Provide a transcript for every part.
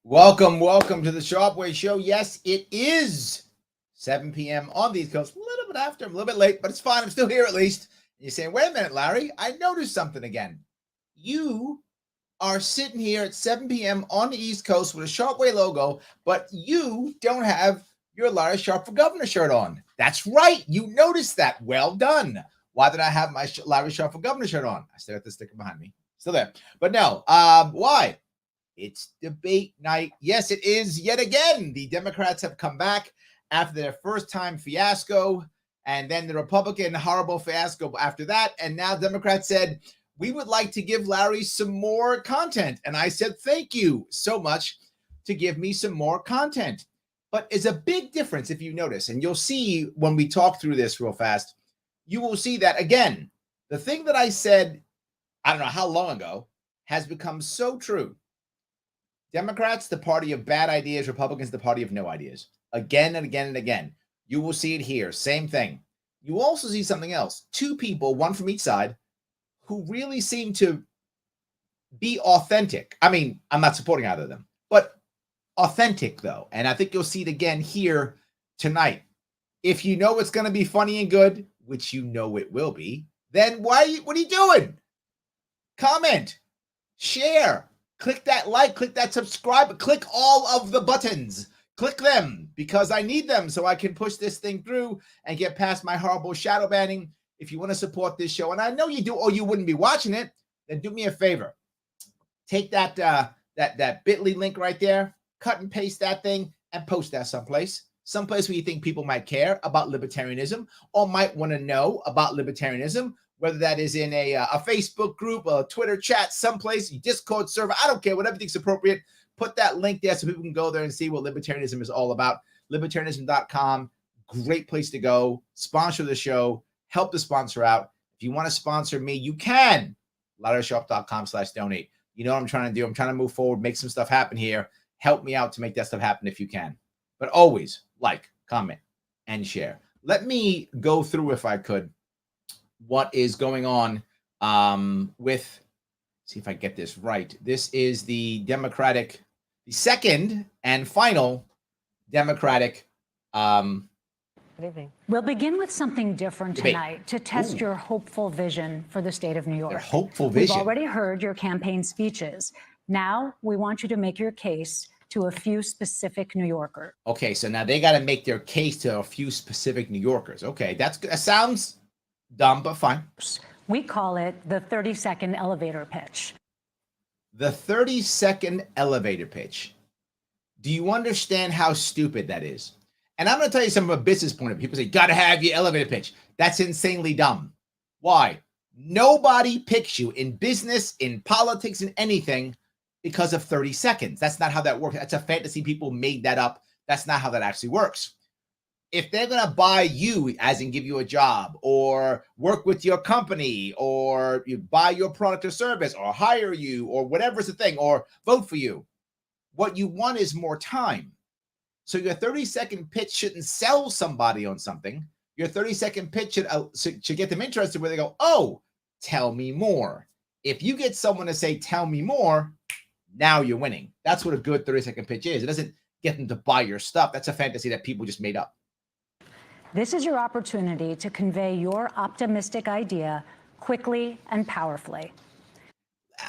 Welcome to the Sharpe Show. Yes, it is 7 p.m. on the East Coast. A little bit after, I'm a little bit late, but it's fine. I'm still here at least. And you're saying, wait a minute, Larry, I noticed something again. You are sitting here at 7 p.m. on the East Coast with a Sharpe logo, but you don't have your Larry Sharpe for Governor shirt on. That's right. You noticed that. Well done. Why did I have my Larry Sharpe for Governor shirt on? I still got the sticker behind me. Still there. But no, why? It's debate night. Yes, it is yet again. The Democrats have come back after their first-time fiasco, and then the Republican horrible fiasco after that. And now Democrats said, we would like to give Larry some more content. And I said, thank you so much to give me some more content. But it's a big difference if you notice, and you'll see when we talk through this real fast, you will see that, again, the thing that I said, I don't know how long ago, has become so true. Democrats, the party of bad ideas. Republicans, the party of no ideas. Again and again and again. You will see it here. Same thing. You also see something else. Two people, one from each side, who really seem to be authentic. I mean, I'm not supporting either of them, but authentic, though. And I think you'll see it again here tonight. If you know it's going to be funny and good, which you know it will be, then what are you doing? Comment, share. Click that like, click that subscribe, click all of the buttons. Click them because I need them so I can push this thing through and get past my horrible shadow banning. If you want to support this show, and I know you do, or you wouldn't be watching it, then do me a favor. Take that bit.ly link right there, cut and paste that thing, and post that someplace where you think people might care about libertarianism or might want to know about libertarianism. Whether that is in a Facebook group, a Twitter chat, someplace, your Discord server, I don't care, whatever you think's appropriate. Put that link there so people can go there and see what libertarianism is all about. Libertarianism.com, great place to go. Sponsor the show, help the sponsor out. If you want to sponsor me, you can. LarrySharpe.com/donate. You know what I'm trying to do. I'm trying to move forward, make some stuff happen here. Help me out to make that stuff happen if you can. But always like, comment, and share. Let me go through, if I could, what is going on with, see if I get this right. This is the second and final Democratic. Good evening. We'll begin with something different tonight to test your hopeful vision for the state of New York. Their hopeful vision. We've already heard your campaign speeches. Now we want you to make your case to a few specific New Yorkers. Okay, so now they got to make their case to a few specific New Yorkers. Okay, that sounds dumb, but fine. We call it the 30-second elevator pitch. The 30-second elevator pitch. Do you understand how stupid that is? And I'm going to tell you some of a business point of view. People say, got to have your elevator pitch. That's insanely dumb. Why? Nobody picks you in business, in politics, in anything because of 30 seconds. That's not how that works. That's a fantasy. People made that up. That's not how that actually works. If they're going to buy you, as in give you a job, or work with your company, or you buy your product or service, or hire you, or whatever's the thing, or vote for you, what you want is more time. So your 30-second pitch shouldn't sell somebody on something. Your 30-second pitch should get them interested where they go, oh, tell me more. If you get someone to say, tell me more, now you're winning. That's what a good 30-second pitch is. It doesn't get them to buy your stuff. That's a fantasy that people just made up. This is your opportunity to convey your optimistic idea quickly and powerfully.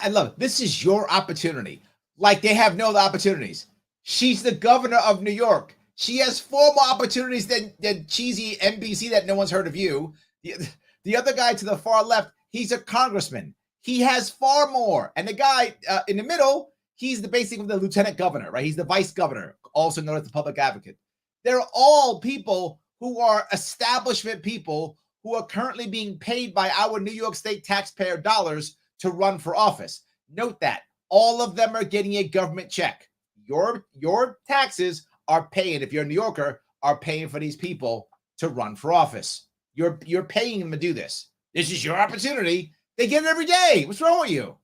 I love it. This is your opportunity. Like they have no other opportunities. She's the governor of New York. She has far more opportunities than cheesy NBC that no one's heard of you. The other guy to the far left, he's a congressman. He has far more. And the guy in the middle, he's basically the lieutenant governor, right? He's the vice governor, also known as the public advocate. They're all people who are establishment people who are currently being paid by our New York State taxpayer dollars to run for office. Note that all of them are getting a government check. Your taxes are paying, if you're a New Yorker, are paying for these people to run for office. You're paying them to do this. This is your opportunity. They get it every day. What's wrong with you?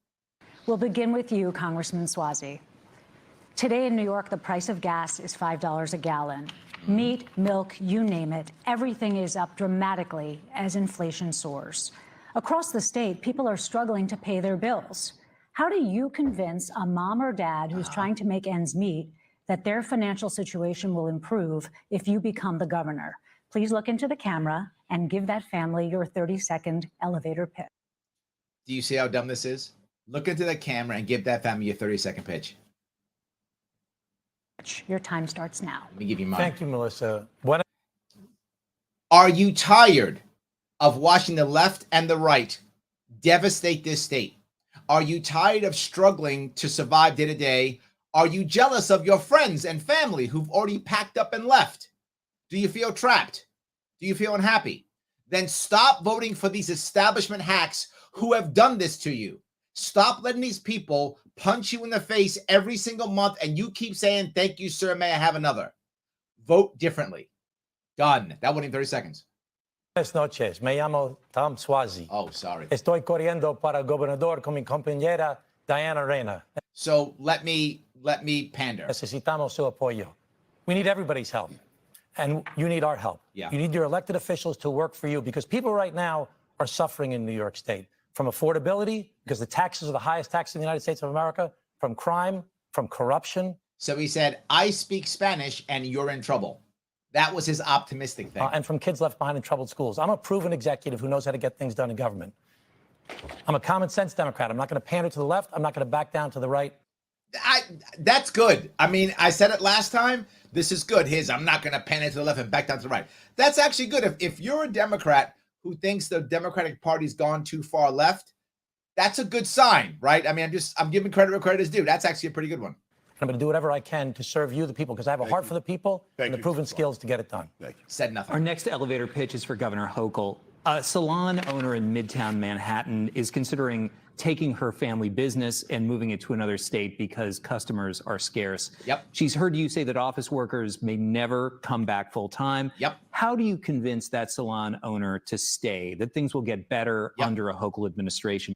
We'll begin with you, Congressman Swazi. Today in New York, the price of gas is $5 a gallon. Meat, milk, you name it, everything is up dramatically as inflation soars. Across the state, people are struggling to pay their bills. How do you convince a mom or dad who's trying to make ends meet that their financial situation will improve if you become the governor? Please look into the camera and give that family your 30-second elevator pitch. Do you see how dumb this is? Look into the camera and give that family your 30-second pitch. Your time starts now. Let me give you mine. Thank you, Melissa. Are you tired of watching the left and the right devastate this state? Are you tired of struggling to survive day to day? Are you jealous of your friends and family who've already packed up and left? Do you feel trapped? Do you feel unhappy? Then stop voting for these establishment hacks who have done this to you. Stop letting these people punch you in the face every single month and you keep saying, thank you, sir, may I have another? Vote differently. Done. That wasn't even 30 seconds. Buenas noches. Me llamo Tom Swazi. Oh, sorry. Estoy corriendo para gobernador con mi compañera Diana Reina. So let me pander. Necesitamos su apoyo. We need everybody's help. And you need our help. Yeah. You need your elected officials to work for you because people right now are suffering in New York State from affordability, because the taxes are the highest tax in the United States of America, from crime, from corruption. So he said, I speak Spanish and you're in trouble. That was his optimistic thing. And from kids left behind in troubled schools. I'm a proven executive who knows how to get things done in government. I'm a common sense Democrat. I'm not going to pander to the left. I'm not going to back down to the right. That's good. I mean, I said it last time. This is good. I'm not going to pander to the left and back down to the right. That's actually good. If you're a Democrat who thinks the Democratic Party's gone too far left, that's a good sign, right? I mean, I'm giving credit where credit is due. That's actually a pretty good one. I'm going to do whatever I can to serve you, the people, because I have a heart for the people and the proven skills to get it done. Thank you. Said nothing. Our next elevator pitch is for Governor Hochul. A salon owner in Midtown Manhattan is considering taking her family business and moving it to another state because customers are scarce. Yep. She's heard you say that office workers may never come back full time. Yep. How do you convince that salon owner to stay, that things will get better under a Hochul administration?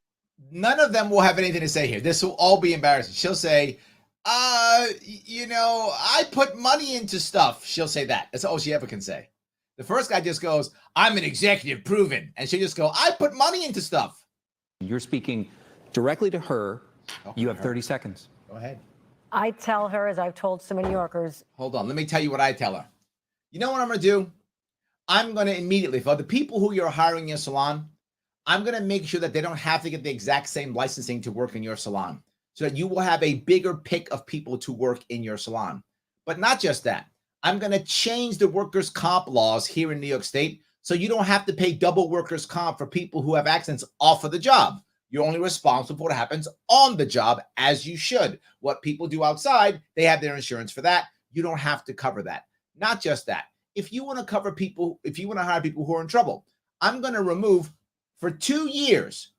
None of them will have anything to say here. This will all be embarrassing. She'll say, I put money into stuff. She'll say that. That's all she ever can say. The first guy just goes, I'm an executive proven. And she'll just go, I put money into stuff. You're speaking directly to her. You have 30 seconds. Go ahead. I tell her, as I've told so many New Yorkers. Hold on. Let me tell you what I tell her. You know what I'm going to do? I'm going to immediately, for the people who you're hiring in your salon, I'm going to make sure that they don't have to get the exact same licensing to work in your salon, so that you will have a bigger pick of people to work in your salon. But not just that. I'm going to change the workers' comp laws here in New York State so you don't have to pay double workers' comp for people who have accidents off of the job. You're only responsible for what happens on the job, as you should. What people do outside, they have their insurance for that. You don't have to cover that. Not just that. If you want to cover people, if you want to hire people who are in trouble, I'm going to remove for 2 years,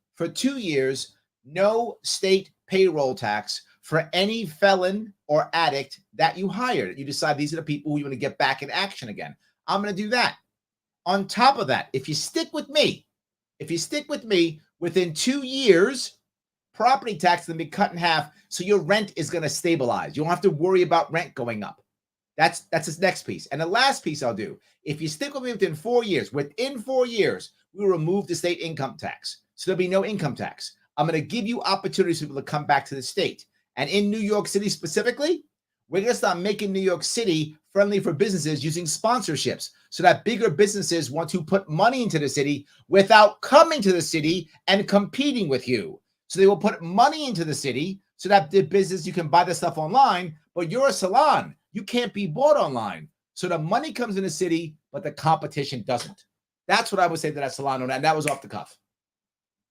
no state payroll tax for any felon or addict that you hired. You decide these are the people who you want to get back in action again. I'm going to do that. On top of that, if you stick with me, within 2 years, property tax is going to be cut in half, so your rent is going to stabilize. You don't have to worry about rent going up. That's his next piece. And the last piece I'll do, if you stick with me within 4 years, we will remove the state income tax. So there'll be no income tax. I'm going to give you opportunities for people to come back to the state. And in New York City specifically, we're going to start making New York City friendly for businesses using sponsorships so that bigger businesses want to put money into the city without coming to the city and competing with you. So they will put money into the city so that the business, you can buy the stuff online, but you're a salon. You can't be bought online. So the money comes in the city, but the competition doesn't. That's what I would say to that salon owner, and that was off the cuff.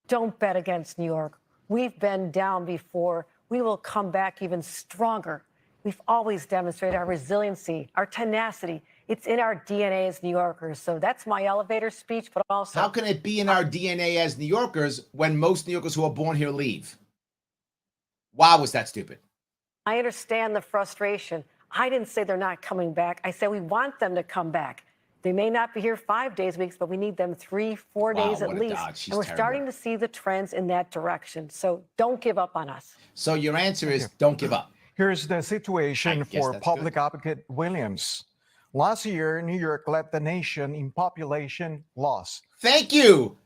Don't bet against New York. We've been down before. We will come back even stronger. We've always demonstrated our resiliency, our tenacity. It's in our DNA as New Yorkers. So that's my elevator speech, but also... How can it be in our DNA as New Yorkers when most New Yorkers who are born here leave? Why was that stupid? I understand the frustration. I didn't say they're not coming back. I said we want them to come back. They may not be here 5 days a week, but we need them 3-4 days at least. And we're starting to see the trends in that direction. So don't give up on us. So your answer is don't give up. Here's the situation for Public Advocate Williams. Last year, New York led the nation in population loss. Thank you.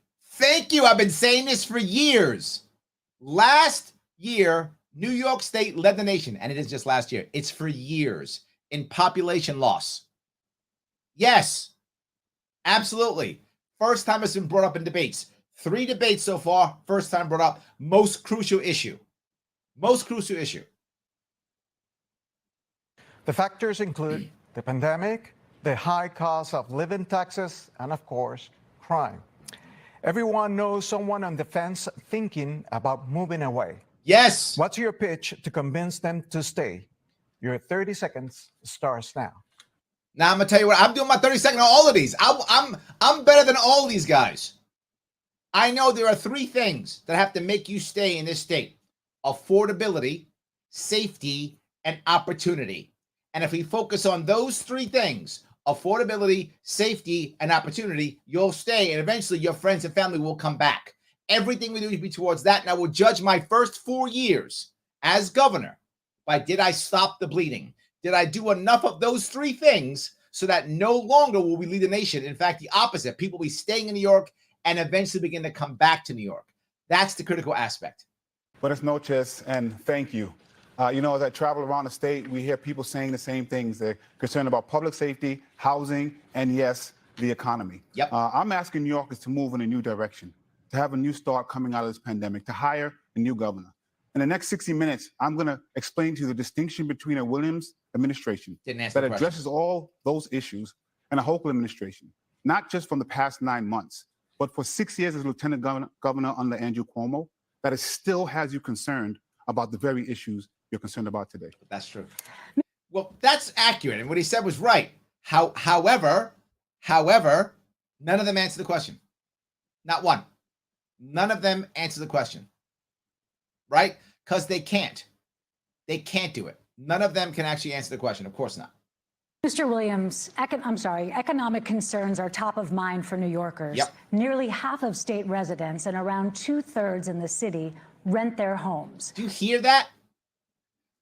I've been saying this for years. Last year, New York State led the nation, and it is just last year. It's for years in population loss. Yes, absolutely. First time it's been brought up in debates. 3 debates so far. First time brought up. Most crucial issue. Most crucial issue. The factors include the pandemic, the high cost of living taxes, and of course, crime. Everyone knows someone on the fence thinking about moving away. Yes. What's your pitch to convince them to stay? Your 30 seconds starts now. Now I'm gonna tell you what, I'm doing my 30 seconds on all of these. I'm better than all these guys. I know there are 3 things that have to make you stay in this state: affordability, safety, and opportunity. And if we focus on those 3 things, affordability, safety, and opportunity, you'll stay, and eventually your friends and family will come back. Everything we do should be towards that, and I will judge my first 4 years as governor by, did I stop the bleeding? Did I do enough of those 3 things so that no longer will we lead the nation? In fact, the opposite. People will be staying in New York and eventually begin to come back to New York. That's the critical aspect. Buenas noches, and thank you. As I travel around the state, we hear people saying the same things. They're concerned about public safety, housing, and yes, the economy. Yep. I'm asking New Yorkers to move in a new direction, to have a new start coming out of this pandemic, to hire a new governor. In the next 60 minutes, I'm going to explain to you the distinction between a Williams administration that addresses all those issues and a Hochul administration, not just from the past 9 months, but for 6 years as lieutenant governor under Andrew Cuomo, that it still has you concerned about the very issues you're concerned about today. That's true. Well, that's accurate. And what he said was right. However, none of them answer the question. Not one. None of them answer the question. Right? Because they can't. They can't do it. None of them can actually answer the question. Of course not. Mr. Williams, economic concerns are top of mind for New Yorkers. Yep. Nearly half of state residents and around 2/3 in the city rent their homes. Do you hear that?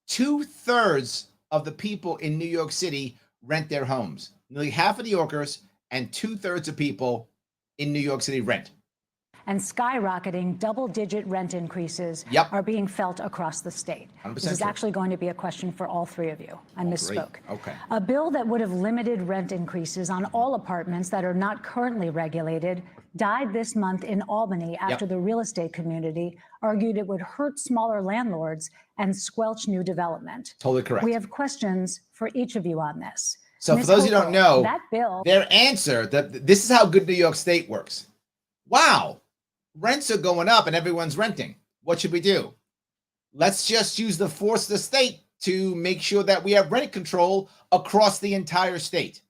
2/3 of the people in New York City rent their homes. Nearly half of New Yorkers and 2/3 of people in New York City rent. And skyrocketing double-digit rent increases are being felt across the state. This is actually going to be a question for all 3 of you. I misspoke. Okay. A bill that would have limited rent increases on all apartments that are not currently regulated died this month in Albany after the real estate community argued it would hurt smaller landlords and squelch new development. Totally correct. We have questions for each of you on this. So Ms. for those who don't know, that bill, their answer, this is how good New York State works. Wow, rents are going up and everyone's renting. What should we do? Let's just use the force of the state to make sure that we have rent control across the entire state.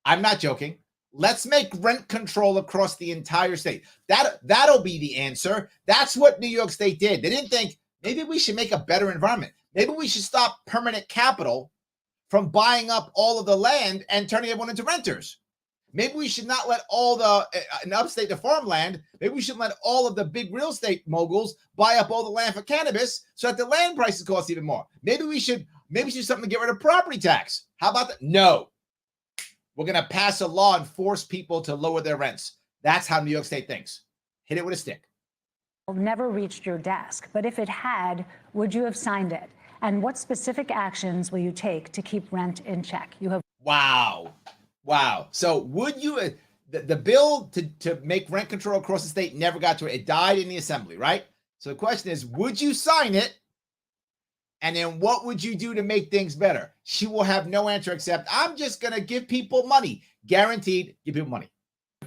I'm not joking. Let's make rent control across the entire state. That'll be the answer. That's what New York State did. They didn't think, maybe we should make a better environment. Maybe we should stop permanent capital from buying up all of the land and turning everyone into renters. Maybe we should not let all the, in upstate, the farmland, maybe we should let all of the big real estate moguls buy up all the land for cannabis so that the land prices cost even more. Maybe we should do something to get rid of property tax. How about that? No. We're going to pass a law and force people to lower their rents. That's how New York State thinks. Hit it with a stick. Never reached your desk, but if it had, would you have signed it? And what specific actions will you take to keep rent in check? You have. Wow. So would you, the bill to make rent control across the state never got to it. It died in the assembly, right? So the question is, would you sign it? And then what would you do to make things better? She will have no answer except, I'm just going to give people money. Guaranteed, give people money.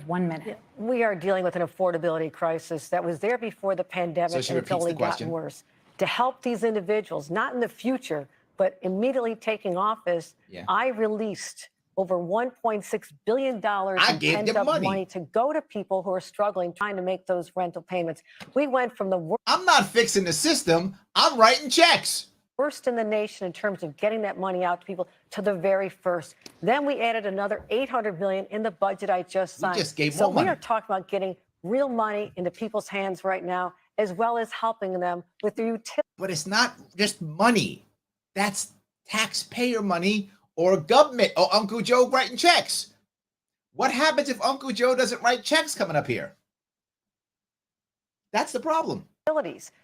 1 minute. We are dealing with an affordability crisis that was there before the pandemic, So and it's only gotten worse. To help these individuals, not in the future, but immediately taking office, I released over $1.6 billion in pent-up money to go to people who are struggling, trying to make those rental payments. We went from the worst. I'm not fixing the system. I'm writing checks. Worst in the nation in terms of getting that money out to people to the very first. Then we added another $800 million in the budget I just signed. We just gave so more money. We are talking about getting real money into people's hands right now, as well as helping them with their utility. But it's not just money. That's taxpayer money or government or Uncle Joe writing checks. What happens if Uncle Joe doesn't write checks coming up here? That's the problem.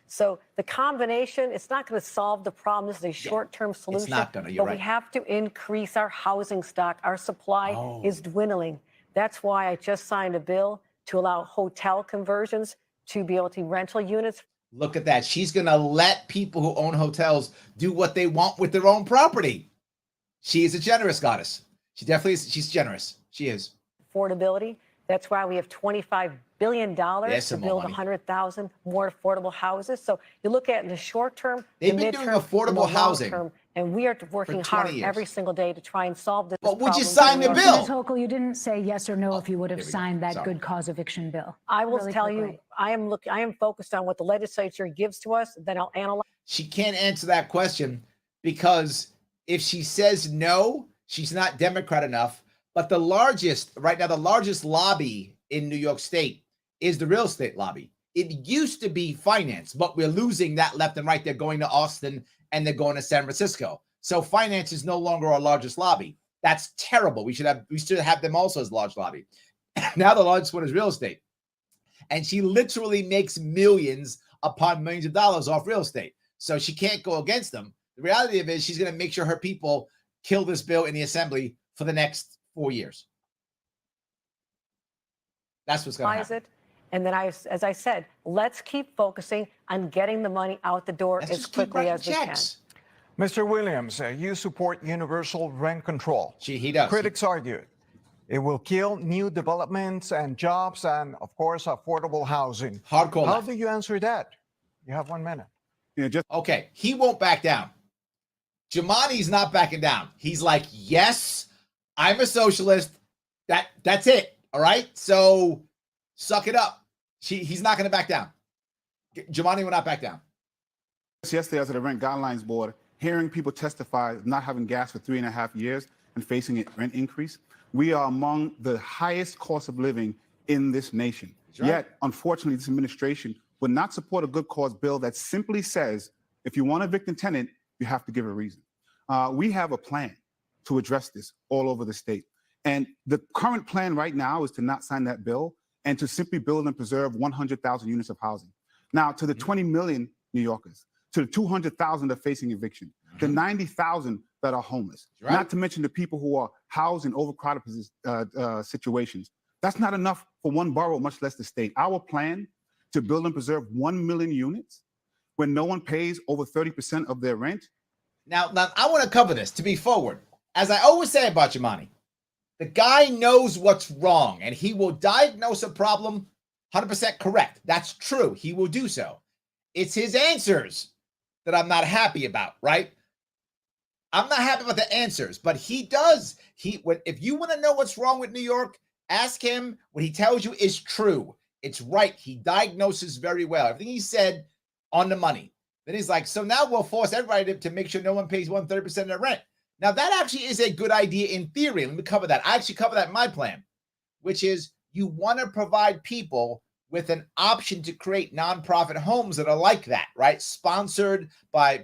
So the combination, it's not going to solve the problem. This is a short-term solution. It's not going to, but you're right. we have to increase our housing stock. Our supply is dwindling. That's why I just signed a bill to allow hotel conversions to be able to rental units. Look at that. She's going to let people who own hotels do what they want with their own property. She is a generous goddess. She definitely is. She's generous. She is. Affordability. That's why we have $25 billion to build 100,000 more affordable houses. So you look at it in the short term, they've been doing affordable housing term, and we are working hard every single day to try and solve this problem. But would you sign the bill? Ms. Hochul, you didn't say yes or no if you would have signed that good cause eviction bill. I will tell you, I am focused on what the legislature gives to us. Then I'll analyze. She can't answer that question because if she says no, she's not Democrat enough. But the largest lobby in New York State is the real estate lobby. It used to be finance, but we're losing that left and right. They're going to Austin and they're going to San Francisco. So finance is no longer our largest lobby. That's terrible. We should have them also as large lobby. Now the largest one is real estate. And she literally makes millions upon millions of dollars off real estate. So she can't go against them. The reality of it is she's going to make sure her people kill this bill in the assembly for the next 4 years. That's what's going to happen. And then as I said, let's keep focusing on getting the money out the door as quickly as we can. Mr. Williams, you support universal rent control. He does. Critics argue it will kill new developments and jobs and, of course, affordable housing. Hardcore. How do you answer that? You have 1 minute. Okay, he won't back down. Jumane's not backing down. He's like, yes, I'm a socialist. That's it. All right. So suck it up. He's not going to back down. Jumane will not back down. Yesterday, I was at the Rent Guidelines Board, hearing people testify of not having gas for 3.5 years and facing a rent increase. We are among the highest cost of living in this nation. Right. Yet, unfortunately, this administration would not support a good cause bill that simply says, if you want to evict a tenant, you have to give a reason. We have a plan to address this all over the state. And the current plan right now is to not sign that bill and to simply build and preserve 100,000 units of housing. Now, to the 20 million New Yorkers, to the 200,000 that are facing eviction, the 90,000 that are homeless, not to mention the people who are housed in overcrowded situations. That's not enough for one borough, much less the state. Our plan to build and preserve 1 million units when no one pays over 30% of their rent. Now I want to cover this to be forward. As I always say about Jumane, the guy knows what's wrong and he will diagnose a problem 100% correct. That's true. He will do so. It's his answers that I'm not happy about, right? I'm not happy about the answers, but he does. If you want to know what's wrong with New York, ask him. What he tells you is true. It's right. He diagnoses very well. Everything he said on the money. Then he's like, so now we'll force everybody to make sure no one pays 130% of their rent. Now, that actually is a good idea in theory. Let me cover that. I actually cover that in my plan, which is you want to provide people with an option to create nonprofit homes that are like that, right? Sponsored by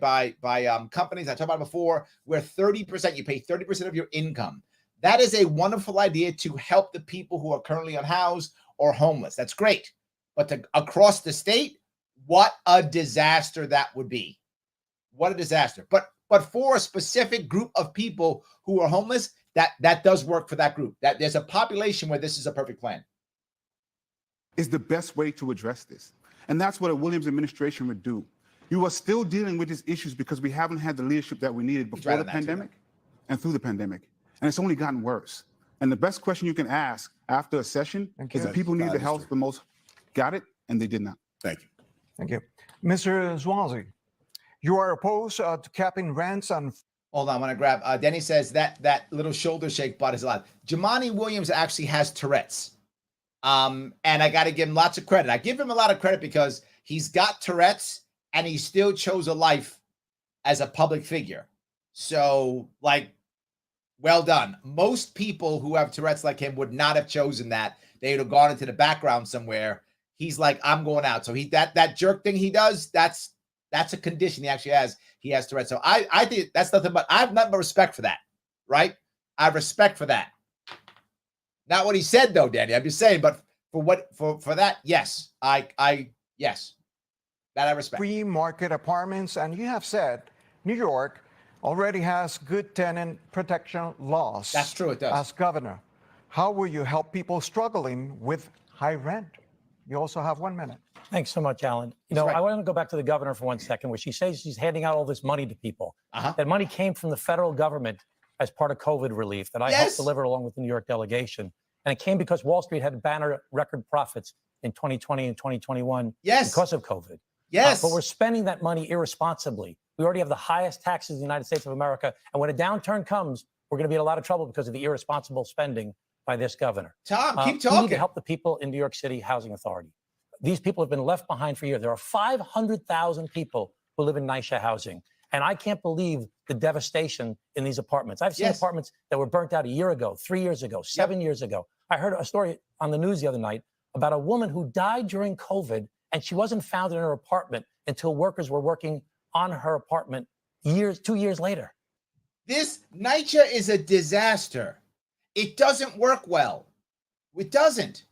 companies I talked about before, where 30%, you pay 30% of your income. That is a wonderful idea to help the people who are currently unhoused or homeless. That's great. But across the state, what a disaster that would be. What a disaster. But for a specific group of people who are homeless, that does work for that group. That there's a population where this is a perfect plan. Is the best way to address this. And that's what a Williams administration would do. You are still dealing with these issues because we haven't had the leadership that we needed before the pandemic and through the pandemic. And it's only gotten worse. And the best question you can ask after a session is the people who need the help the most got it, and they did not. Thank you. Thank you. Mr. Swansea, you are opposed to capping rents on... Hold on, I want to grab... Denny says that little shoulder shake butt is allowed. Jumane Williams actually has Tourette's. And I got to give him lots of credit. I give him a lot of credit because he's got Tourette's and he still chose a life as a public figure. So, well done. Most people who have Tourette's like him would not have chosen that. They would have gone into the background somewhere. He's like, I'm going out. So that jerk thing he does, that's a condition he actually has. He has Tourette's. So I think that's nothing but, I have nothing but respect for that, right? I have respect for that. Not what he said though, Danny. I'm just saying, but for that, yes. Yes. That I respect. Free market apartments, and you have said New York already has good tenant protection laws. That's true, it does. As governor, how will you help people struggling with high rent? You also have 1 minute. Thanks so much, Alan. Right. I want to go back to the governor for 1 second, where she says she's handing out all this money to people. That money came from the federal government as part of COVID relief that I helped deliver along with the New York delegation. And it came because Wall Street had banner record profits in 2020 and 2021 because of COVID. Yes. But we're spending that money irresponsibly. We already have the highest taxes in the United States of America. And when a downturn comes, we're going to be in a lot of trouble because of the irresponsible spending by this governor. Tom, keep We talking. need to help the people in New York City Housing Authority. These people have been left behind for years. There are 500,000 people who live in NYCHA housing. And I can't believe the devastation in these apartments. I've seen apartments that were burnt out a year ago, 3 years ago, 7 years ago. I heard a story on the news the other night about a woman who died during COVID, and she wasn't found in her apartment until workers were working on her apartment 2 years later. This NYCHA is a disaster. It doesn't work well. It doesn't.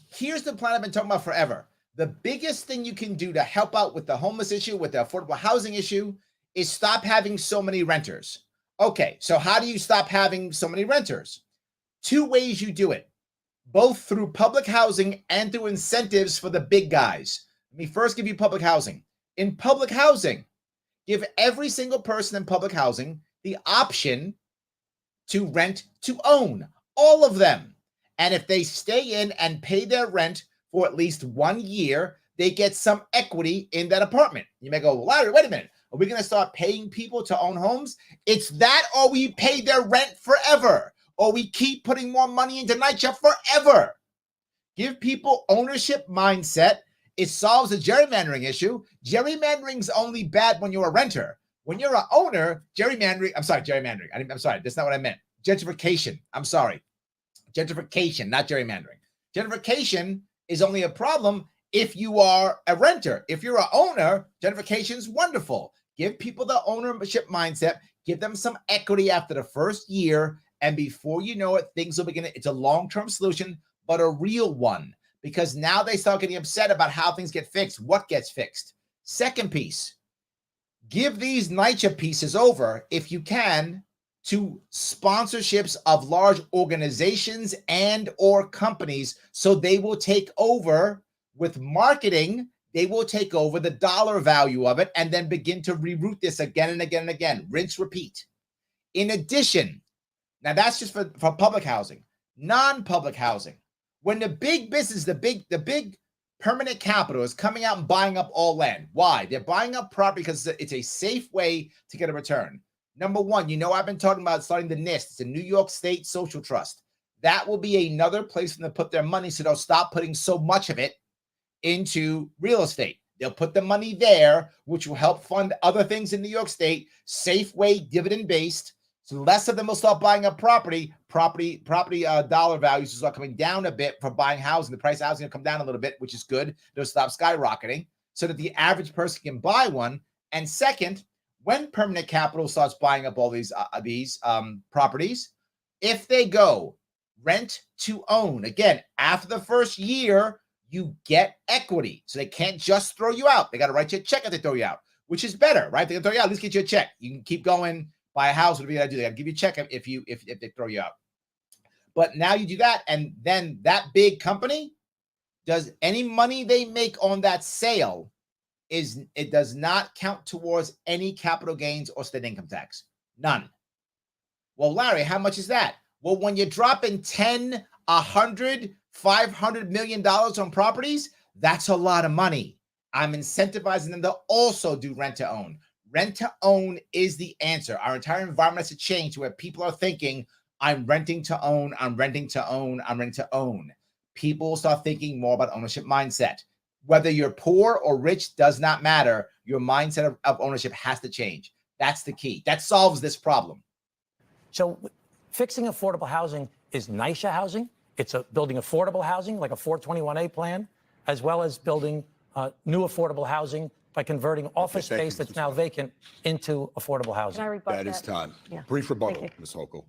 Here's the plan I've been talking about forever. The biggest thing you can do to help out with the homeless issue, with the affordable housing issue, is stop having so many renters. Okay, so how do you stop having so many renters? 2 ways you do it, both through public housing and through incentives for the big guys. Let me first give you public housing. In public housing, give every single person in public housing the option to rent to own, all of them. And if they stay in and pay their rent for at least 1 year, they get some equity in that apartment. You may go, well, Larry, wait a minute. Are we going to start paying people to own homes? It's that, or we pay their rent forever, or we keep putting more money into NYCHA forever. Give people ownership mindset. It solves the gerrymandering issue. Gerrymandering's only bad when you're a renter. When you're an owner, gerrymandering, I'm sorry, that's not what I meant. Gentrification, I'm sorry. Gentrification, not gerrymandering. Gentrification is only a problem if you are a renter. If you're an owner, gentrification is wonderful. Give people the ownership mindset. Give them some equity after the first year. And before you know it, things will begin. It's a long-term solution, but a real one. Because now they start getting upset about how things get fixed, what gets fixed. Second piece, give these NYCHA pieces over, if you can, to sponsorships of large organizations and or companies, so they will take over with marketing. They will take over the dollar value of it and then begin to reroute this again and again and again. Rinse, repeat. In addition, now that's just for public housing, non-public housing. When the big business, the big permanent capital is coming out and buying up all land. Why? They're buying up property because it's a safe way to get a return. Number one, I've been talking about starting the NIST, it's a New York State Social Trust. That will be another place for them to put their money, so they'll stop putting so much of it into real estate. They'll put the money there, which will help fund other things in New York State, safe way, dividend-based. So less of them will start buying up property dollar values will start coming down a bit for buying housing. The price of housing will come down a little bit, which is good. They'll stop skyrocketing so that the average person can buy one. And second, when permanent capital starts buying up all these properties, if they go rent to own, again, after the first year, you get equity. So they can't just throw you out. They got to write you a check if they throw you out, which is better, right? They can throw you out, at least get you a check. You can keep going, buy a house, whatever you got to do. They got to give you a check if they throw you out. But now you do that, and then that big company does any money they make on that sale it does not count towards any capital gains or state income tax. None. Well, Larry, how much is that? Well, when you're dropping 10, 100, $500 million on properties, that's a lot of money. I'm incentivizing them to also do rent to own. Rent to own is the answer. Our entire environment has to change to where people are thinking, I'm renting to own, I'm renting to own, I'm renting to own. People start thinking more about ownership mindset. Whether you're poor or rich does not matter. Your mindset of ownership has to change. That's the key. That solves this problem. So fixing affordable housing is NYCHA housing. It's building affordable housing, like a 421A plan, as well as building new affordable housing by converting office space that's now vacant into affordable housing. Can I rebut That is time. Yeah. Brief rebuttal, Ms. Hochul.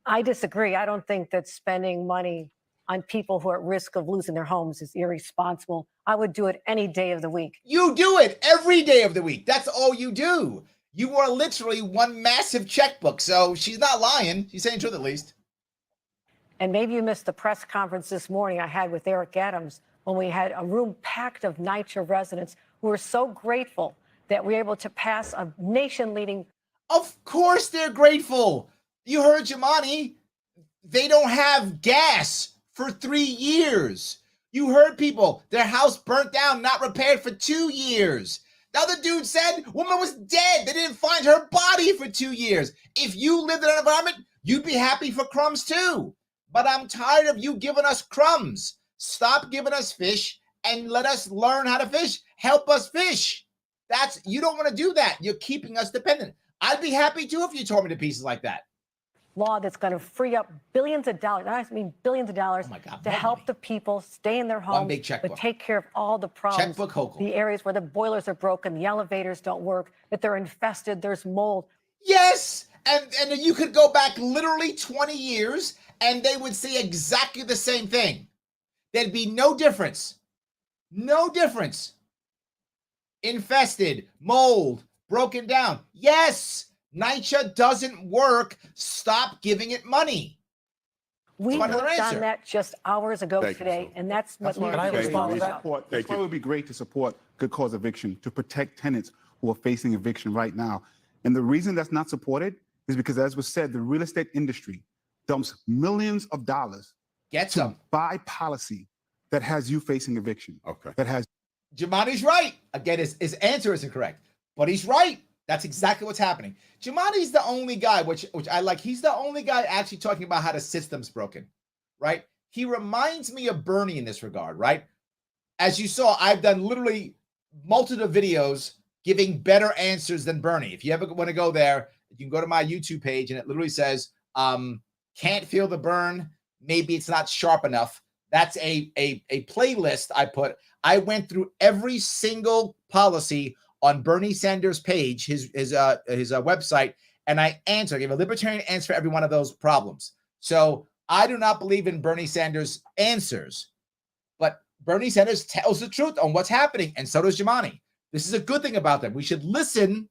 I disagree. I don't think that spending money on people who are at risk of losing their homes is irresponsible. I would do it any day of the week. You do it every day of the week. That's all you do. You are literally one massive checkbook. So she's not lying. She's saying the truth at least. And maybe you missed the press conference this morning I had with Eric Adams when we had a room packed of NYCHA residents who were so grateful that we were able to pass a nation-leading. Of course they're grateful. You heard Jumani. They don't have gas for 3 years. You heard people, their house burnt down, not repaired for 2 years. The other dude said woman was dead. They didn't find her body for 2 years. If you lived in an environment, you'd be happy for crumbs too. But I'm tired of you giving us crumbs. Stop giving us fish and let us learn how to fish. Help us fish. You don't want to do that. You're keeping us dependent. I'd be happy too if you tore me to pieces like that. Law that's going to free up billions of dollars, I mean billions of dollars, to help the people stay in their homes, One big checkbook. but take care of all the problems. Checkbook Hochul. The areas where the boilers are broken, the elevators don't work, that they're infested, there's mold. Yes, and you could go back literally 20 years and they would say exactly the same thing. There'd be no difference. No difference. Infested, mold, broken down. Yes, NYCHA doesn't work. Stop giving it money. We worked on that just hours ago today, and that's what Can I respond to that? That's why it would be great to support good cause eviction, to protect tenants who are facing eviction right now. And the reason that's not supported is because, as was said, the real estate industry dumps millions of dollars to buy policy that has you facing eviction. Okay. That has. Jumani's right. Again, his answer isn't correct, but he's right. That's exactly what's happening. Jumani's the only guy, which I like. He's the only guy actually talking about how the system's broken, right? He reminds me of Bernie in this regard, right? As you saw, I've done literally multiple videos giving better answers than Bernie. If you ever want to go there, you can go to my YouTube page, and it literally says, can't feel the burn. Maybe it's not sharp enough. That's a playlist I put. I went through every single policy on Bernie Sanders' page, his website, and I gave a libertarian answer for every one of those problems. So I do not believe in Bernie Sanders' answers, but Bernie Sanders tells the truth on what's happening, and so does Jumani. This is a good thing about them. We should listen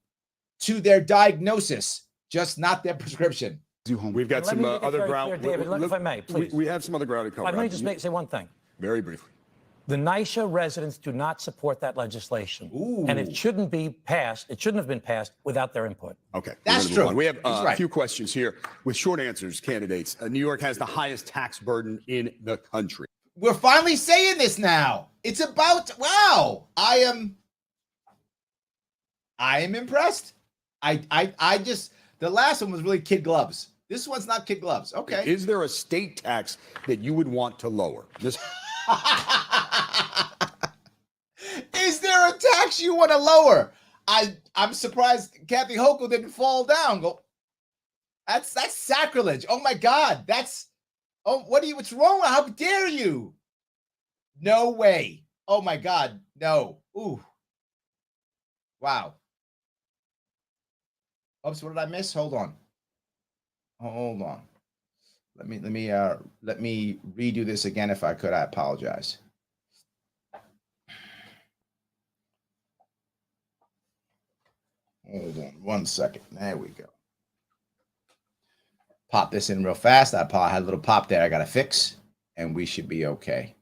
to their diagnosis, just not their prescription. We've got some other ground. David, if I may, please. We have some other ground to cover. Let me just say one thing. Very briefly. The NYCHA residents do not support that legislation. Ooh. And it shouldn't be passed. It shouldn't have been passed without their input. Okay. That's true. We have right. a few questions here with short answers, candidates. New York has the highest tax burden in the country. We're finally saying this now. It's about, wow. I am impressed. I just, the last one was really kid gloves. This one's not kid gloves. Okay. Is there a state tax that you would want to lower? Is there a tax you want to lower? I'm surprised Kathy Hochul didn't fall down. Go. That's sacrilege. Oh my God. What's wrong? How dare you? No way. Oh my God. No. Ooh. Wow. Oops, what did I miss? Hold on. Let me redo this again if I could. I apologize. Hold on 1 second. There we go. Pop this in real fast. I had a little pop there I got to fix, and we should be okay.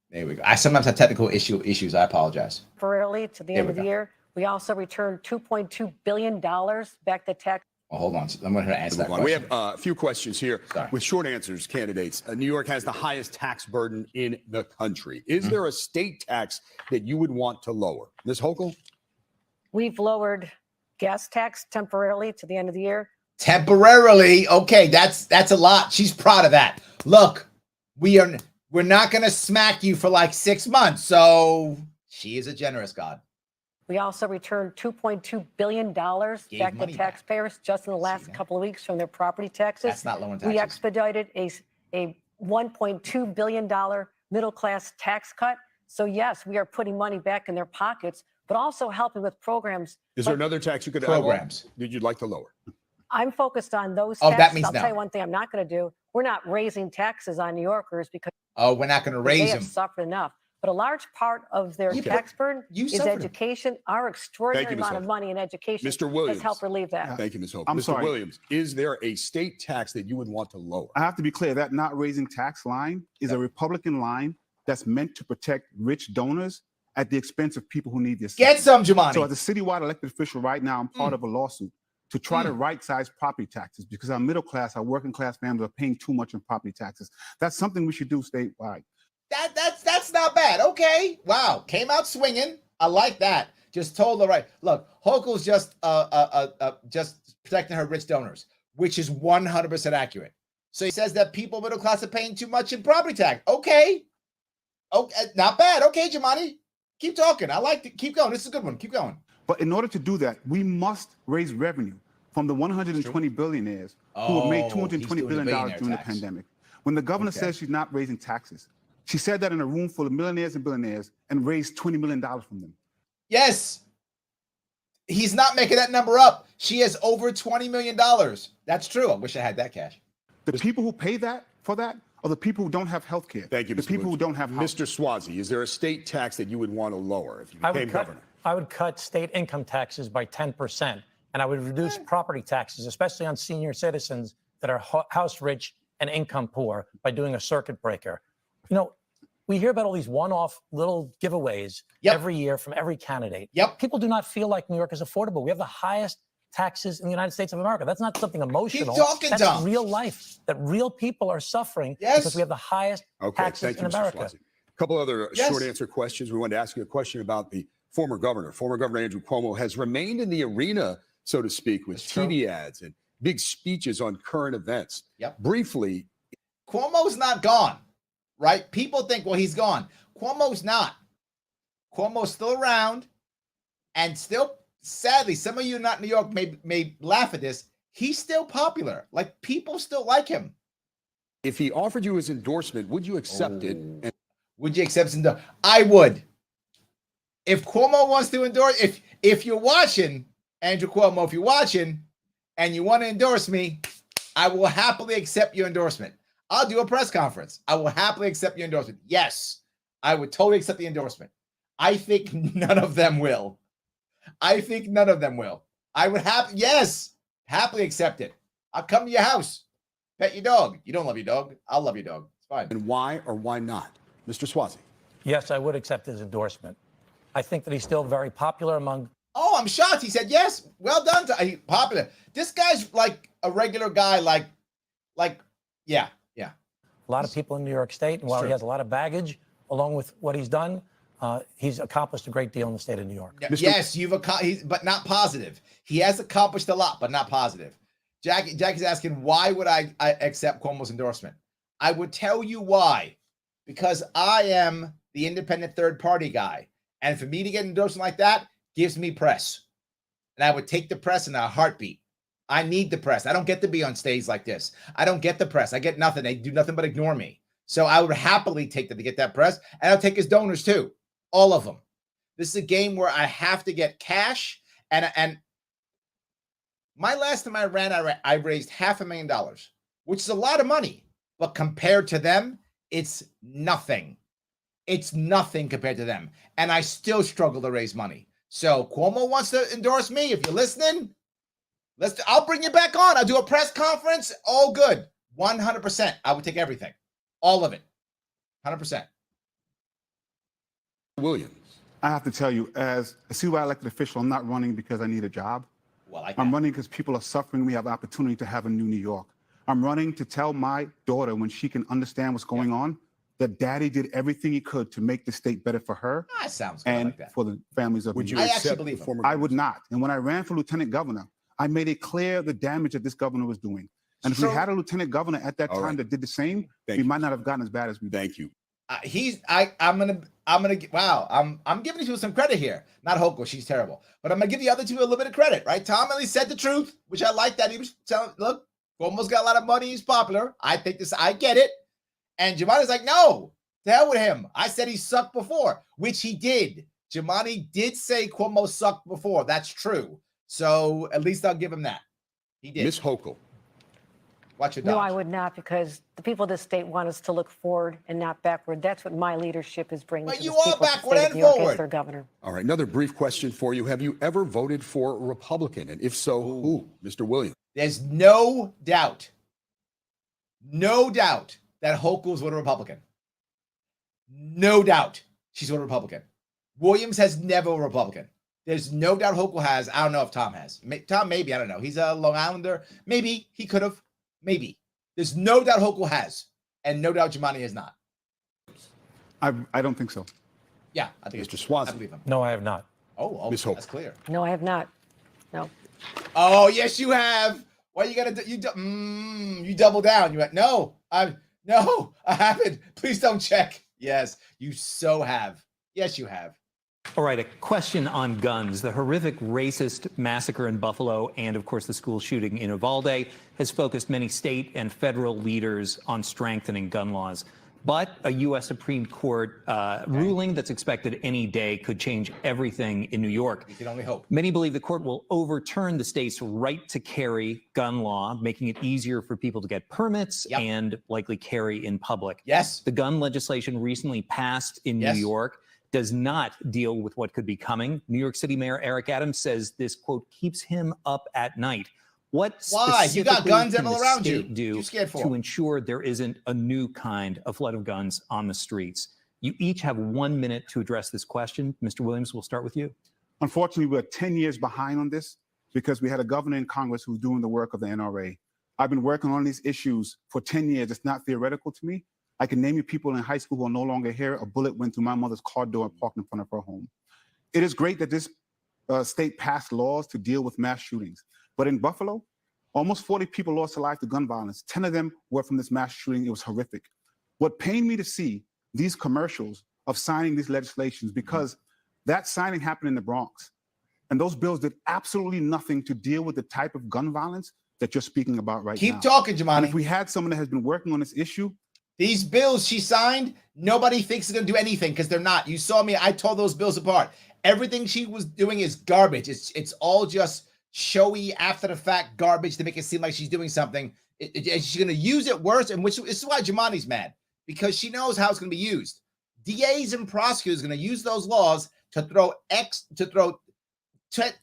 There we go. I sometimes have technical issues. I apologize. Temporarily to the end of the year. We also returned $2.2 billion back to tax. Well, hold on. I'm going to answer that question. We have a few questions here Sorry. with short answers, candidates. New York has the highest tax burden in the country. Is there a state tax that you would want to lower? Ms. Hochul? We've lowered gas tax temporarily to the end of the year. Temporarily. Okay, that's a lot. She's proud of that. Look, we're not going to smack you for like 6 months. So she is a generous God. We also returned $2.2 billion back to taxpayers just in the last couple of weeks from their property taxes. That's not lowering taxes. We expedited a $1.2 billion middle-class tax cut. So yes, we are putting money back in their pockets, but also helping with programs. Is there another tax you could programs that you'd like to lower? I'm focused on those Oh, taxes. that means I'll no. tell you one thing I'm not going to do. we're not raising taxes on New Yorkers because we're not going to raise they them. have suffered enough. But a large part of their tax burden is education. Our extraordinary amount of money in education has helped relieve that. Thank you, Ms. Hope. I'm Mr. sorry. Williams, is there a state tax that you would want to lower? I have to be clear that not raising tax line is a Republican line that's meant to protect rich donors at the expense of people who need this. Get some, Jumaane. So as a citywide elected official right now, I'm part of a lawsuit to try to right-size property taxes because our middle class, our working class families are paying too much in property taxes. That's something we should do statewide. That's not bad. Okay. Wow. Came out swinging. I like that. Just told the right. Look, Hochul's just protecting her rich donors, which is 100% accurate. So he says that people middle class are paying too much in property tax. Okay. Okay. Not bad. Okay, Jumaane. Keep talking. I like it. Keep going. This is a good one. Keep going. But in order to do that, we must raise revenue from the 120 billionaires who have made $220 billion during the pandemic. When the governor says she's not raising taxes, she said that in a room full of millionaires and billionaires and raised $20 million from them. Yes. He's not making that number up. She has over $20 million. That's true. I wish I had that cash. The people who pay that for that are the people who don't have health care. Thank you, The Mr. people who Williams. don't have health. Mr. Swazi, is there a state tax that you would want to lower if you became governor? I would cut state income taxes by 10%, and I would reduce property taxes, especially on senior citizens that are house rich and income poor, by doing a circuit breaker. You know, we hear about all these one-off little giveaways every year from every candidate. People do not feel like New York is affordable. We have the highest taxes in the United States of America. That's not something emotional. Keep talking, That's Tom. real life. That real people are suffering because we have the highest taxes in America. Mr. Swazi. A couple other short answer questions. We wanted to ask you a question about the former governor. Former Governor Andrew Cuomo has remained in the arena, so to speak, with TV ads and big speeches on current events. Briefly, Cuomo's not gone, right? People think, well, he's gone. Cuomo's not. Cuomo's still around, and still, sadly, some of you not in New York may laugh at this. He's still popular. Like, people still like him. if he offered you his endorsement, would you accept it? And would you accept his endorsement? I would. If Cuomo wants to endorse, if you're watching, Andrew Cuomo, if you're watching and you want to endorse me, I will happily accept your endorsement. I'll do a press conference. I will happily accept your endorsement. Yes, I would totally accept the endorsement. I think none of them will. I think none of them will. I would happily accept it. I'll come to your house, pet your dog. You don't love your dog. I'll love your dog. It's fine. And why or why not? Mr. Swazi. Yes, I would accept his endorsement. I think that he's still very popular among. Oh, I'm shocked. He said yes. Well done. Popular. This guy's like a regular guy. Yeah. A lot of people in New York State, and while he has a lot of baggage, along with what he's done, he's accomplished a great deal in the state of New York. Yes, but not positive. He has accomplished a lot, but not positive. Jackie's asking, why would I accept Cuomo's endorsement? I would tell you why. Because I am the independent third-party guy. And for me to get an endorsement like that gives me press. And I would take the press in a heartbeat. I need the press. I don't get to be on stage like this. I don't get the press. I get nothing. They do nothing but ignore me. So I would happily take them to get that press. And I'll take his donors too. All of them. This is a game where I have to get cash. And my last time I ran, I raised $500,000, which is a lot of money. But compared to them, it's nothing. It's nothing compared to them. And I still struggle to raise money. So Cuomo wants to endorse me. If you're listening, I'll bring you back on. I'll do a press conference. All good. 100%. I would take everything. All of it. 100%. Williams. I have to tell you, as a citywide elected official, I'm not running because I need a job. Well, I'm running because people are suffering. We have opportunity to have a new New York. I'm running to tell my daughter, when she can understand what's going on, that Daddy did everything he could to make the state better for her That sounds good. and like that. for the families of Would New you York. I actually accept believe the him. former I would not. And when I ran for lieutenant governor, I made it clear the damage that this governor was doing. And if we had a lieutenant governor at that time that did the same, we might not have gotten as bad as we did. Thank you. I'm giving you some credit here. Not Hochul, she's terrible. But I'm gonna give the other two a little bit of credit, right? Tom at least said the truth, which I like that. He was telling, look, Cuomo's got a lot of money, he's popular. I think this, I get it. And Jumane's like, no, to hell with him. I said he sucked before, which he did. Jumaane did say Cuomo sucked before. That's true. So at least I'll give him that. He did. Ms. Hochul. Watch your dodge. No, I would not, because the people of this state want us to look forward and not backward. That's what my leadership is bringing But to you the are people of the backward state of and New York forward. as their governor. All right, another brief question for you. Have you ever voted for a Republican? And if so, who? Mr. Williams. There's no doubt that Hochul's voted Republican. No doubt she's voted Republican. Williams has never voted Republican. There's no doubt Hochul has. I don't know if Tom has. Tom, maybe. I don't know. He's a Long Islander. Maybe he could have. Maybe. There's no doubt Hochul has. And no doubt Jumaane has not. I don't think so. Yeah, I think Mr. Swanson. I believe him. No, I have not. Oh, Ms. Hope. that's clear. No, I have not. No. Oh, yes, you have. Why you gotta you double down? You went, no, I haven't. Please don't check. Yes, you so have. Yes, you have. All right, a question on guns. The horrific racist massacre in Buffalo and, of course, the school shooting in Uvalde has focused many state and federal leaders on strengthening gun laws. But a U.S. Supreme Court ruling that's expected any day could change everything in New York. We can only hope. Many believe the court will overturn the state's right to carry gun law, making it easier for people to get permits and likely carry in public. Yes. The gun legislation recently passed in New York does not deal with what could be coming. New York City Mayor Eric Adams says this, quote, keeps him up at night. What Why? You got specifically guns can all the around you. state do You're scared for to them. ensure there isn't a new kind of flood of guns on the streets? You each have 1 minute to address this question. Mr. Williams, we'll start with you. Unfortunately, we're 10 years behind on this because we had a governor in Congress who's doing the work of the NRA. I've been working on these issues for 10 years. It's not theoretical to me. I can name you people in high school who are no longer here. A bullet went through my mother's car door and parked in front of her home. It is great that this state passed laws to deal with mass shootings. But in Buffalo, almost 40 people lost their life to gun violence. 10 of them were from this mass shooting. It was horrific. What pained me to see these commercials of signing these legislations, because that signing happened in the Bronx. And those bills did absolutely nothing to deal with the type of gun violence that you're speaking about right now. Keep talking, Jumaane. And if we had someone that has been working on this issue, these bills she signed, nobody thinks they're going to do anything because they're not. You saw me. I tore those bills apart. Everything she was doing is garbage. It's all just showy after the fact garbage to make it seem like she's doing something. She's going to use it worse. And this is why Jumaane's mad, because she knows how it's going to be used. DAs and prosecutors are going to use those laws to throw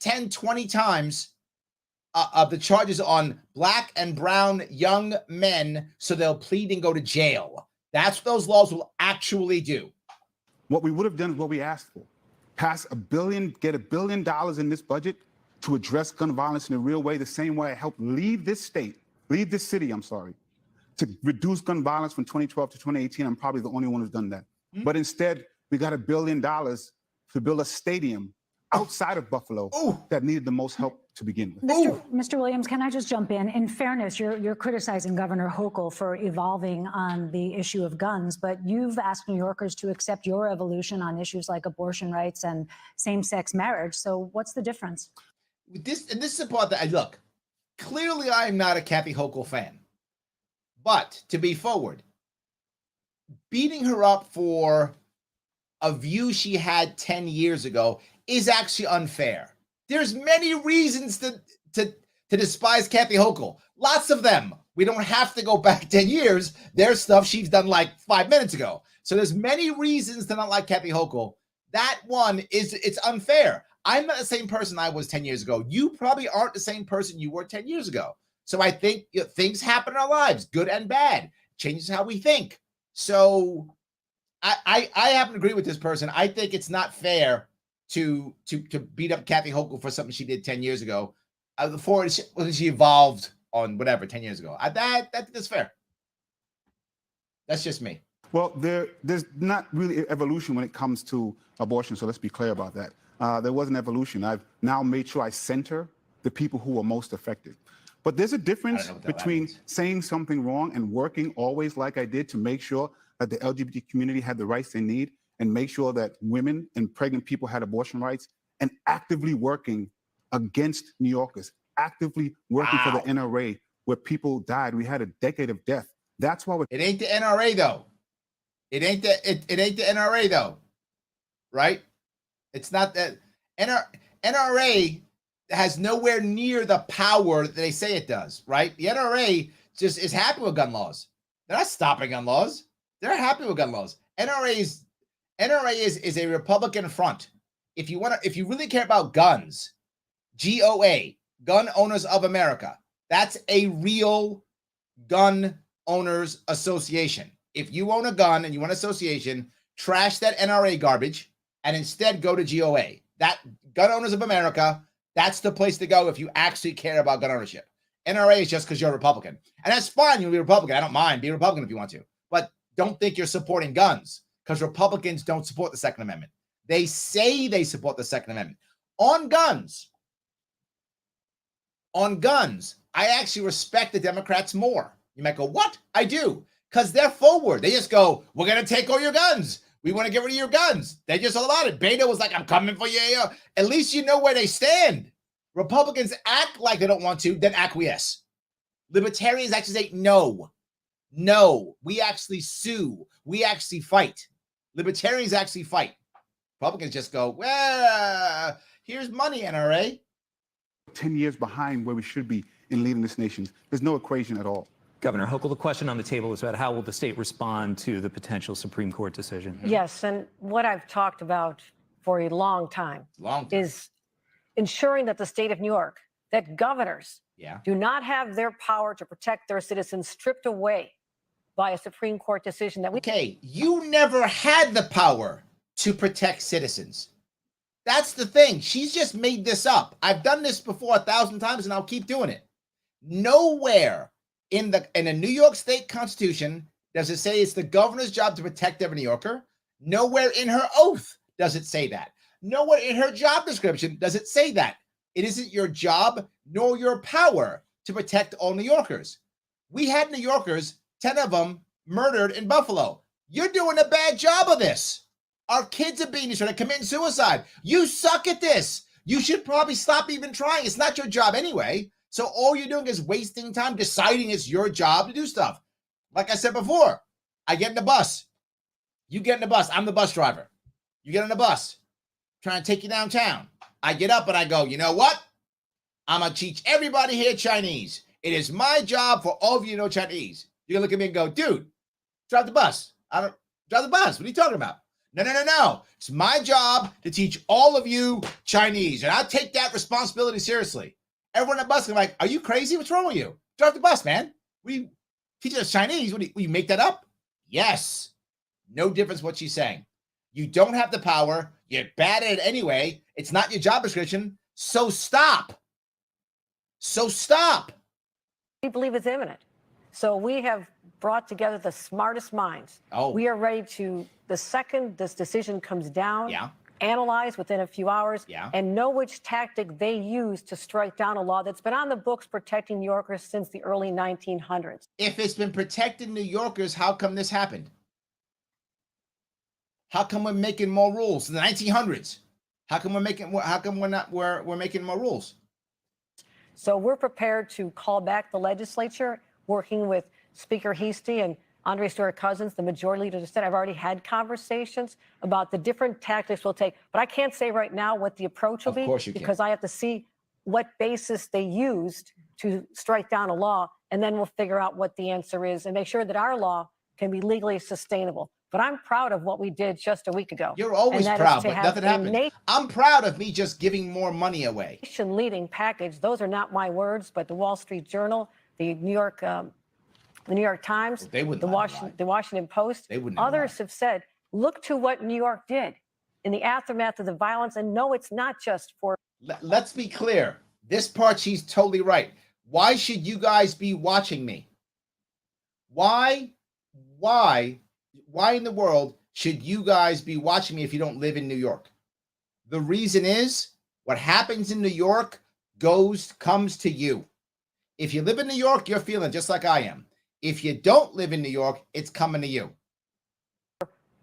10, 20 times of the charges on black and brown young men, so they'll plead and go to jail. That's what those laws will actually do. what we would have done is what we asked for. Pass $1 billion, get $1 billion in this budget to address gun violence in a real way, the same way I helped lead this city, to reduce gun violence from 2012 to 2018. I'm probably the only one who's done that. But instead, we got $1 billion to build a stadium outside of Buffalo that needed the most help to begin with. Mr. Williams, can I just jump in? In fairness, you're criticizing Governor Hochul for evolving on the issue of guns, but you've asked New Yorkers to accept your evolution on issues like abortion rights and same-sex marriage. So what's the difference? This is the part that look, clearly I'm not a Kathy Hochul fan, but to be forward, beating her up for a view she had 10 years ago is actually unfair. There's many reasons to despise Kathy Hochul. Lots of them. We don't have to go back 10 years. There's stuff she's done like 5 minutes ago. So there's many reasons to not like Kathy Hochul. That one it's unfair. I'm not the same person I was 10 years ago. You probably aren't the same person you were 10 years ago. So I think things happen in our lives, good and bad. Changes how we think. So I happen to agree with this person. I think it's not fair to beat up Kathy Hochul for something she did 10 years ago. Before she evolved on whatever 10 years ago. That's fair. That's just me. Well, there's not really evolution when it comes to abortion, so let's be clear about that. There was an evolution. I've now made sure I center the people who are most affected. But there's a difference between saying something wrong and working always like I did to make sure that the LGBT community had the rights they need and make sure that women and pregnant people had abortion rights, and actively working against New Yorkers, actively working for the NRA where people died. We had a decade of death. That's why it ain't the NRA though. It ain't the NRA though, right? It's not that NRA has nowhere near the power that they say it does, right? The NRA just is happy with gun laws. They're not stopping gun laws. They're happy with gun laws. NRA is a Republican front. If you really care about guns, GOA, Gun Owners of America, that's a real gun owners association. If you own a gun and you want an association, trash that NRA garbage and instead go to GOA. That Gun Owners of America, that's the place to go if you actually care about gun ownership. NRA is just because you're a Republican. And that's fine. You'll be a Republican. I don't mind. Be a Republican if you want to. But don't think you're supporting guns, because Republicans don't support the Second Amendment. They say they support the Second Amendment. On guns, I actually respect the Democrats more. You might go, what? I do. Because they're forward. They just go, we're going to take all your guns. We want to get rid of your guns. They're just all about it. Beto was like, I'm coming for you. At least you know where they stand. Republicans act like they don't want to, then acquiesce. Libertarians actually say, no, we actually sue. We actually fight. Libertarians actually fight. Republicans just go, well, here's money, NRA. 10 years behind where we should be in leading this nation. There's no equation at all. Governor Hochul, the question on the table is about how will the state respond to the potential Supreme Court decision? Yes, and what I've talked about for a long time is ensuring that the state of New York, that governors do not have their power to protect their citizens stripped away by a Supreme Court decision that we... Okay, you never had the power to protect citizens. That's the thing. She's just made this up. I've done this before 1,000 times, and I'll keep doing it. Nowhere in the New York State Constitution does it say it's the governor's job to protect every New Yorker. Nowhere in her oath does it say that. Nowhere in her job description does it say that. It isn't your job nor your power to protect all New Yorkers. We had New Yorkers, 10 of them, murdered in Buffalo. You're doing a bad job of this. Our kids are being destroyed, they're committing suicide. You suck at this. You should probably stop even trying. It's not your job anyway. So all you're doing is wasting time deciding it's your job to do stuff. Like I said before, I get in the bus. You get in the bus. I'm the bus driver. You get on the bus, trying to take you downtown. I get up and I go, you know what? I'm going to teach everybody here Chinese. It is my job for all of you to know Chinese. You're going to look at me and go, dude, drive the bus. I don't drive the bus. What are you talking about? No. It's my job to teach all of you Chinese. And I take that responsibility seriously. Everyone on the bus is like, are you crazy? What's wrong with you? Drive the bus, man. We teach us Chinese. Will you make that up? Yes. No difference what she's saying. You don't have the power. You're bad at it anyway. It's not your job description. So stop. We believe it's imminent. So we have brought together the smartest minds. We are ready to, the second this decision comes down, analyze within a few hours, and know which tactic they use to strike down a law that's been on the books protecting New Yorkers since the early 1900s. If it's been protecting New Yorkers, how come this happened? How come we're making more rules in the 1900s? How come we're making more rules? So we're prepared to call back the legislature, working with Speaker Heastie and Andre Stewart-Cousins, the majority leader of the Senate. I've already had conversations about the different tactics we'll take, but I can't say right now what the approach will be because I have to see what basis they used to strike down a law, and then we'll figure out what the answer is and make sure that our law can be legally sustainable. But I'm proud of what we did just a week ago. You're always proud, but nothing happened. I'm proud of me just giving more money away. Nation-leading package. Those are not my words, but the Wall Street Journal, the New York Times, the Washington Post, others have said, look to what New York did in the aftermath of the violence. And no, it's not just for. Let's be clear. This part, she's totally right. Why should you guys be watching me? Why in the world should you guys be watching me if you don't live in New York? The reason is what happens in New York comes to you. If you live in New York, you're feeling just like I am. If you don't live in New York, it's coming to you.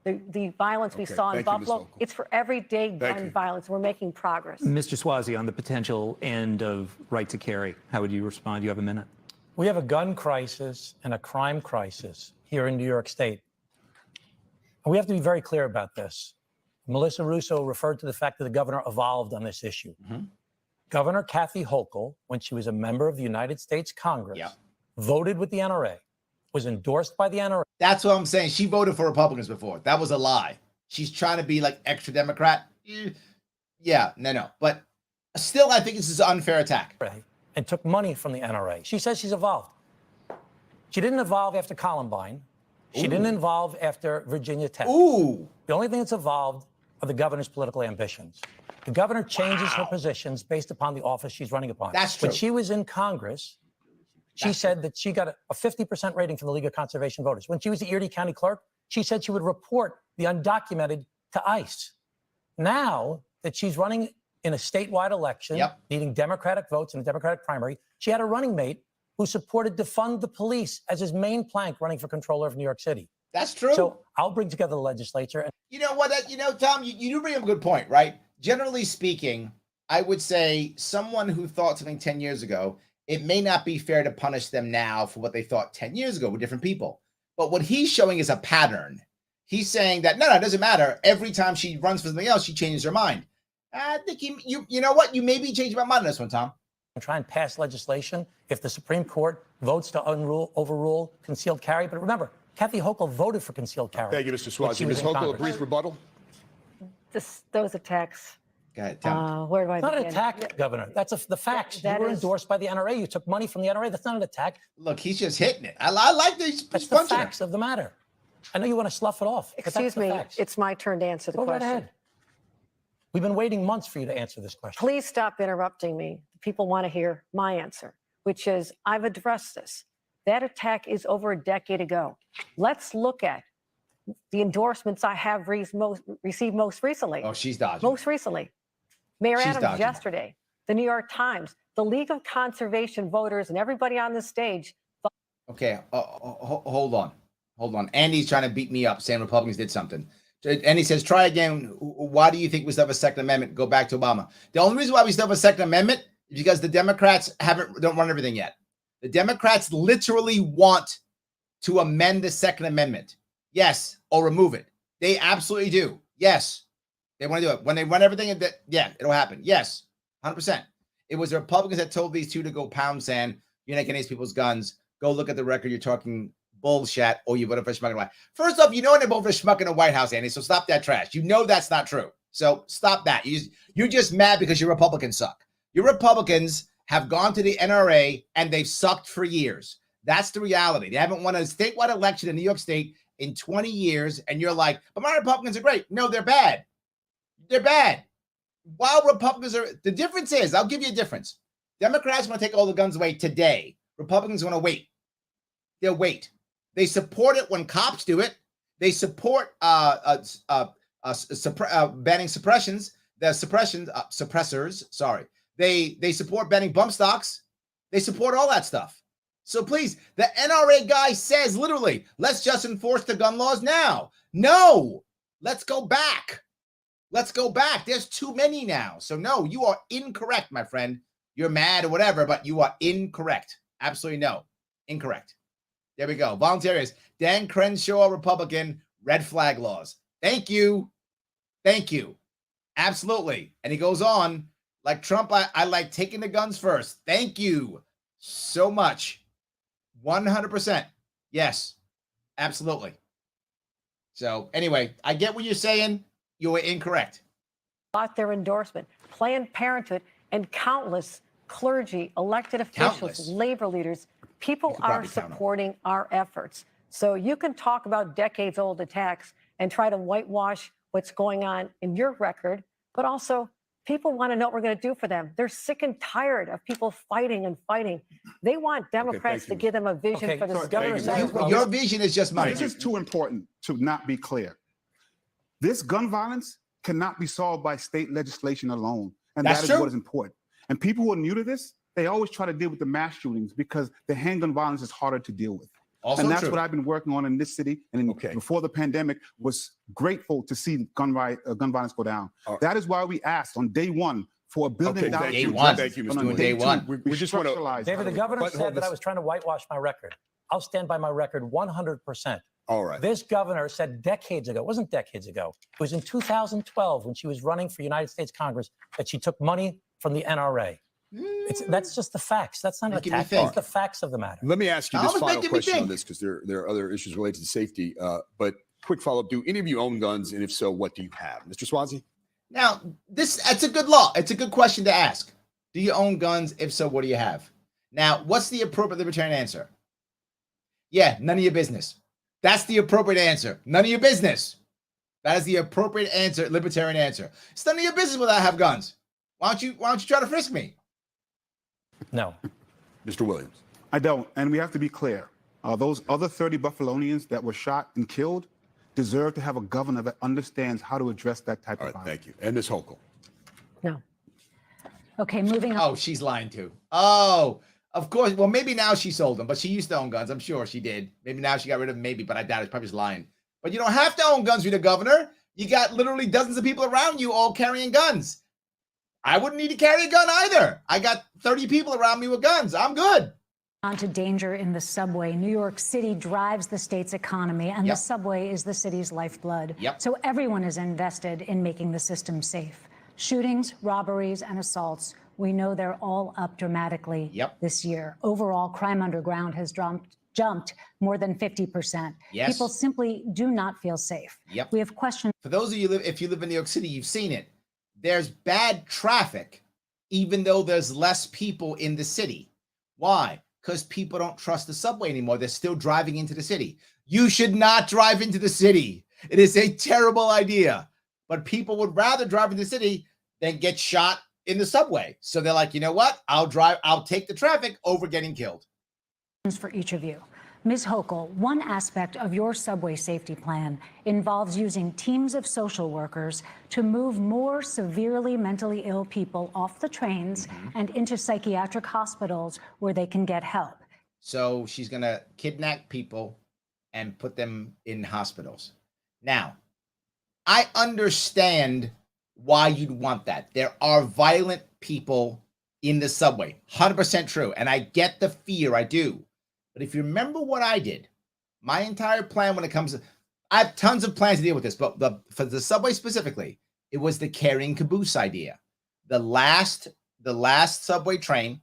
The violence we saw in Buffalo, it's for everyday gun violence. We're making progress. Mr. Suozzi, on the potential end of right to carry, how would you respond? You have a minute. We have a gun crisis and a crime crisis here in New York State. And we have to be very clear about this. Melissa Russo referred to the fact that the governor evolved on this issue. Governor Kathy Hochul, when she was a member of the United States Congress, voted with the NRA, was endorsed by the NRA. That's what I'm saying. She voted for Republicans before. That was a lie. She's trying to be like extra Democrat. Yeah, no. But still, I think this is an unfair attack. And took money from the NRA. She says she's evolved. She didn't evolve after Columbine. She didn't evolve after Virginia Tech. Ooh. The only thing that's evolved are the governor's political ambitions. The governor changes her positions based upon the office she's running upon. That's true. When she was in Congress, she said that she got a 50% rating from the League of Conservation Voters. When she was the Erie County clerk, she said she would report the undocumented to ICE. Now that she's running in a statewide election, needing Democratic votes in a Democratic primary, she had a running mate who supported defund the police as his main plank running for controller of New York City. That's true. So I'll bring together the legislature. And you know what? Tom, you do bring up a good point, right? Generally speaking, I would say someone who thought something 10 years ago, it may not be fair to punish them now for what they thought 10 years ago with different people. But what he's showing is a pattern. He's saying that, no, it doesn't matter. Every time she runs for something else, she changes her mind. I think you know what? You maybe changed my mind on this one, Tom. Try and pass legislation if the Supreme Court votes to overrule concealed carry. But remember, Kathy Hochul voted for concealed carry. Thank you, Mr. Suozzi. Ms. Hochul, a brief rebuttal? Those attacks. Go ahead, Tom. Where do I It's not begin? an attack, Governor. That's the facts. You were endorsed by the NRA. You took money from the NRA. That's not an attack. Look, he's just hitting it. I like these. That's the facts of the matter. I know you want to slough it off. Excuse me. It's my turn to answer the Go question. right ahead. We've been waiting months for you to answer this question. Please stop interrupting me. People want to hear my answer, which is I've addressed this. That attack is over a decade ago. Let's look at the endorsements I have received most recently. Oh, she's dodging. Most recently. Mayor Adams yesterday, the New York Times, the League of Conservation Voters, and everybody on the stage. Okay, hold on. Andy's trying to beat me up, saying Republicans did something. And he says, try again. Why do you think we still have a Second Amendment? Go back to Obama. The only reason why we still have a Second Amendment is because the Democrats don't run everything yet. The Democrats literally want to amend the Second Amendment. Yes, or remove it. They absolutely do. Yes, they want to do it. When they run everything, it'll happen. Yes, 100%. It was the Republicans that told these two to go pound sand. You're not getting these people's guns. Go look at the record. You're talking bullshit, or you voted for schmuck in the White House. First off, you know they voted for schmuck in the White House, Andy, so stop that trash. You know that's not true. So stop that. You're just mad because your Republicans suck. Your Republicans have gone to the NRA, and they've sucked for years. That's the reality. They haven't won a statewide election in New York State in 20 years, and you're like, but my Republicans are great. No, they're bad. They're bad. While Republicans are, the difference is, I'll give you a difference. Democrats want to take all the guns away today. Republicans want to wait. They'll wait. They support it when cops do it. They support banning suppressions. Suppressors. Sorry. They support banning bump stocks. They support all that stuff. So please, the NRA guy says literally, let's just enforce the gun laws now. No, let's go back. Let's go back. There's too many now. So no, you are incorrect, my friend. You're mad or whatever, but you are incorrect. Absolutely no. Incorrect. There we go. Voluntaries. Dan Crenshaw, Republican, red flag laws. Thank you. Thank you. Absolutely. And he goes on, like Trump, I like taking the guns first. Thank you so much. 100%. Yes. Absolutely. So anyway, I get what you're saying. You were incorrect. Got their endorsement. Planned Parenthood and countless clergy, elected officials, labor leaders, people are supporting our efforts. So you can talk about decades-old attacks and try to whitewash what's going on in your record, but also people want to know what we're going to do for them. They're sick and tired of people fighting and fighting. They want Democrats to give them a vision for this government. Your vision is just mine. This is too important to not be clear. This gun violence cannot be solved by state legislation alone. And that is what is important. And people who are new to this, they always try to deal with the mass shootings because the handgun violence is harder to deal with. Also and that's what I've been working on in this city. And before the pandemic, was grateful to see gun violence go down. That is why we asked on day one for $1 billion. Day one. Thank you, Mr. On day one. We just want to. David, the governor said that I was trying to whitewash my record. I'll stand by my record 100%. All right. This governor said decades ago, it wasn't decades ago, it was in 2012 when she was running for United States Congress, that she took money from the NRA. That's just the facts. That's not an Making me attack. think. It's the facts of the matter. Let me ask you Now, this I was final making me question on think. this, because there are other issues related to safety. But quick follow-up: do any of you own guns, and if so, what do you have, Mr. Swansea? Now, that's a good law. It's a good question to ask. Do you own guns? If so, what do you have? Now, what's the appropriate libertarian answer? Yeah, none of your business. That's the appropriate answer. None of your business. That is the appropriate answer, libertarian answer. It's none of your business whether I have guns. Why don't you try to frisk me? No. Mr. Williams. I don't. And we have to be clear. Those other 30 Buffalonians that were shot and killed deserve to have a governor that understands how to address that type All of right, violence. thank you. And Ms. Hochul. No. Okay, moving on. Oh, she's lying too. Oh, of course. Well, maybe now she sold them, but she used to own guns. I'm sure she did. Maybe now she got rid of them, maybe, but I doubt it's probably just lying. But you don't have to own guns with the governor. You got literally dozens of people around you all carrying guns. I wouldn't need to carry a gun either. I got 30 people around me with guns. I'm good. On to danger in the subway. New York City drives the state's economy, and Yep. the subway is the city's lifeblood. Yep. So everyone is invested in making the system safe. Shootings, robberies, and assaults, we know they're all up dramatically Yep. this year. Overall, crime underground has jumped more than 50%. Yes. People simply do not feel safe. Yep. We have questions. For those of you if you live in New York City, you've seen it. There's bad traffic, even though there's less people in the city. Why? Because people don't trust the subway anymore. They're still driving into the city. You should not drive into the city. It is a terrible idea. But people would rather drive in the city than get shot in the subway. So they're like, you know what? I'll take the traffic over getting killed. For each of you. Ms. Hochul, one aspect of your subway safety plan involves using teams of social workers to move more severely mentally ill people off the trains and into psychiatric hospitals where they can get help. So she's going to kidnap people and put them in hospitals. Now, I understand why you'd want that. There are violent people in the subway. 100% true. And I get the fear. I do. But if you remember what I did, my entire plan when it comes to, I have tons of plans to deal with this, but for the subway specifically, it was the carrying caboose idea. The last subway train,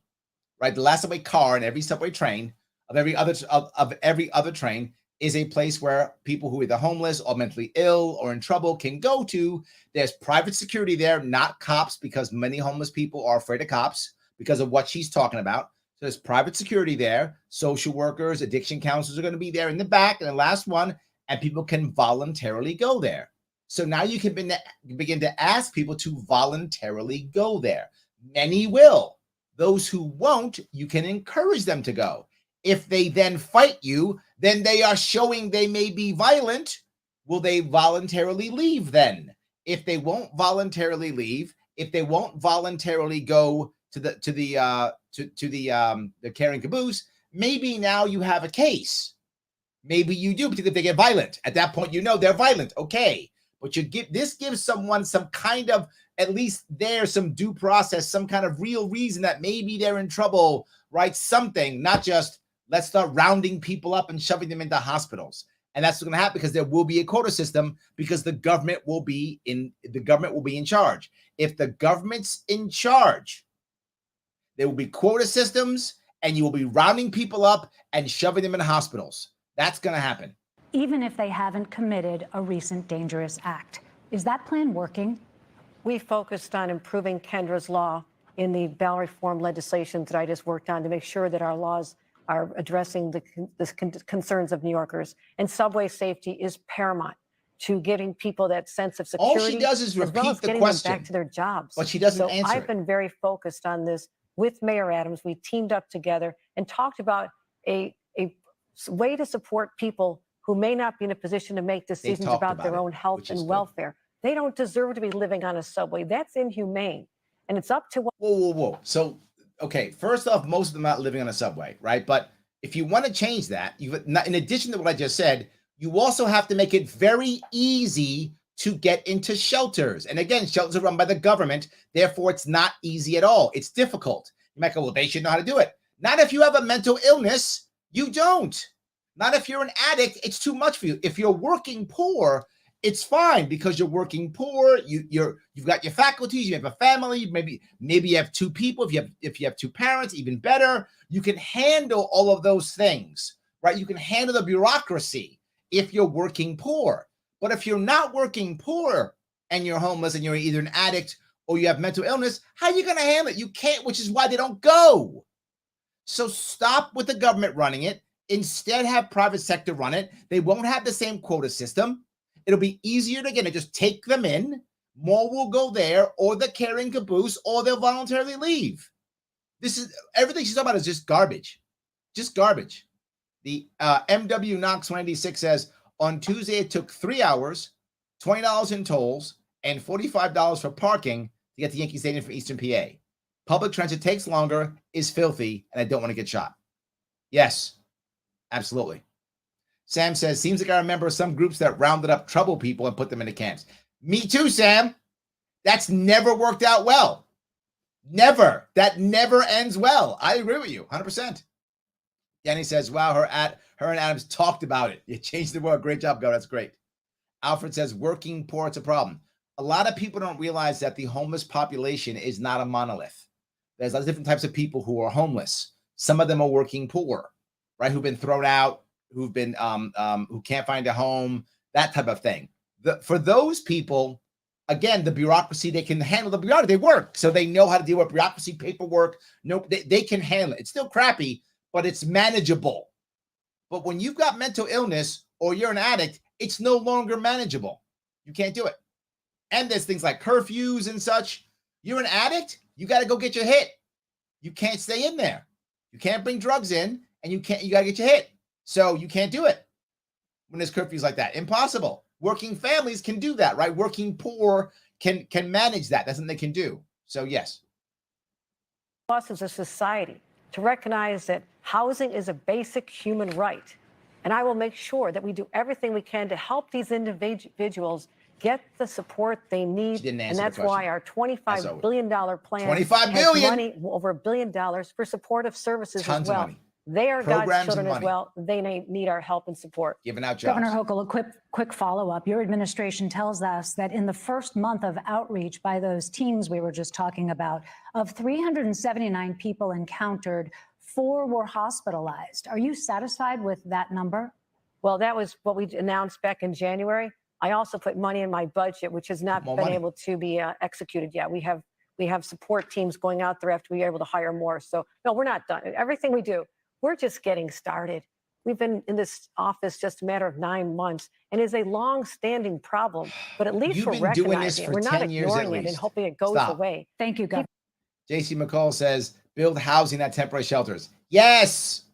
right? The last subway car and every subway train of every other train is a place where people who are either homeless or mentally ill or in trouble can go to. There's private security there, not cops, because many homeless people are afraid of cops because of what she's talking about. So there's private security there. Social workers, addiction counselors are going to be there in the back, and the last one, and people can voluntarily go there. So now you can begin to ask people to voluntarily go there. Many will. Those who won't, you can encourage them to go. If they then fight you, then they are showing they may be violent. Will they voluntarily leave then? If they won't voluntarily leave, if they won't voluntarily go to the carrying caboose, maybe now you have a case. Maybe you do, particularly if they get violent. At that point, you know they're violent. Okay. But this gives someone some kind of, at least there's some due process, some kind of real reason that maybe they're in trouble, right? Something, not just let's start rounding people up and shoving them into hospitals. And that's what's going to happen because there will be a quota system because the government will be in charge. If the government's in charge, there will be quota systems and you will be rounding people up and shoving them in hospitals. That's going to happen. Even if they haven't committed a recent dangerous act. Is that plan working? We focused on improving Kendra's law in the bail reform legislation that I just worked on to make sure that our laws are addressing the concerns of New Yorkers. And subway safety is paramount to giving people that sense of security. All she does is as well repeat as the getting question. them back to their jobs. But she doesn't so answer I've it. been very focused on this with Mayor Adams. We teamed up together and talked about a way to support people who may not be in a position to make decisions about their own health and welfare. They don't deserve to be living on a subway. That's inhumane. And it's up to... Whoa. So, okay, first off, most of them are not living on a subway, right? But if you want to change that, in addition to what I just said, you also have to make it very easy to get into shelters. And again, shelters are run by the government. Therefore, it's not easy at all. It's difficult. You might go, well, they should know how to do it. Not if you have a mental illness. You don't. Not if you're an addict. It's too much for you. If you're working poor, it's fine because you're working poor. You've got your faculties. You have a family. Maybe you have two people. If you have two parents, even better. You can handle all of those things, right? You can handle the bureaucracy if you're working poor. But if you're not working poor and you're homeless and you're either an addict or you have mental illness, how are you going to handle it? You can't, which is why they don't go. So stop with the government running it. Instead, have private sector run it. They won't have the same quota system. It'll be easier to get it. Just take them in. More will go there, or the carrying caboose, or they'll voluntarily leave. This is everything she's talking about is just garbage. Just garbage. The MW Knox 186 says on Tuesday it took 3 hours, $20 in tolls, and $45 for parking to get to Yankee Stadium from Eastern PA. Public transit takes longer, is filthy, and I don't want to get shot. Yes, absolutely. Sam says, seems like I remember some groups that rounded up trouble people and put them into camps. Me too, Sam. That's never worked out well. Never. That never ends well. I agree with you, 100%. Danny says, wow, her and Adams talked about it. You changed the word. Great job, Go. That's great. Alfred says, working poor, it's a problem. A lot of people don't realize that the homeless population is not a monolith. There's lots of different types of people who are homeless. Some of them are working poor, right? Who've been thrown out, who've been who can't find a home, that type of thing. For those people, again, the bureaucracy, they can handle the bureaucracy. They work, so they know how to deal with bureaucracy, paperwork. No, they can handle it. It's still crappy, but it's manageable. But when you've got mental illness or you're an addict, it's no longer manageable. You can't do it. And there's things like curfews and such. You're an addict, you got to go get your hit. You can't stay in there. You can't bring drugs in, and you got to get your hit. So you can't do it when there's curfews like that. Impossible. Working families can do that, right? Working poor can manage that. That's what they can do. So yes. Us as a society to recognize that housing is a basic human right. And I will make sure that we do everything we can to help these individuals get the support they need. And that's why our $25 billion plan has money, over $1 billion for supportive services as well. They are God's children as well. They need our help and support. Giving out jobs. Governor Hochul, a quick follow-up. Your administration tells us that in the first month of outreach by those teams we were just talking about, of 379 people encountered, 4 were hospitalized. Are you satisfied with that number? Well, that was what we announced back in January. I also put money in my budget, which has not been able to be executed yet. We have support teams going out there after we are able to hire more. So no, we're not done. Everything we do, we're just getting started. We've been in this office just a matter of 9 months, and it's a long-standing problem. But at least we're recognizing it. We're not ignoring it and hoping it goes away. Thank you, Governor. J.C. McCall says, build housing, not temporary shelters. Yes.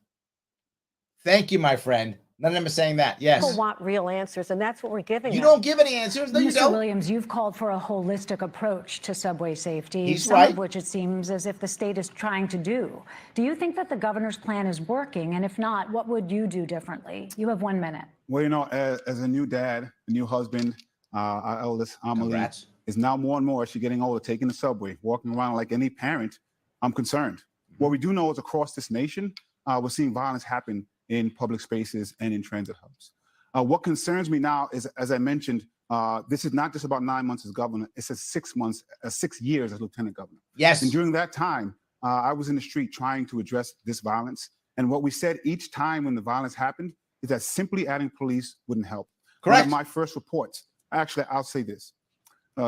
Thank you, my friend. None of them are saying that. Yes. People want real answers, and that's what we're giving them. You don't give any answers. No, you don't. Mr. Williams, you've called for a holistic approach to subway safety, He's some right. of which it seems as if the state is trying to do. Do you think that the governor's plan is working? And if not, what would you do differently? You have 1 minute. Well, you know, as a new dad, a new husband, our eldest, Amelie, is now more and more, as she's getting older, taking the subway, walking around like any parent. I'm concerned. What we do know is across this nation, we're seeing violence happen in public spaces and in transit hubs. What concerns me now is, as I mentioned, this is not just about 9 months as governor. It's 6 years as lieutenant governor. Yes. And during that time, I was in the street trying to address this violence. And what we said each time when the violence happened is that simply adding police wouldn't help. Correct. One of my first reports, actually, I'll say this.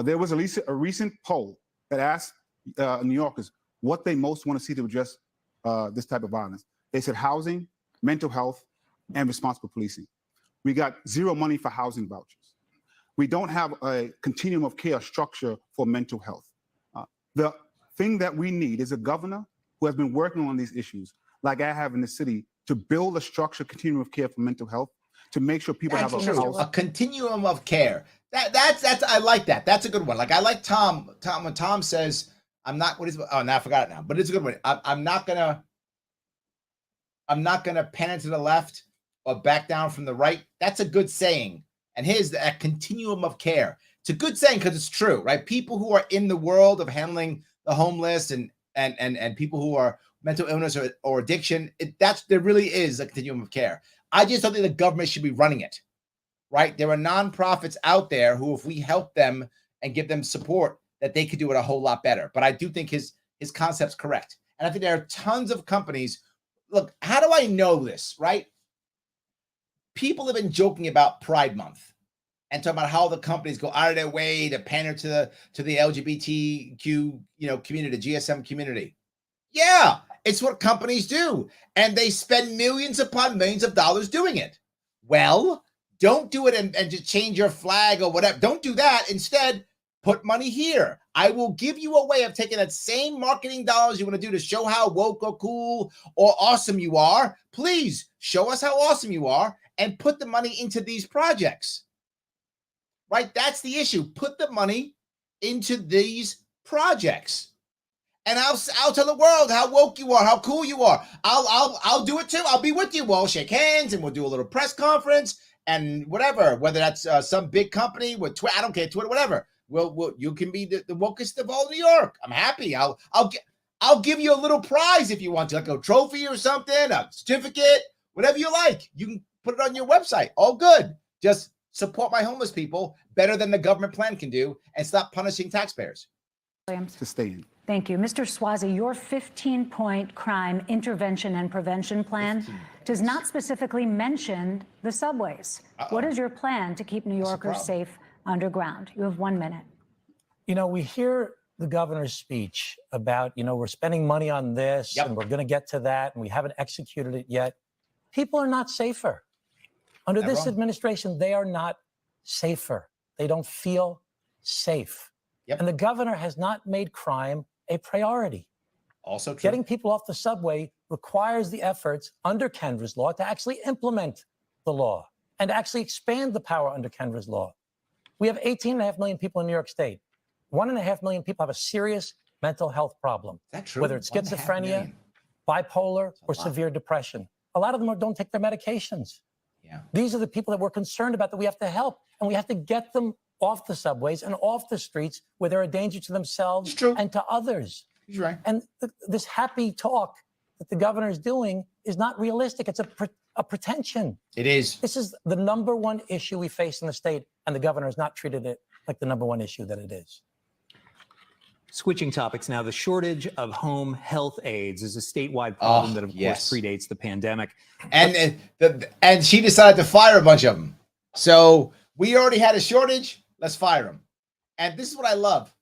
There was a recent poll that asked New Yorkers what they most want to see to address this type of violence. They said housing, mental health, and responsible policing. We got zero money for housing vouchers. We don't have a continuum of care structure for mental health. The thing that we need is a governor who has been working on these issues, like I have in the city, to build a structured continuum of care for mental health, to make sure people have a house. A continuum of care. That's I like that. That's a good one. Like I like Tom when Tom says, I'm not, now I forgot it now, but it's a good one. I'm not gonna pan to the left or back down from the right. That's a good saying. And here's a continuum of care. It's a good saying because it's true, right? People who are in the world of handling the homeless and people who are mental illness or addiction, there really is a continuum of care. I just don't think the government should be running it, right? There are nonprofits out there who, if we help them and give them support, that they could do it a whole lot better. But I do think his concept's correct. And I think there are tons of companies. Look, how do I know this, right? People have been joking about Pride Month and talking about how the companies go out of their way to pander to the LGBTQ, community, GSM community. Yeah, it's what companies do. And they spend millions upon millions of dollars doing it. Well, don't do it and just change your flag or whatever. Don't do that. Instead, put money here. I will give you a way of taking that same marketing dollars you want to do to show how woke or cool or awesome you are. Please show us how awesome you are and put the money into these projects. Right? That's the issue. Put the money into these projects. And I'll tell the world how woke you are, how cool you are. I'll do it too. I'll be with you. We'll shake hands and we'll do a little press conference and whatever. Whether that's some big company with Twitter, I don't care, Twitter, whatever. You can be the wokest of all New York. I'm happy. I'll give you a little prize if you want to, like a trophy or something, a certificate, whatever you like. You can put it on your website. All good. Just support my homeless people better than the government plan can do, and stop punishing taxpayers. Williams. Sustained. Thank you. Mr. Swazi, your 15-point crime intervention and prevention plan does not specifically mention the subways. What is your plan to keep New Yorkers safe underground? You have 1 minute. We hear the governor's speech about, we're spending money on this and we're going to get to that and we haven't executed it yet. People are not safer. Under this administration, they are not safer. They don't feel safe. Yep. And the governor has not made crime a priority. Also true. Getting people off the subway requires the efforts under Kendra's law to actually implement the law and actually expand the power under Kendra's law. We have 18.5 million people in New York State. 1.5 million people have a serious mental health problem. Is that true? Whether it's schizophrenia, bipolar, or severe depression. A lot of them don't take their medications. Yeah. These are the people that we're concerned about that we have to help, and we have to get them off the subways and off the streets where they're a danger to themselves and to others. He's right. And this happy talk that the governor is doing is not realistic. It's a pretension. It is. This is the number one issue we face in the state, and the governor has not treated it like the number one issue that it is. Switching topics now, the shortage of home health aides is a statewide problem that, of course, predates the pandemic. And she decided to fire a bunch of them. So we already had a shortage. Let's fire them. And this is what I love.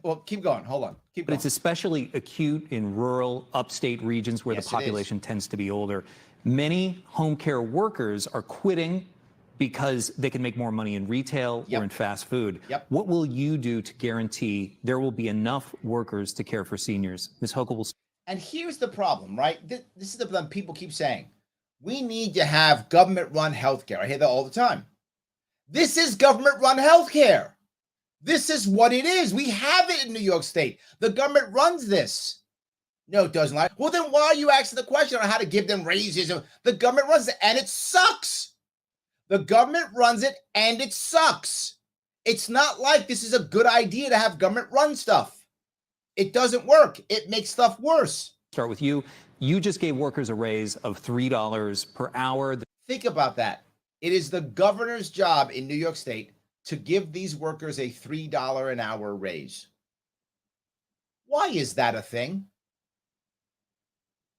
Well, keep going. Hold on. Keep going. But it's especially acute in rural, upstate regions where the population tends to be older. Many home care workers are quitting because they can make more money in retail or in fast food. What will you do to guarantee there will be enough workers to care for seniors? Ms. Hochul will. And here's the problem, right? This is the problem people keep saying. We need to have government-run healthcare. I hear that all the time. This is government-run healthcare. This is what it is. We have it in New York State. The government runs this. No, it doesn't. Well, then why are you asking the question on how to give them raises? The government runs it, and it sucks. The government runs it, and it sucks. It's not like this is a good idea to have government run stuff. It doesn't work. It makes stuff worse. Start with you. You just gave workers a raise of $3 per hour. Think about that. It is the governor's job in New York State to give these workers a $3 an hour raise. Why is that a thing?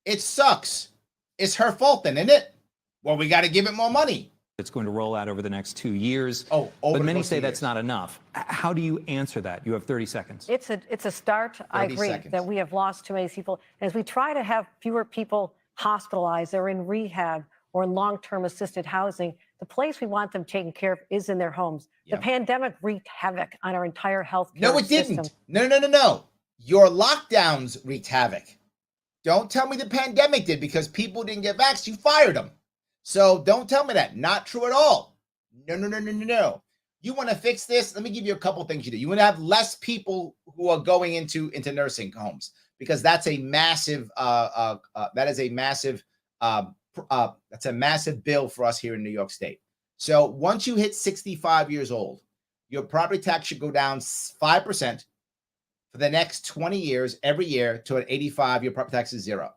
It sucks. It's her fault then, isn't it? Well, we got to give it more money. It's going to roll out over the next 2 years. But many say that's not enough. How do you answer that? You have 30 seconds. It's a start. I agree that we have lost too many people. As we try to have fewer people hospitalized or in rehab or in long-term assisted housing, the place we want them taken care of is in their homes. The pandemic wreaked havoc on our entire health care system. No, it didn't. No. Your lockdowns wreaked havoc. Don't tell me the pandemic did because people didn't get vaxxed. You fired them. So don't tell me that. Not true at all. No. You want to fix this? Let me give you a couple things you do. You want to have less people who are going into nursing homes because that's a massive that's a massive bill for us here in New York State. So once you hit 65 years old, your property tax should go down 5% for the next 20 years. Every year to an 85, your property tax is 0.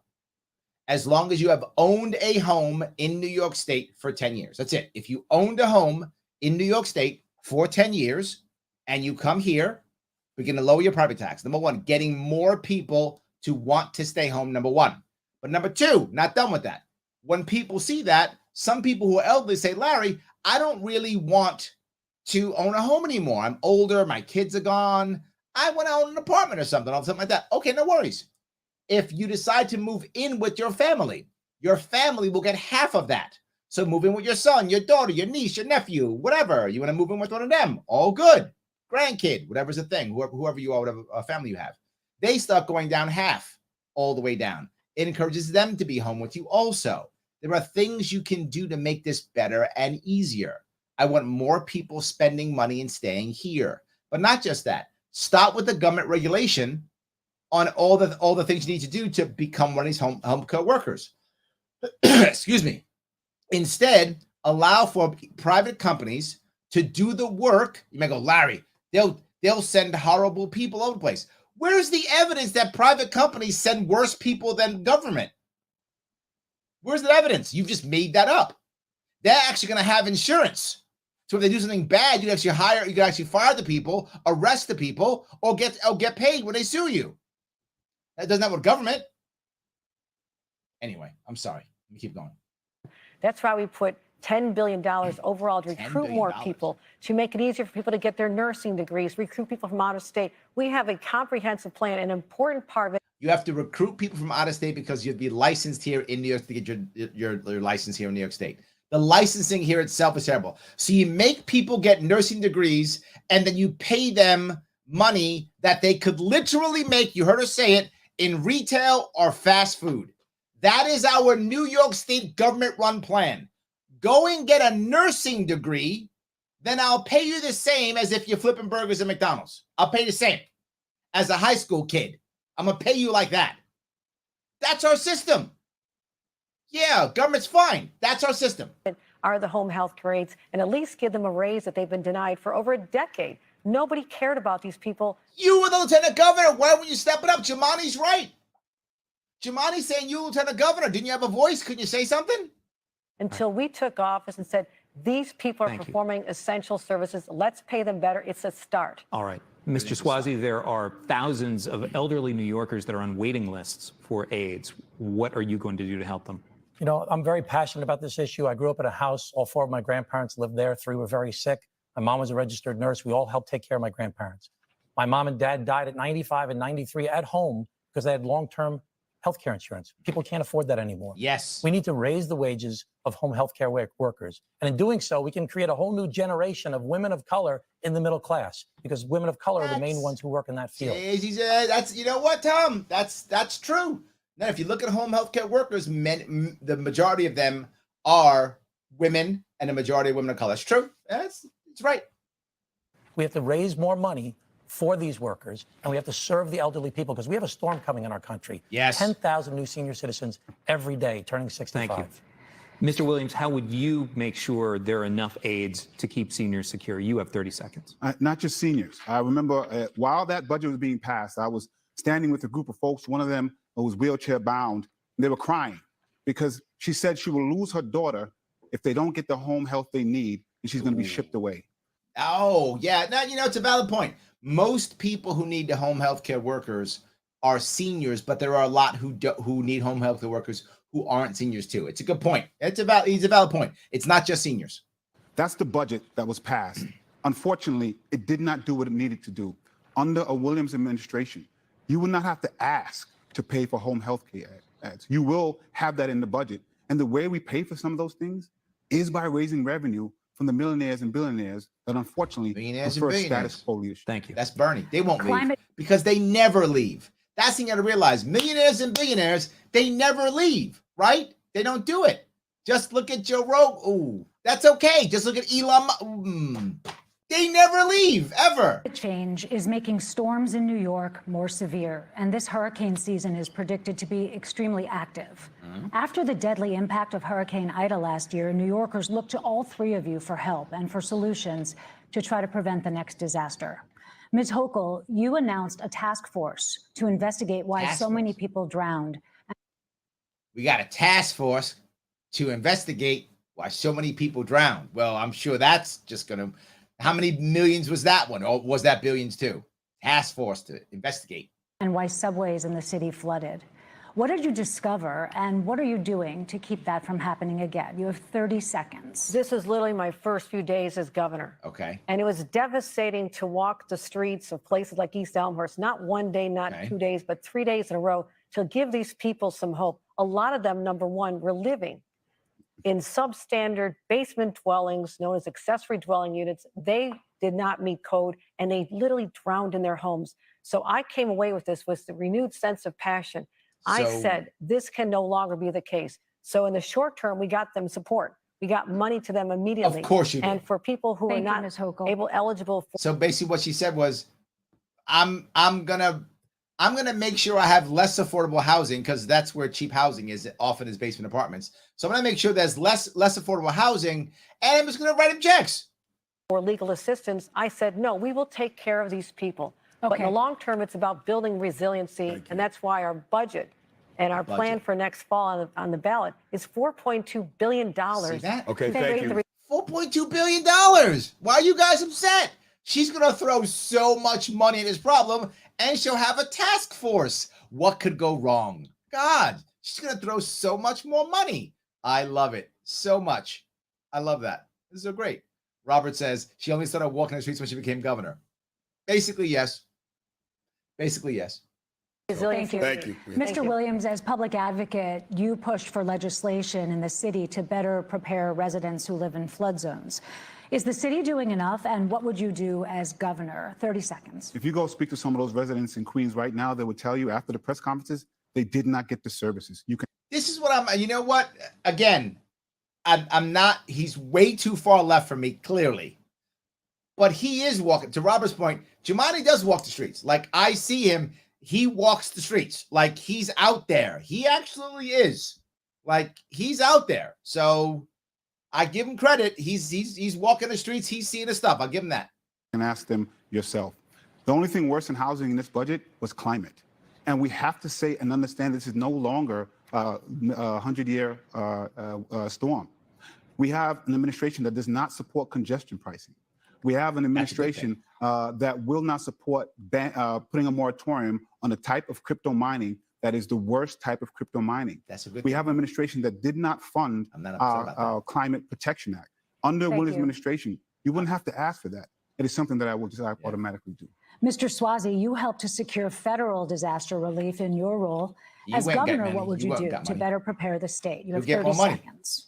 as long as you have owned a home in New York State for 10 years. That's it. If you owned a home in New York State for 10 years and you come here, we're going to lower your property tax. Number one, getting more people to want to stay home, number one. But number two, not done with that. When people see that, some people who are elderly say, Larry, I don't really want to own a home anymore. I'm older. My kids are gone. I want to own an apartment or something like that. Okay, no worries. If you decide to move in with your family will get half of that. So move in with your son, your daughter, your niece, your nephew, whatever. You want to move in with one of them, all good. Grandkid, whatever's the thing, whoever you are, whatever family you have. They start going down half, all the way down. It encourages them to be home with you also. There are things you can do to make this better and easier. I want more people spending money and staying here. But not just that. Start with the government regulation on all the things you need to do to become one of these home care workers. Excuse me. Instead, allow for private companies to do the work. You may go, Larry, they'll send horrible people all over the place. Where's the evidence that private companies send worse people than government? Where's the evidence? You've just made that up. They're actually going to have insurance. So if they do something bad, you can actually fire the people, arrest the people, or get paid when they sue you. That doesn't have with government. Anyway, I'm sorry. Let me keep going. That's why we put $10 billion overall to recruit more people, to make it easier for people to get their nursing degrees, recruit people from out of state. We have a comprehensive plan, an important part of it. You have to recruit people from out of state because you'd be licensed here in New York to get your license here in New York State. The licensing here itself is terrible. So you make people get nursing degrees and then you pay them money that they could literally make, you heard her say it, in retail or fast food. That is our New York State government-run plan. Go and get a nursing degree, then I'll pay you the same as if you're flipping burgers at McDonald's. I'll pay the same as a high school kid. I'm going to pay you like that. That's our system. Yeah, government's fine. That's our system. Are the home health care aides, and at least give them a raise that they've been denied for over a decade. Nobody cared about these people. You were the lieutenant governor. Why wouldn't you step it up? Jamani's right. Jamani's saying you lieutenant governor. Didn't you have a voice? Couldn't you say something? Until we took office and said, these people are performing essential services. Let's pay them better. It's a start. All right. Mr. Swazi, there are thousands of elderly New Yorkers that are on waiting lists for aides. What are you going to do to help them? You know, I'm very passionate about this issue. I grew up in a house. All four of my grandparents lived there. Three were very sick. My mom was a registered nurse. We all helped take care of my grandparents. My mom and dad died at 95 and 93 at home because they had long-term health care insurance. People can't afford that anymore. Yes. We need to raise the wages of home health care workers. And in doing so, we can create a whole new generation of women of color in the middle class, because women of color are the main ones who work in that field. That's, you know what, Tom? That's true. Now, if you look at home health care workers, the majority of them are women, and the majority of women of color. That's true. It's right. We have to raise more money for these workers, and we have to serve the elderly people, because we have a storm coming in our country. Yes. 10,000 new senior citizens every day turning 65. Thank you. Mr. Williams, how would you make sure there are enough aides to keep seniors secure? You have 30 seconds. Not just seniors. I remember while that budget was being passed, I was standing with a group of folks. One of them was wheelchair bound. And they were crying because she said she will lose her daughter if they don't get the home health they need, and she's going to be shipped away. Oh, yeah. Now, it's a valid point. Most people who need the home health care workers are seniors, but there are a lot who need home health care workers who aren't seniors too. It's a good point. It's a valid point. It's not just seniors. That's the budget that was passed. Unfortunately, it did not do what it needed to do. Under a Williams administration, you will not have to ask to pay for home health care ads. You will have that in the budget. And the way we pay for some of those things is by raising revenue from the millionaires and billionaires that unfortunately prefer status quo leadership. Thank you. That's Bernie. They won't leave because they never leave. That's the thing you got to realize. Millionaires and billionaires, they never leave, right? They don't do it. Just look at Joe Rogan. Ooh, that's okay. Just look at Elon. They never leave, ever. Change is making storms in New York more severe, and this hurricane season is predicted to be extremely active. After the deadly impact of Hurricane Ida last year, New Yorkers look to all three of you for help and for solutions to try to prevent the next disaster. Ms. Hochul, you announced a task force to investigate why so many people drowned. we got a task force to investigate why so many people drowned. Well, I'm sure that's just going to, how many millions was that one? Or was that billions too? Task force to investigate. And why subways in the city flooded. What did you discover, and what are you doing to keep that from happening again? You have 30 seconds. This is literally my first few days as governor. Okay. And it was devastating to walk the streets of places like East Elmhurst, not one day, not 2 days, but 3 days in a row, to give these people some hope. A lot of them, number one, were living in substandard basement dwellings known as accessory dwelling units. They did not meet code, and they literally drowned in their homes. So I came away with this with a renewed sense of passion. I said, this can no longer be the case. So in the short term, we got them support. We got money to them immediately. Of course you did. And for people who are not eligible for. So basically what she said was, I'm gonna make sure I have less affordable housing, because that's where cheap housing is, often is basement apartments. So I'm gonna make sure there's less affordable housing, and I'm just gonna write them checks. For legal assistance, I said, no, we will take care of these people. But in the long term, it's about building resiliency, and that's why our budget and our plan for next fall on the ballot is $4.2 billion. See that? Okay, thank you. $4.2 billion. Why are you guys upset? She's going to throw so much money at this problem, and she'll have a task force. What could go wrong? God, she's going to throw so much more money. I love it so much. I love that. This is so great. Robert says she only started walking the streets when she became governor. Basically, yes. Basically, yes. Thank you. Thank you. Mr. Williams, as public advocate, you pushed for legislation in the city to better prepare residents who live in flood zones. Is the city doing enough, and what would you do as governor? 30 seconds. If you go speak to some of those residents in Queens right now, they would tell you after the press conferences, they did not get the services. You can. This is what you know what? Again, I'm not, he's way too far left from me, clearly. But he is walking, to Robert's point, Jumaane does walk the streets. Like, I see him, he walks the streets. Like, he's out there. He actually is. Like, he's out there. So I give him credit. He's walking the streets. He's seeing the stuff. I'll give him that. And ask them yourself. The only thing worse than housing in this budget was climate. And we have to say and understand this is no longer a 100-year storm. We have an administration that does not support congestion pricing. We have an administration that will not support putting a moratorium on the type of crypto mining that is the worst type of crypto mining. That's a good We thing. have an administration that did not fund our Climate Protection Act. Under Williams' administration, you wouldn't have to ask for that. It is something that I will just automatically do. Mr. Swazi, you helped to secure federal disaster relief in your role. As governor, what would you do to better prepare the state? You have 30 seconds.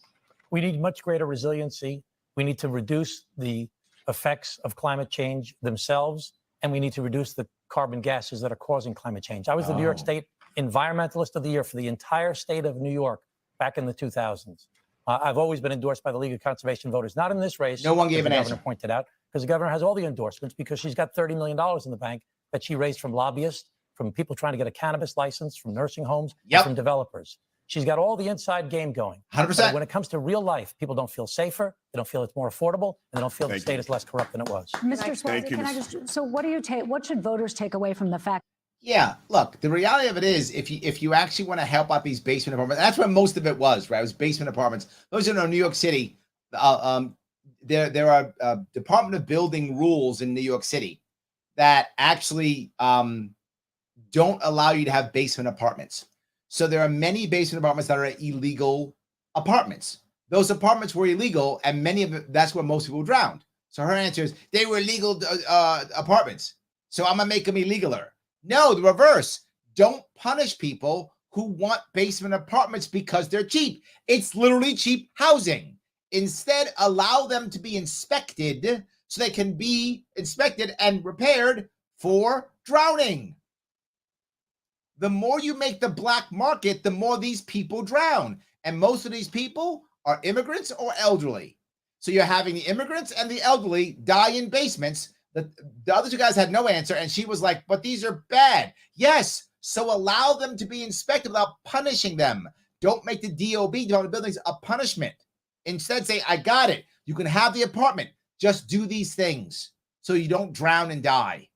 We need much greater resiliency. We need to reduce the effects of climate change themselves, and we need to reduce the carbon gases that are causing climate change. I was the New York State Environmentalist of the Year for the entire state of New York back in the 2000s. I've always been endorsed by the League of Conservation Voters, not in this race. No one gave as the an governor answer. pointed out, because the governor has all the endorsements because she's got $30 million in the bank that she raised from lobbyists, from people trying to get a cannabis license, from nursing homes, and from developers. She's got all the inside game going. 100%. But when it comes to real life, people don't feel safer, they don't feel it's more affordable, and they don't feel the state is less corrupt than it was. Mr. Swazi, can I just, so what do you take, what should voters take away from the fact? Yeah, look, the reality of it is, if you actually want to help out these basement apartments, that's where most of it was, right? It was basement apartments. Those who know New York City, there are Department of Building rules in New York City that actually don't allow you to have basement apartments. So there are many basement apartments that are illegal apartments. Those apartments were illegal, and many of it, that's where most people drowned. So her answer is, they were illegal apartments, so I'm gonna make them illegaler. No, the reverse. Don't punish people who want basement apartments because they're cheap. It's literally cheap housing. Instead, allow them to be inspected so they can be inspected and repaired for drowning. The more you make the black market, the more these people drown. And most of these people are immigrants or elderly. So you're having the immigrants and the elderly die in basements. The other two guys had no answer, and she was like, but these are bad. Yes, so allow them to be inspected without punishing them. Don't make the DOB, Department of Buildings, a punishment. Instead, say, I got it. You can have the apartment. Just do these things so you don't drown and die.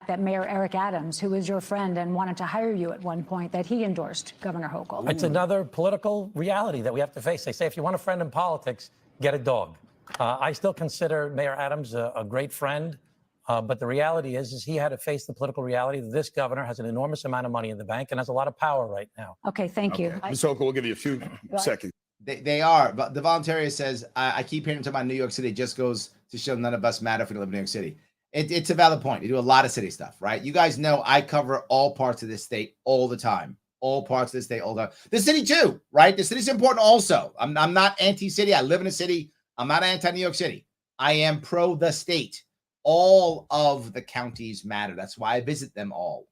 that Mayor Eric Adams, who is your friend and wanted to hire you at one point, that he endorsed Governor Hochul. It's another political reality that we have to face. They say if you want a friend in politics, get a dog. I still consider Mayor Adams a great friend, but the reality is he had to face the political reality that this governor has an enormous amount of money in the bank and has a lot of power right now. Okay, thank you. Ms. Hochul, we'll give you a few seconds. They are, but the volunteer says, I keep hearing about New York City. It just goes to show none of us matter if we live in New York City. It's a valid point. You do a lot of city stuff, right? You guys know I cover all parts of this state all the time. All parts of the state all the time. The city too, right? The city's important also. I'm not anti-city. I live in a city. I'm not anti-New York City. I am pro the state. All of the counties matter. That's why I visit them all.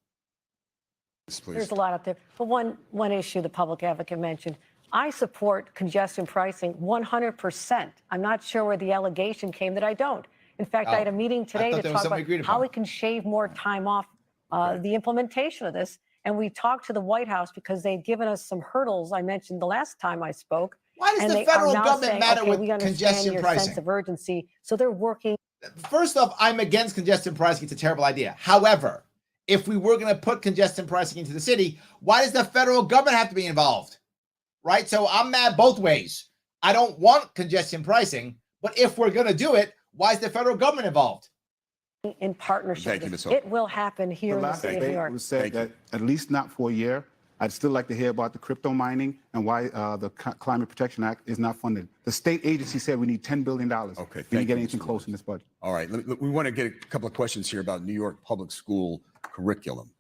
There's a lot out there. But one issue the public advocate mentioned, I support congestion pricing 100%. I'm not sure where the allegation came that I don't. In fact, I had a meeting today to talk about how we can shave more time off the implementation of this. And we talked to the White House because they'd given us some hurdles I mentioned the last time I spoke. Why does the federal government matter with congestion pricing? Sense of urgency. So they're working. First off, I'm against congestion pricing. It's a terrible idea. However, if we were going to put congestion pricing into the city, why does the federal government have to be involved? Right? So I'm mad both ways. I don't want congestion pricing, but if we're going to do it, why is the federal government involved? In partnership. Thank you, Ms. It will happen here in the state of New York. It was said that at least not for a year. I'd still like to hear about the crypto mining and why the Climate Protection Act is not funded. The state agency said we need $10 billion. Okay. We didn't get anything close in this budget. All right. We want to get a couple of questions here about New York public school curriculum.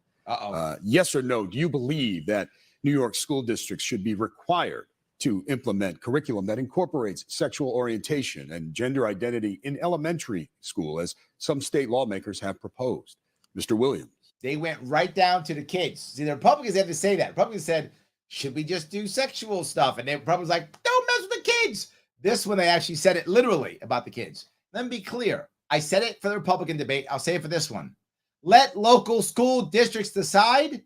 Yes or no, do you believe that New York school districts should be required to implement curriculum that incorporates sexual orientation and gender identity in elementary school, as some state lawmakers have proposed? Mr. Williams. They went right down to the kids. See, the Republicans had to say that. Republicans said, should we just do sexual stuff? And the Republicans like, don't mess with the kids. This one, they actually said it literally about the kids. Let me be clear. I said it for the Republican debate. I'll say it for this one. Let local school districts decide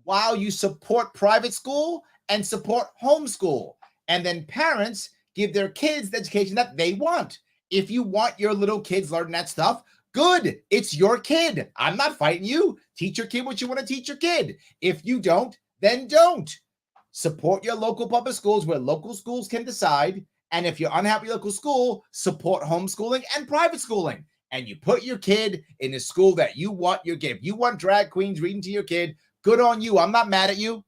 while you support private school and support homeschool. And then parents give their kids the education that they want. If you want your little kids learning that stuff, good. It's your kid. I'm not fighting you. Teach your kid what you want to teach your kid. If you don't, then don't. Support your local public schools where local schools can decide. And if you're unhappy with local school, support homeschooling and private schooling. And you put your kid in the school that you want your kid. If you want drag queens reading to your kid, good on you. I'm not mad at you.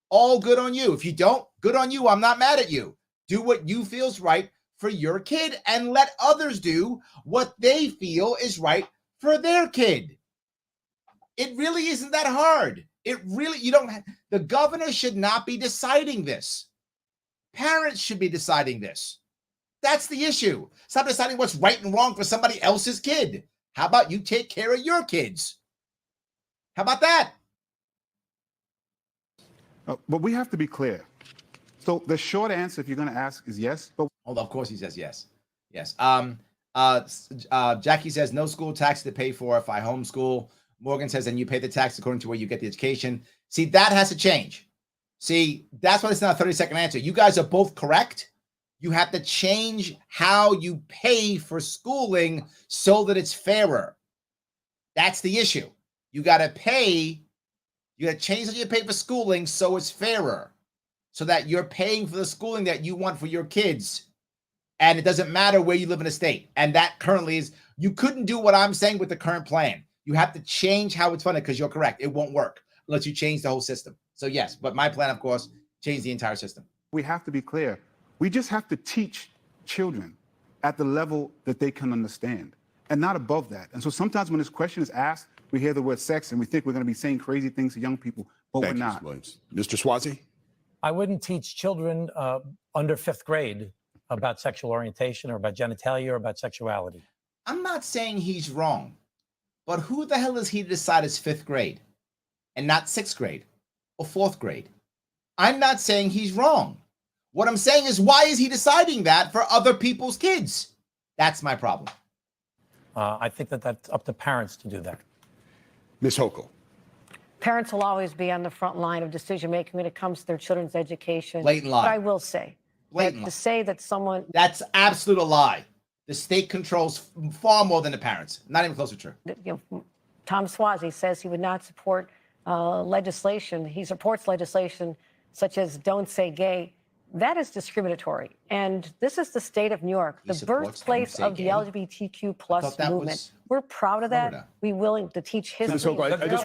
All good on you. If you don't, good on you. I'm not mad at you. Do what you feel's right for your kid and let others do what they feel is right for their kid. It really isn't that hard. The governor should not be deciding this. Parents should be deciding this. That's the issue. Stop deciding what's right and wrong for somebody else's kid. How about you take care of your kids? How about that? But we have to be clear. So the short answer, if you're going to ask, is yes. But of course he says yes. Yes. Jackie says no school tax to pay for if I homeschool. Morgan says, and you pay the tax according to where you get the education. See, that has to change. See, that's why it's not a 30-second answer. You guys are both correct. You have to change how you pay for schooling so that it's fairer. That's the issue. You got to pay. You got to change how you pay for schooling so it's fairer, so that you're paying for the schooling that you want for your kids. And it doesn't matter where you live in a state. And that currently is, you couldn't do what I'm saying with the current plan. You have to change how it's funded because you're correct. It won't work unless you change the whole system. So yes, but my plan, of course, change the entire system. We have to be clear. We just have to teach children at the level that they can understand and not above that. And so sometimes when this question is asked, we hear the word sex and we think we're going to be saying crazy things to young people, but we're not. Mr. Swazi? I wouldn't teach children under 5th grade about sexual orientation or about genitalia or about sexuality. I'm not saying he's wrong, but who the hell is he to decide it's 5th grade and not 6th grade or 4th grade? I'm not saying he's wrong. What I'm saying is, why is he deciding that for other people's kids? That's my problem. I think that's up to parents to do that. Ms. Hochul. Parents will always be on the front line of decision-making when it comes to their children's education. Blatant lie. But I will say, to say that someone... That's absolute a lie. The state controls far more than the parents. Not even close to true. Tom Suozzi says he would not support legislation. He supports legislation such as Don't Say Gay. That is discriminatory. And this is the state of New York, the birthplace of the LGBTQ plus movement. We're proud of that. We're willing to teach history.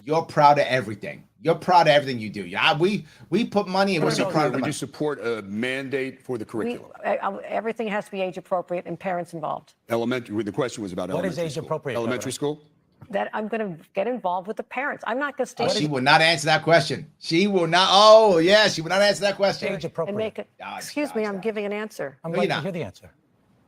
You're proud of everything. You're proud of everything you do. Yeah, we put money in. We're so proud of it. Would you support a mandate for the curriculum? Everything has to be age appropriate and parents involved. Elementary. The question was about elementary. What is age appropriate? Elementary school. That I'm going to get involved with the parents. I'm not going to stay. She will not answer that question. She will not. Oh, yeah, she will not answer that question. Age appropriate. Excuse me, I'm giving an answer. I'm going to hear the answer.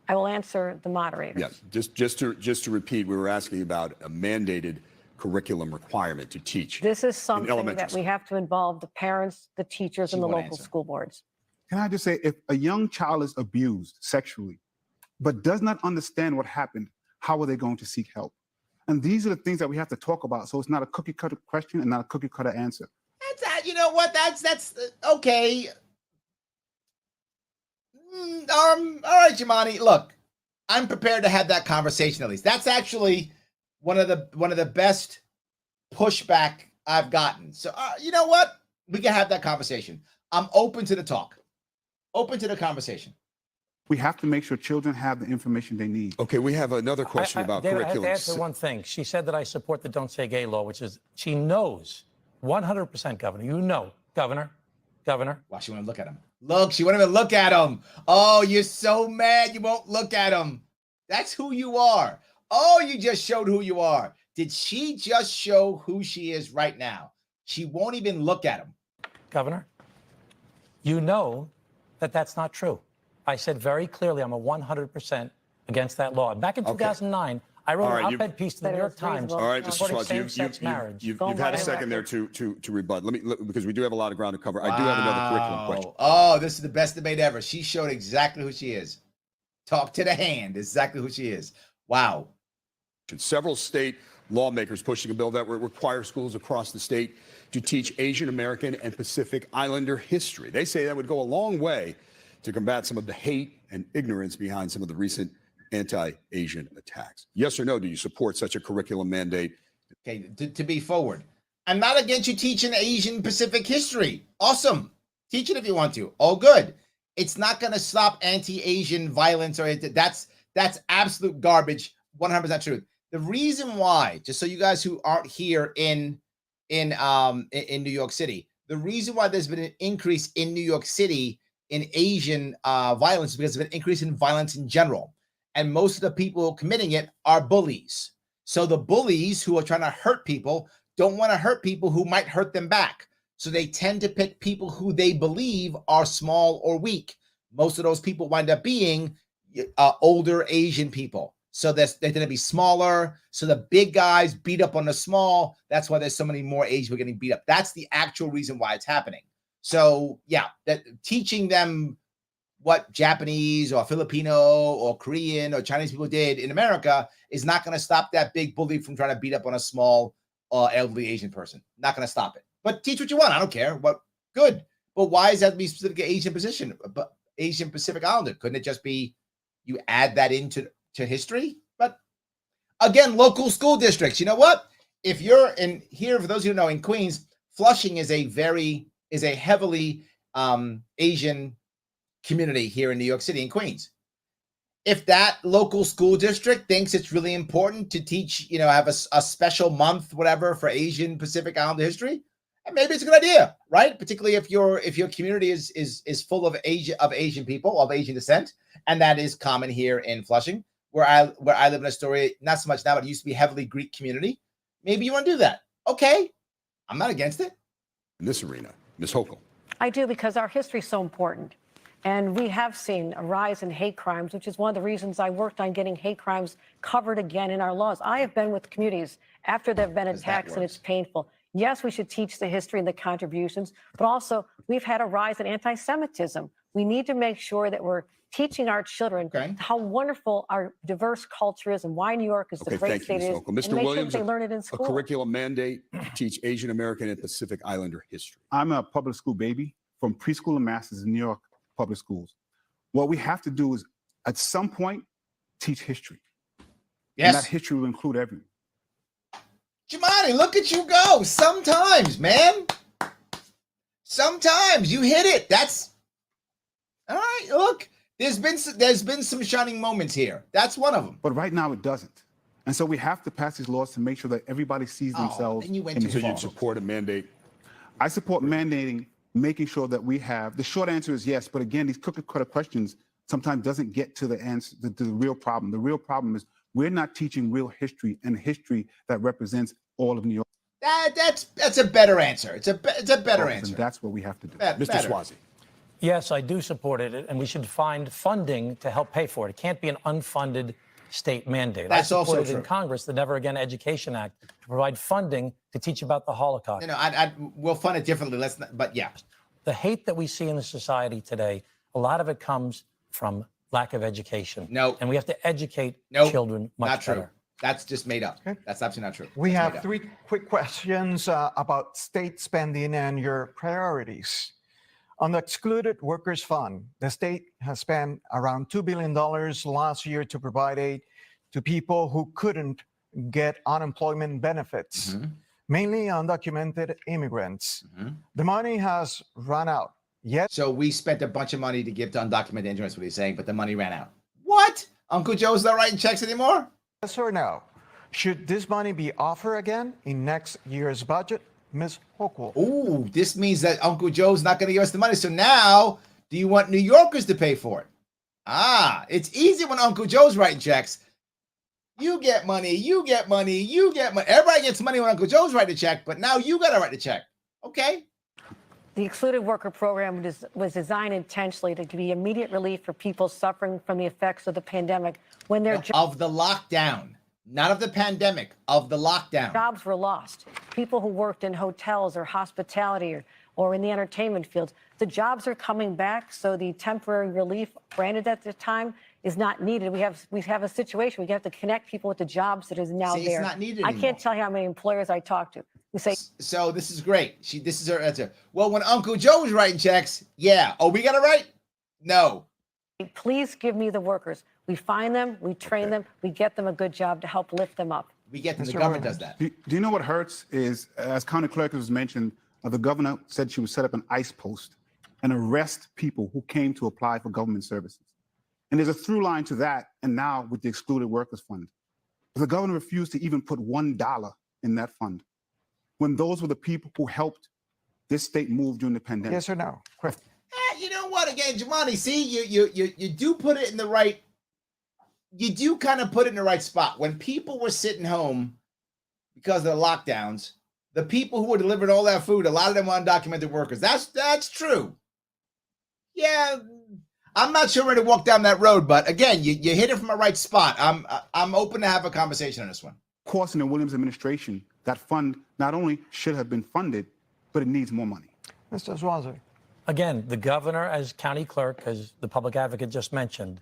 I will answer the moderator. Yes, just to repeat, we were asking about a mandated curriculum requirement to teach. This is something that we have to involve the parents, the teachers, and the local school boards. Can I just say, if a young child is abused sexually, but does not understand what happened, how are they going to seek help? And these are the things that we have to talk about. So it's not a cookie cutter question and not a cookie cutter answer. That's that. You know what? That's okay. All right, Jamani. Look, I'm prepared to have that conversation at least. That's actually one of the best pushback I've gotten. So you know what? We can have that conversation. I'm open to the talk. Open to the conversation. We have to make sure children have the information they need. Okay, we have another question about David, curriculum. I have to answer one thing. She said that I support the Don't Say Gay law, which is she knows 100%, Governor. You know, Governor. Why she won't look at him? Look, she won't even look at him. Oh, you're so mad you won't look at him. That's who you are. Oh, you just showed who you are. Did she just show who she is right now? She won't even look at him. Governor, you know that that's not true. I said very clearly I'm a 100% against that law. Back in 2009, I wrote an op-ed piece to the New York Times supporting same-sex marriage. You've had a second there to rebut. Because we do have a lot of ground to cover. I do have another curriculum question. Oh, this is the best debate ever. She showed exactly who she is. Talk to the hand. Exactly who she is. Wow. Several state lawmakers pushing a bill that would require schools across the state to teach Asian American and Pacific Islander history. They say that would go a long way to combat some of the hate and ignorance behind some of the recent anti-Asian attacks. Yes or no, do you support such a curriculum mandate? Okay, to be forward. I'm not against you teaching Asian Pacific history. Awesome. Teach it if you want to. All good. It's not going to stop anti-Asian violence or that's absolute garbage. 100% true. The reason why, just so you guys who aren't here in New York City, the reason why there's been an increase in New York City in Asian violence because of an increase in violence in general. And most of the people committing it are bullies. So the bullies who are trying to hurt people don't want to hurt people who might hurt them back. So they tend to pick people who they believe are small or weak. Most of those people wind up being older Asian people. So they tend to be smaller. So the big guys beat up on the small. That's why there's so many more Asian people getting beat up. That's the actual reason why it's happening. So yeah, that teaching them what Japanese or Filipino or Korean or Chinese people did in America is not going to stop that big bully from trying to beat up on a small elderly Asian person. Not going to stop it. But teach what you want. I don't care. What good. But why is that to be specific Asian position? But Asian Pacific Islander, couldn't it just be you add that into history? But again, local school districts. You know what? If you're in here, for those who know, in Queens, Flushing is a heavily Asian community here in New York City, in Queens. If that local school district thinks it's really important to teach, have a special month, whatever, for Asian Pacific Islander history, and maybe it's a good idea, right? Particularly if your community is full of Asian people of Asian descent, and that is common here in Flushing, where I live in Astoria, not so much now, but it used to be a heavily Greek community. Maybe you want to do that. Okay, I'm not against it. In this arena, Ms. Hochul. I do, because our history is so important. And we have seen a rise in hate crimes, which is one of the reasons I worked on getting hate crimes covered again in our laws. I have been with communities after there have been attacks, and it's painful. Yes, we should teach the history and the contributions, but also we've had a rise in anti-Semitism. We need to make sure that we're teaching our children how wonderful our diverse culture is and why New York is the great state it is. Mr. Williams, sure they learn it in school. A curriculum mandate to teach Asian American and Pacific Islander history. I'm a public school baby from preschool and masters in New York public schools. What we have to do is, at some point, teach history. Yes. And that history will include everyone. Jumaane, look at you go. Sometimes, man. Sometimes you hit it. That's all right. Look, there's been some shining moments here. That's one of them. But right now it doesn't. And so we have to pass these laws to make sure that everybody sees themselves. Then you went in too the far. So you'd support a mandate? I support mandating, making sure that we have. The short answer is yes, but again, these cookie cutter questions sometimes doesn't get to the answer, the real problem. The real problem is we're not teaching real history and history that represents all of New York. That's a better answer. It's a better answer. And that's what we have to do. Mr. Swazi. Yes, I do support it, and we should find funding to help pay for it. It can't be an unfunded state mandate. That's I also supported true. in Congress the Never Again Education Act to provide funding to teach about the Holocaust. We'll fund it differently. Let's not, but yeah. The hate that we see in the society today, a lot of it comes from lack of education. No. And we have to educate children much not true. better. That's just made up. Okay. That's absolutely not true. We That's have made up. 3 quick questions about state spending and your priorities. On the Excluded Workers Fund, the state has spent around $2 billion last year to provide aid to people who couldn't get unemployment benefits, mainly undocumented immigrants. The money has run out. Yet, So we spent a bunch of money to give to undocumented immigrants, what he's saying, but the money ran out. What? Uncle Joe's not writing checks anymore? yes or no? Should this money be offered again in next year's budget? Ms. Hochul. Ooh, this means that Uncle Joe's not going to give us the money. So now, do you want New Yorkers to pay for it? It's easy when Uncle Joe's writing checks. You get money, you get money, you get money. Everybody gets money when Uncle Joe's writing a check, but now you got to write the check. Okay. The Excluded Worker Program was designed intentionally to be immediate relief for people suffering from the effects of the pandemic when their Of the lockdown, not of the pandemic, of the lockdown. jobs were lost. People who worked in hotels or hospitality or in the entertainment fields, the jobs are coming back. So the temporary relief granted at the time is not needed. We have a situation. We have to connect people with the jobs that is now See, it's there. not needed I anymore. can't tell you how many employers I talk to who say, So this is great. This is her answer. Well, when Uncle Joe was writing checks, yeah. Oh, we got to write? No. please give me the workers. We find them, we train them, we get them a good job to help lift them up. We get them. The Mr. government Williams. does that. Do you know what hurts is, as County Clerk was mentioned, the governor said she would set up an ICE post and arrest people who came to apply for government services. And there's a through line to that, and now with the Excluded Workers Fund. The governor refused to even put $1 in that fund, when those were the people who helped this state move during the pandemic. Yes or no? Quick. You know what? Again, Jumaane, see, you do put it in the right. You do kind of put it in the right spot. When people were sitting home because of the lockdowns, the people who were delivering all that food, a lot of them were undocumented workers. That's true. Yeah, I'm not sure where to walk down that road, but again, you hit it from a right spot. I'm open to have a conversation on this one. Of course, in the Williams administration, that fund not only should have been funded, but it needs more money. Mr. Swazi. Again, the governor, as county clerk, as the public advocate just mentioned,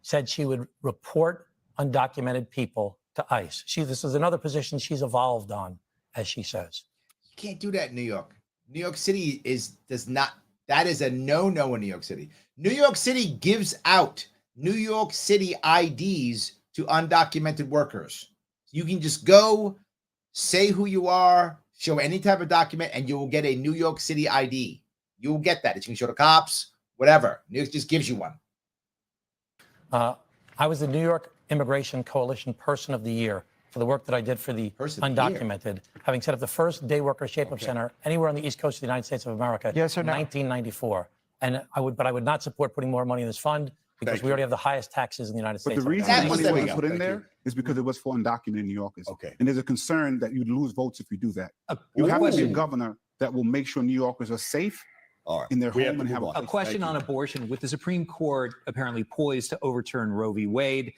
said she would report undocumented people to ICE. This is another position she's evolved on, as she says. You can't do that in New York. New York City does not. That is a no-no in New York City. New York City gives out New York City IDs to undocumented workers. You can just go, say who you are, show any type of document, and you will get a New York City ID. You will get that. You can show the cops, whatever. New York just gives you one. I was the New York Immigration Coalition Person of the Year for the work that I did for the undocumented, having set up the first day worker shape-up center anywhere on the East Coast of the United States of America Yes or in no? 1994. And I would not support putting more money in this fund because we already have the highest taxes in the United But States. the reason That the was- money there we wasn't go. put in Thank there is because it was for undocumented New Yorkers. Okay. And there's a concern that you'd lose votes if you do that. You One have to be a question- governor that will make sure New Yorkers are safe All right. in their We home to and move have on. a A question Thank on you. abortion. With the Supreme Court apparently poised to overturn Roe v. Wade,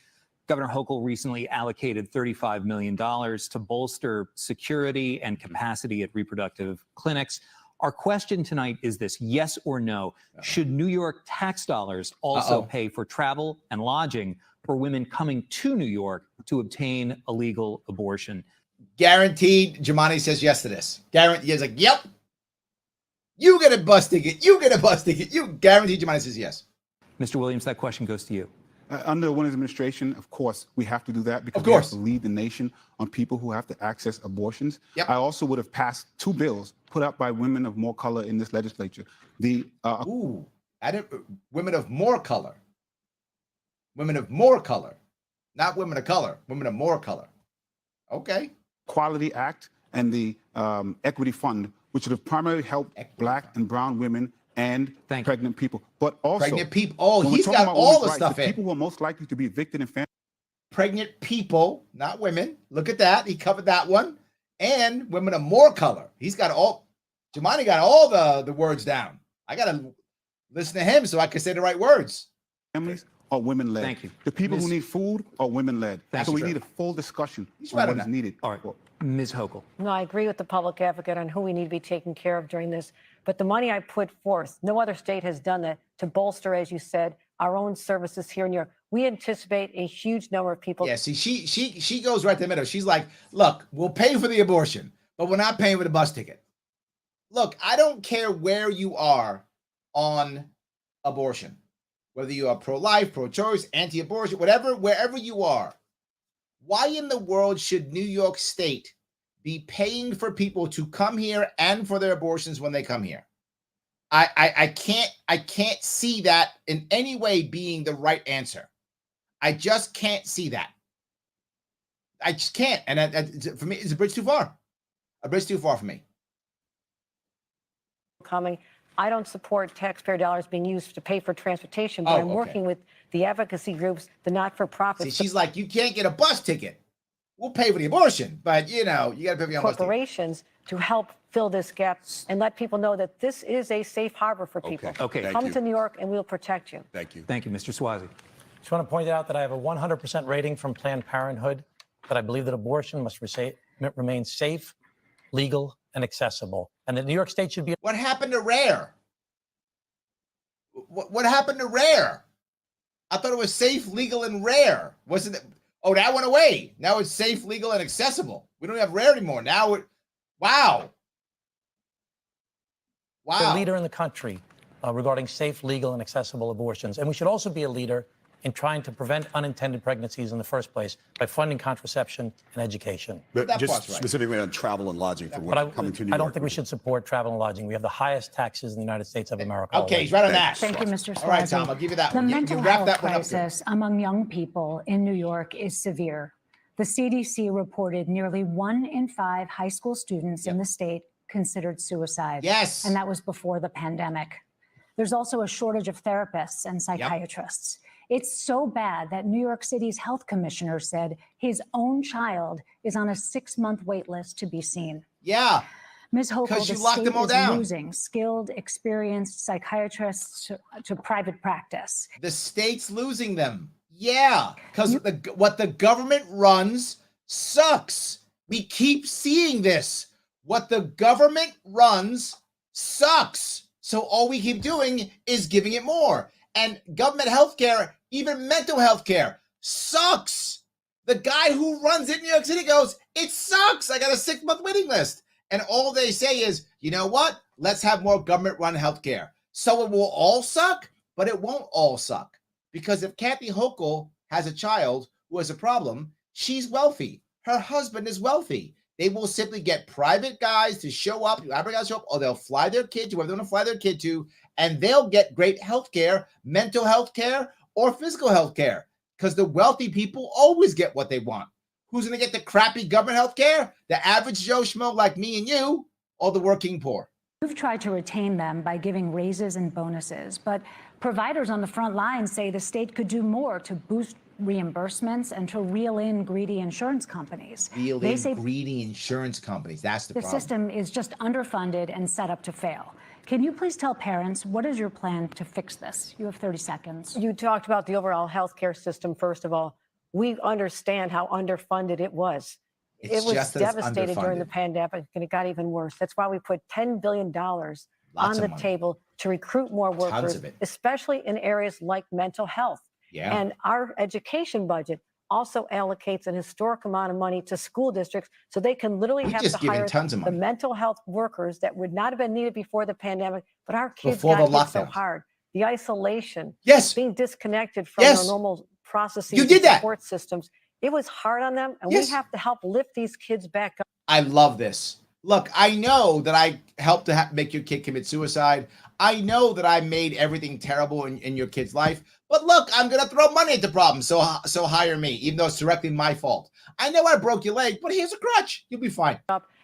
Governor Hochul recently allocated $35 million to bolster security and capacity at reproductive clinics. Our question tonight is this: yes or no? Should New York tax dollars also pay for travel and lodging for women coming to New York to obtain a legal abortion? Guaranteed, Jumaane says yes to this. Guaranteed. He's like, yep. You get a bus ticket. You get a bus ticket. You guaranteed. Jumaane says yes. Mr. Williams, that question goes to you. Under the women's administration, of course, we have to do that because Of we have course. to lead the nation on people who have to access abortions. Yep. I also would have passed 2 bills put up by women of more color in this legislature. Ooh, women of more color. Women of more color. Not women of color, women of more color. Okay. Equality Act and the Equity Fund, which would have primarily helped Black and brown women and pregnant people. But also pregnant people. Oh, when we're he's talking got about all women's the rights, stuff the in. people who are most likely to be evicted in family. Pregnant people, not women. Look at that. He covered that one. And women of more color. He's got all, Jumaane got all the words down. I got to listen to him so I can say the right words. Families are women-led. Thank you. The people who need food are women-led. So we you. need a full discussion He's on right what on is that. needed. All right. Ms. Hochul. No, I agree with the public advocate on who we need to be taken care of during this. But the money I put forth, no other state has done that to bolster, as you said, our own services here in New York. We anticipate a huge number of people. Yeah, see, she goes right to the middle. She's like, look, we'll pay for the abortion, but we're not paying for the bus ticket. Look, I don't care where you are on abortion, whether you are pro-life, pro-choice, anti-abortion, whatever, wherever you are. Why in the world should New York State be paying for people to come here and for their abortions when they come here? I can't see that in any way being the right answer. I just can't see that. I just can't. And for me, it's a bridge too far. A bridge too far for me. Coming. I don't support taxpayer dollars being used to pay for transportation, but I'm working with the advocacy groups, the not-for-profits. See, she's like, you can't get a bus ticket. We'll pay for the abortion, but you got to pay for your bus ticket. Corporations to help fill this gap and let people know that this is a safe harbor for people. Okay. Come to New York and we'll protect you. Thank you. Thank you, Mr. Swazi. Just want to point out that I have a 100% rating from Planned Parenthood, that I believe that abortion must remain safe, legal, and accessible, and that New York State should be. What happened to rare? What happened to rare? I thought it was safe, legal, and rare. Wasn't it? Oh, that went away. Now it's safe, legal, and accessible. We don't have rare anymore. Now wow. A leader in the country regarding safe, legal, and accessible abortions. And we should also be a leader in trying to prevent unintended pregnancies in the first place by funding contraception and education. But just specifically on travel and lodging for women coming to New York. I don't think we should support travel and lodging. We have the highest taxes in the United States of America. Okay, he's right on that. Thank you, Mr. Swazi. All right, Tom, I'll give you that the one. mental wrap health that one up crisis among young people in New York is severe. The CDC reported nearly 1 in 5 high school students in the state considered suicide. Yes. And that was before the pandemic. There's also a shortage of therapists and psychiatrists. It's so bad that New York City's health commissioner said his own child is on a 6-month wait list to be seen. Yeah. Ms. Hochul, the you locked them all state is down. losing skilled, experienced psychiatrists to private practice. The state's losing them. Yeah, because what the government runs sucks. We keep seeing this. What the government runs sucks. So all we keep doing is giving it more. And government healthcare, even mental health care, sucks. The guy who runs it in New York City goes, it sucks. I got a 6-month waiting list. And all they say is, you know what? Let's have more government-run healthcare. So it will all suck, but it won't all suck. Because if Kathy Hochul has a child who has a problem, she's wealthy. Her husband is wealthy. They will simply get private guys to show up, or they'll fly their kid to wherever they want to fly their kid to, and they'll get great health care, mental health care, or physical health care. Because the wealthy people always get what they want. Who's going to get the crappy government health care? The average Joe Schmo like me and you, or the working poor? You've tried to retain them by giving raises and bonuses, but providers on the front line say the state could do more to boost reimbursements and to reel in greedy insurance companies. They say greedy insurance companies. That's the problem. The system is just underfunded and set up to fail. Can you please tell parents, what is your plan to fix this? You have 30 seconds. You talked about the overall healthcare system, first of all. We understand how underfunded it was. It was devastated during the pandemic, and it got even worse. That's why we put $10 billion on the table to recruit more workers, especially in areas like mental health. Yeah. And our education budget also allocates an historic amount of money to school districts so they can literally have to hire the mental health workers that would not have been needed before the pandemic, but our kids got hit so hard. The isolation, being disconnected from their normal processes, You did that. support systems. It was hard on them, and Yes. we have to help lift these kids back up. I love this. Look, I know that I helped to make your kid commit suicide. I know that I made everything terrible in your kid's life. But look, I'm going to throw money at the problem. So hire me, even though it's directly my fault. I know I broke your leg, but here's a crutch. You'll be fine.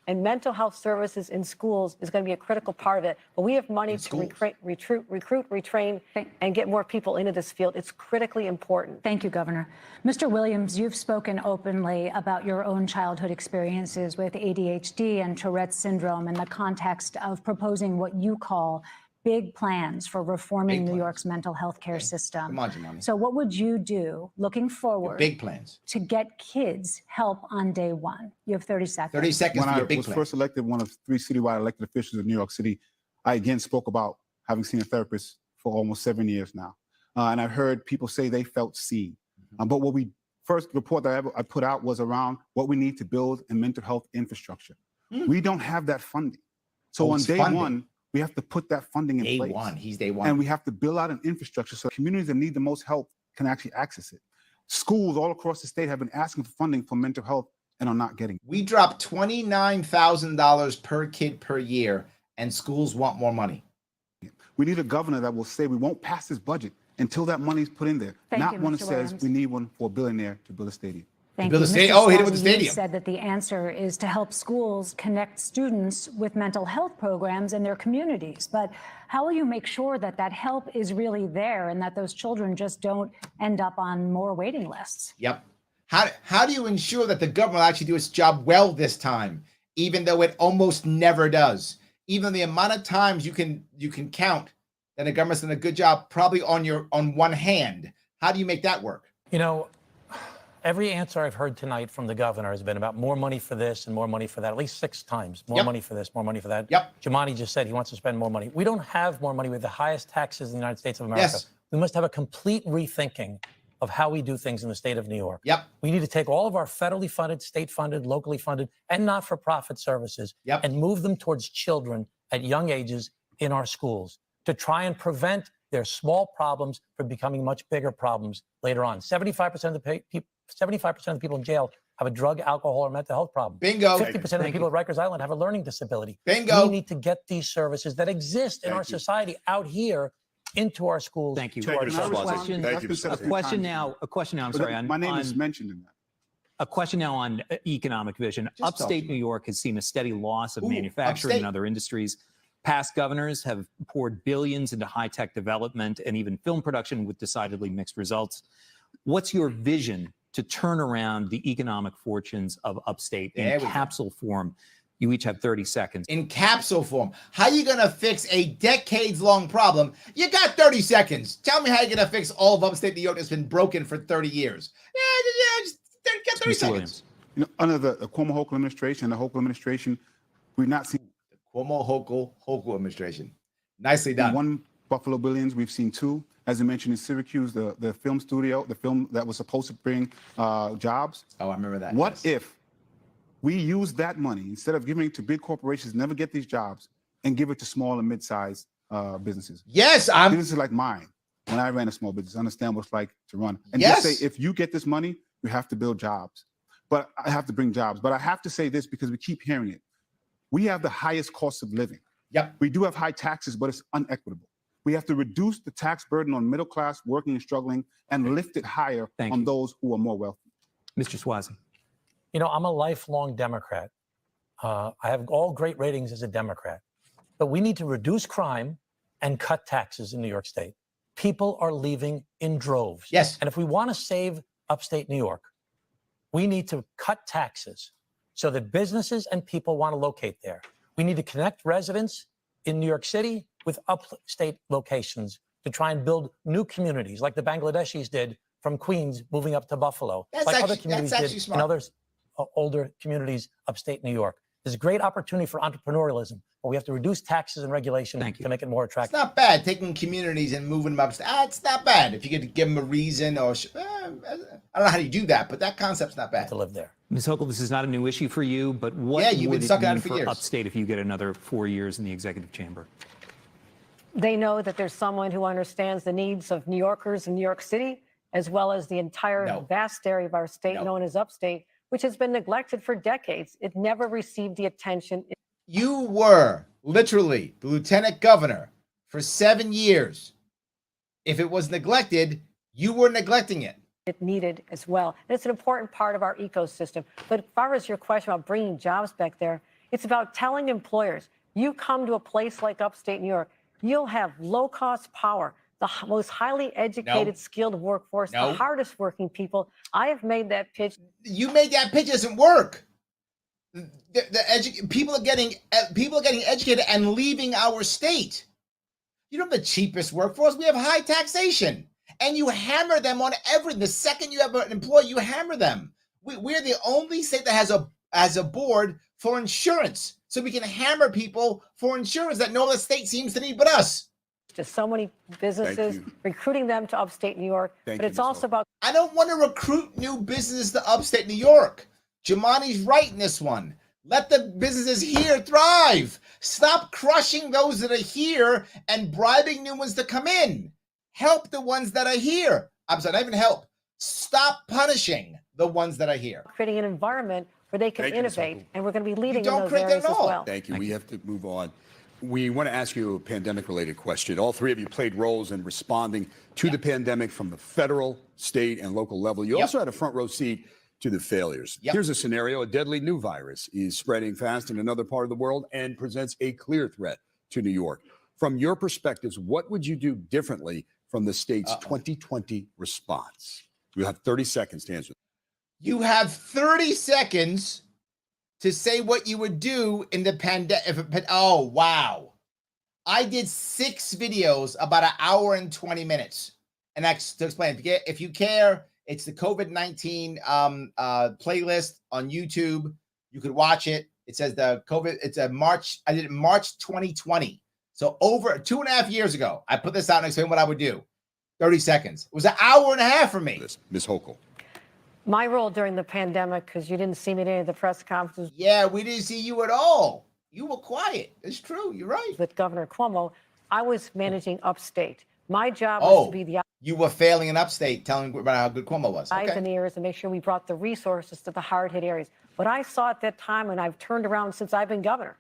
And mental health services in schools is going to be a critical part of it. But we have money to recruit, retrain, and get more people into this field. It's critically important. Thank you, Governor. Mr. Williams, you've spoken openly about your own childhood experiences with ADHD and Tourette's syndrome in the context of proposing what you call big plans for reforming New York's mental health care system. Come on, Jemani. So what would you do looking forward big plans to get kids help on day one? You have 30 seconds. 30 seconds When for I your big was plan. first elected one of 3 citywide elected officials of New York City, I again spoke about having seen a therapist for almost 7 years now. And I've heard people say they felt seen. But what we first report that I put out was around what we need to build a mental health infrastructure. We don't have that funding. So on day one, we have to put that funding in place. He's day one. And we have to build out an infrastructure so communities that need the most help can actually access it. Schools all across the state have been asking for funding for mental health and are not getting it. We dropped $29,000 per kid per year, and schools want more money. We need a governor that will say we won't pass this budget until that money's put in there. Thank Not you, one that Mr. says Williams. we need one for a billionaire to build a stadium. Thank build you. a stadium. Mr. Oh, hit it with the Suozzi, you stadium. said that the answer is to help schools connect students with mental health programs in their communities. But how will you make sure that that help is really there and that those children just don't end up on more waiting lists? Yep. How do you ensure that the government will actually do its job well this time, even though it almost never does? Even the amount of times you can count that the government's done a good job, probably on one hand. How do you make that work? You know, every answer I've heard tonight from the governor has been about more money for this and more money for that, at least 6 times. More money for this, more money for that. Yep. Jemani just said he wants to spend more money. We don't have more money with the highest taxes in the United States of America. Yes. We must have a complete rethinking of how we do things in the state of New York. Yep. We need to take all of our federally funded, state funded, locally funded, and not-for-profit services and move them towards children at young ages in our schools to try and prevent their small problems from becoming much bigger problems later on. 75% of the 75% of the people in jail have a drug, alcohol, or mental health problem. Bingo. 50% of the people at Rikers Island have a learning disability. Bingo. We need to get these services that exist in our society out here into our schools. Thank you. To our Question, children. a question now. I'm sorry. My name is mentioned in that. A question now on economic vision. Upstate New York has seen a steady loss of manufacturing upstate. and other industries. Past governors have poured billions into high-tech development and even film production with decidedly mixed results. What's your vision to turn around the economic fortunes of upstate in capsule form? You each have 30 seconds. In capsule form. How are you going to fix a decades-long problem? You got 30 seconds. Tell me how you're going to fix all of upstate New York that's been broken for 30 years. Just get 30 seconds. Williams. You know, under the Cuomo-Hochul administration, the Hochul administration, we've not seen Cuomo-Hochul administration. Nicely done. 1 Buffalo Billions. We've seen 2. As you mentioned in Syracuse, the film studio, the film that was supposed to bring jobs. Oh, I remember that. What if we use that money, instead of giving it to big corporations, never get these jobs, and give it to small and mid-sized businesses? Yes, businesses like mine. When I ran a small business, I understand what it's like to run. And just say, if you get this money, you have to build jobs. But I have to bring jobs. But I have to say this because we keep hearing it. We have the highest cost of living. Yep. We do have high taxes, but it's unequitable. We have to reduce the tax burden on middle class, working and struggling, and lift it higher on those who are more wealthy. Mr. Suozzi. You know, I'm a lifelong Democrat. I have all great ratings as a Democrat. But we need to reduce crime and cut taxes in New York State. People are leaving in droves. Yes. And if we want to save upstate New York, we need to cut taxes so that businesses and people want to locate there. We need to connect residents in New York City with upstate locations to try and build new communities like the Bangladeshis did from Queens moving up to Buffalo, like other communities did in other older communities upstate New York. There's a great opportunity for entrepreneurialism, but we have to reduce taxes and regulation to make it more attractive. It's not bad taking communities and moving them upstate. It's not bad if you could give them a reason or I don't know how you do that, but that concept's not bad. To live there. Ms. Hochul, this is not a new issue for you, but what you've would been it sucking at mean it for for years. upstate if you get another 4 years in the executive chamber? They know that there's someone who understands the needs of New Yorkers in New York City as well as the entire vast area of our state known as upstate, which has been neglected for decades. It never received the attention. You were literally the lieutenant governor for 7 years. If it was neglected, you were neglecting it. It needed as well. And it's an important part of our ecosystem. But as far as your question about bringing jobs back there, it's about telling employers, you come to a place like upstate New York, you'll have low-cost power, the most highly educated, skilled workforce, the hardest working people. I have made that pitch. You made that pitch. It doesn't work. People are getting educated and leaving our state. You don't have the cheapest workforce. We have high taxation. And you hammer them on everything. The second you have an employee, you hammer them. We're the only state that has a board for insurance. So we can hammer people for insurance that no other state seems to need but us. Just so many businesses, recruiting them to upstate New York. But it's also about... I don't want to recruit new businesses to upstate New York. Jumani's right in this one. Let the businesses here thrive. Stop crushing those that are here and bribing new ones to come in. Help the ones that are here. I'm sorry, not even help. Stop punishing the ones that are here. Creating an environment where they can innovate, and we're going to be leading in those areas as well. Thank you. We have to move on. We want to ask you a pandemic-related question. All three of you played roles in responding to the pandemic from the federal, state, and local level. You also had a front-row seat to the failures. Here's a scenario. A deadly new virus is spreading fast in another part of the world and presents a clear threat to New York. From your perspectives, what would you do differently from the state's 2020 response? You have 30 seconds to answer. You have 30 seconds to say what you would do in the pandemic. Oh, wow. I did 6 videos about an hour and 20 minutes. And that's to explain. If you care, it's the COVID-19 playlist on YouTube. You could watch it. It says it's a March. I did it March 2020. So over 2.5 years ago, I put this out and explained what I would do. 30 seconds. It was an hour and a half for me. Ms. Hochul. My role during the pandemic, because you didn't see me at any of the press conferences. Yeah, we didn't see you at all. You were quiet. It's true. You're right. With Governor Cuomo, I was managing upstate. My job was to be the... You were failing in upstate, telling about how good Cuomo was. Eyes and ears and make sure we brought the resources to the hard-hit areas. What I saw at that time, and I've turned around since I've been governor,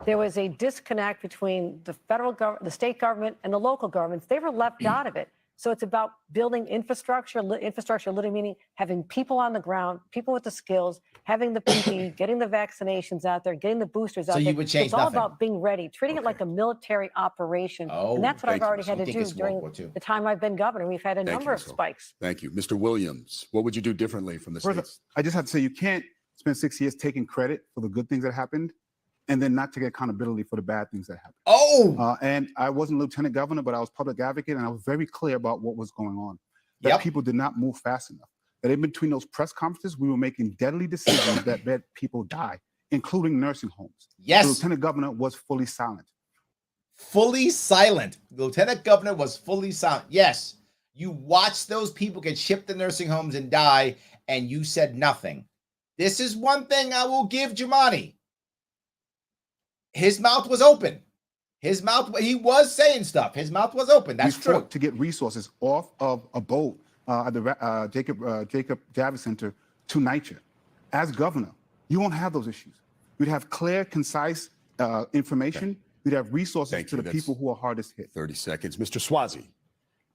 there was a disconnect between the federal government, the state government, and the local governments. They were left out of it. So it's about building infrastructure, literally meaning having people on the ground, people with the skills, having the PPE, getting the vaccinations out there, getting the boosters out there. So you would change nothing. It's all about being ready, treating it like a military operation. And that's what I've already had to do during the time I've been governor. We've had a number of spikes. Thank you. Mr. Williams, what would you do differently from the states? I just have to say, you can't spend 6 years taking credit for the good things that happened and then not take accountability for the bad things that happened. And I wasn't lieutenant governor, but I was public advocate, and I was very clear about what was going on. That people did not move fast enough. That in between those press conferences, we were making deadly decisions that made people die, including nursing homes. Yes. The lieutenant governor was fully silent. Fully silent. The lieutenant governor was fully silent. Yes. You watched those people get shipped to nursing homes and die, and you said nothing. This is one thing I will give Jumani. His mouth was open. He was saying stuff. His mouth was open. That's true. To get resources off of a boat at the Jacob Javits Center to NYCHA. As governor, you won't have those issues. You'd have clear, concise information. You'd have resources to the people who are hardest hit. 30 seconds. Mr. Swazi.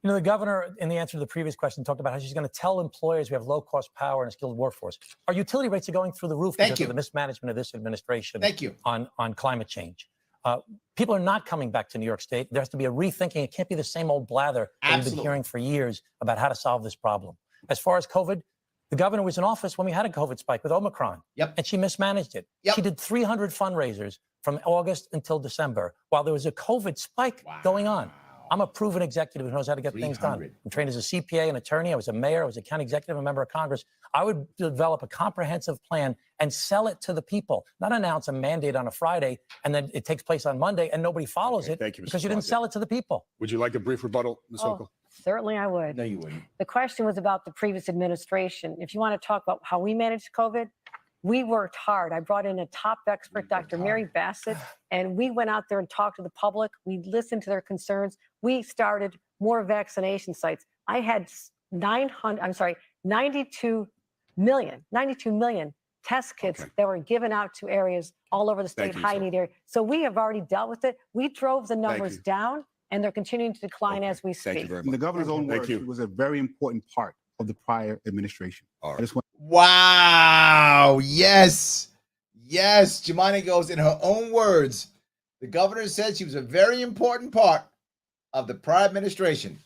You know, the governor, in the answer to the previous question, talked about how she's going to tell employers we have low-cost power and a skilled workforce. Our utility rates are going through the roof because of the mismanagement of this administration on climate change. People are not coming back to New York State. There has to be a rethinking. It can't be the same old blather that we've been hearing for years about how to solve this problem. As far as COVID, the governor was in office when we had a COVID spike with Omicron, and she mismanaged it. She did 300 fundraisers from August until December while there was a COVID spike going on. I'm a proven executive who knows how to get things done. I'm trained as a CPA, an attorney. I was a mayor. I was a county executive, a member of Congress. I would develop a comprehensive plan and sell it to the people, not announce a mandate on a Friday and then it takes place on Monday and nobody follows it because you didn't sell it to the people. Would you like a brief rebuttal, Ms. Hochul? Certainly I would. No, you wouldn't. The question was about the previous administration. If you want to talk about how we managed COVID, we worked hard. I brought in a top expert, Dr. Mary Bassett, and we went out there and talked to the public. We listened to their concerns. We started more vaccination sites. I had 92 million test kits that were given out to areas all over the state, high need area. So we have already dealt with it. We drove the numbers down, and they're continuing to decline as we speak. Thank you very much. In the governor's own words, it was a very important part of the prior administration. All right. Wow. Yes. Yes. Jemani goes, in her own words, the governor said she was a very important part of the prior administration.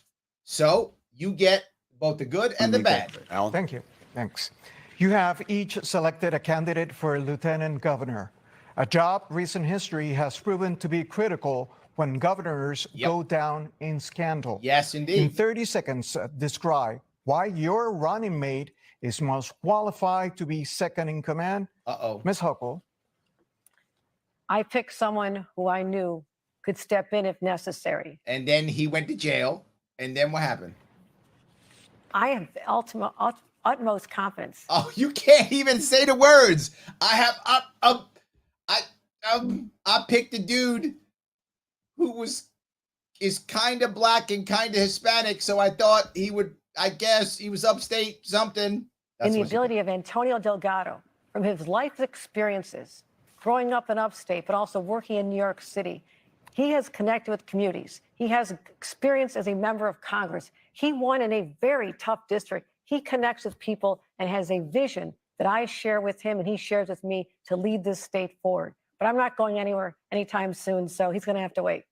So you get both the good and the bad. Alan? Thank you. Thanks. You have each selected a candidate for lieutenant governor, a job recent history has proven to be critical when governors go down in scandal. Yes, indeed. In 30 seconds, describe why your running mate is most qualified to be second in command. Ms. Huckle. I picked someone who I knew could step in if necessary. And then he went to jail. And then what happened? I have utmost confidence. Oh, you can't even say the words. I picked a dude who is kind of black and kind of Hispanic, so I thought he would. I guess he was upstate something. In the ability of Antonio Delgado, from his life experiences, growing up in upstate, but also working in New York City, he has connected with communities. He has experience as a member of Congress. He won in a very tough district. He connects with people and has a vision that I share with him and he shares with me to lead this state forward. But I'm not going anywhere anytime soon, so he's going to have to wait.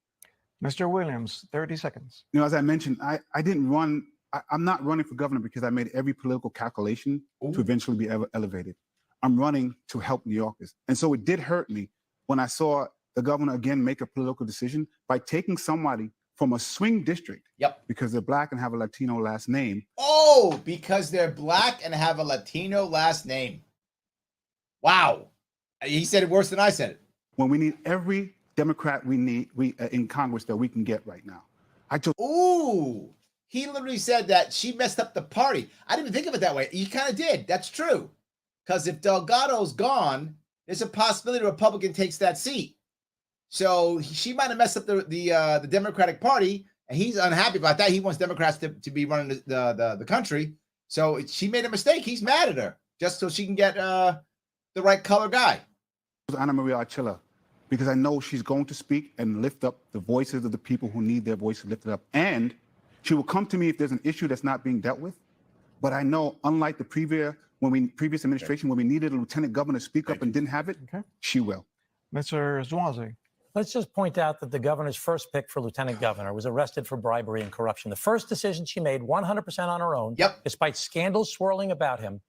Mr. Williams, 30 seconds. You know, as I mentioned, I didn't run. I'm not running for governor because I made every political calculation to eventually be elevated. I'm running to help New Yorkers. And so it did hurt me when I saw the governor again make a political decision by taking somebody from a swing district. Because they're black and have a Latino last name. Oh, because they're black and have a Latino last name. Wow. He said it worse than I said it. When we need every Democrat we in Congress that we can get right now. Ooh. He literally said that she messed up the party. I didn't even think of it that way. You kind of did. That's true. Because if Delgado's gone, there's a possibility a Republican takes that seat. So she might have messed up the Democratic Party, and he's unhappy about that. He wants Democrats to be running the country. So she made a mistake. He's mad at her just so she can get the right color guy. Ana Maria Archila, because I know she's going to speak and lift up the voices of the people who need their voices lifted up. And she will come to me if there's an issue that's not being dealt with. But I know, unlike the previous administration, when we needed a lieutenant governor to speak up and didn't have it, she will. Mr. Zwazi. Let's just point out that the governor's first pick for lieutenant governor was arrested for bribery and corruption. The first decision she made 100% on her own, despite scandals swirling about him.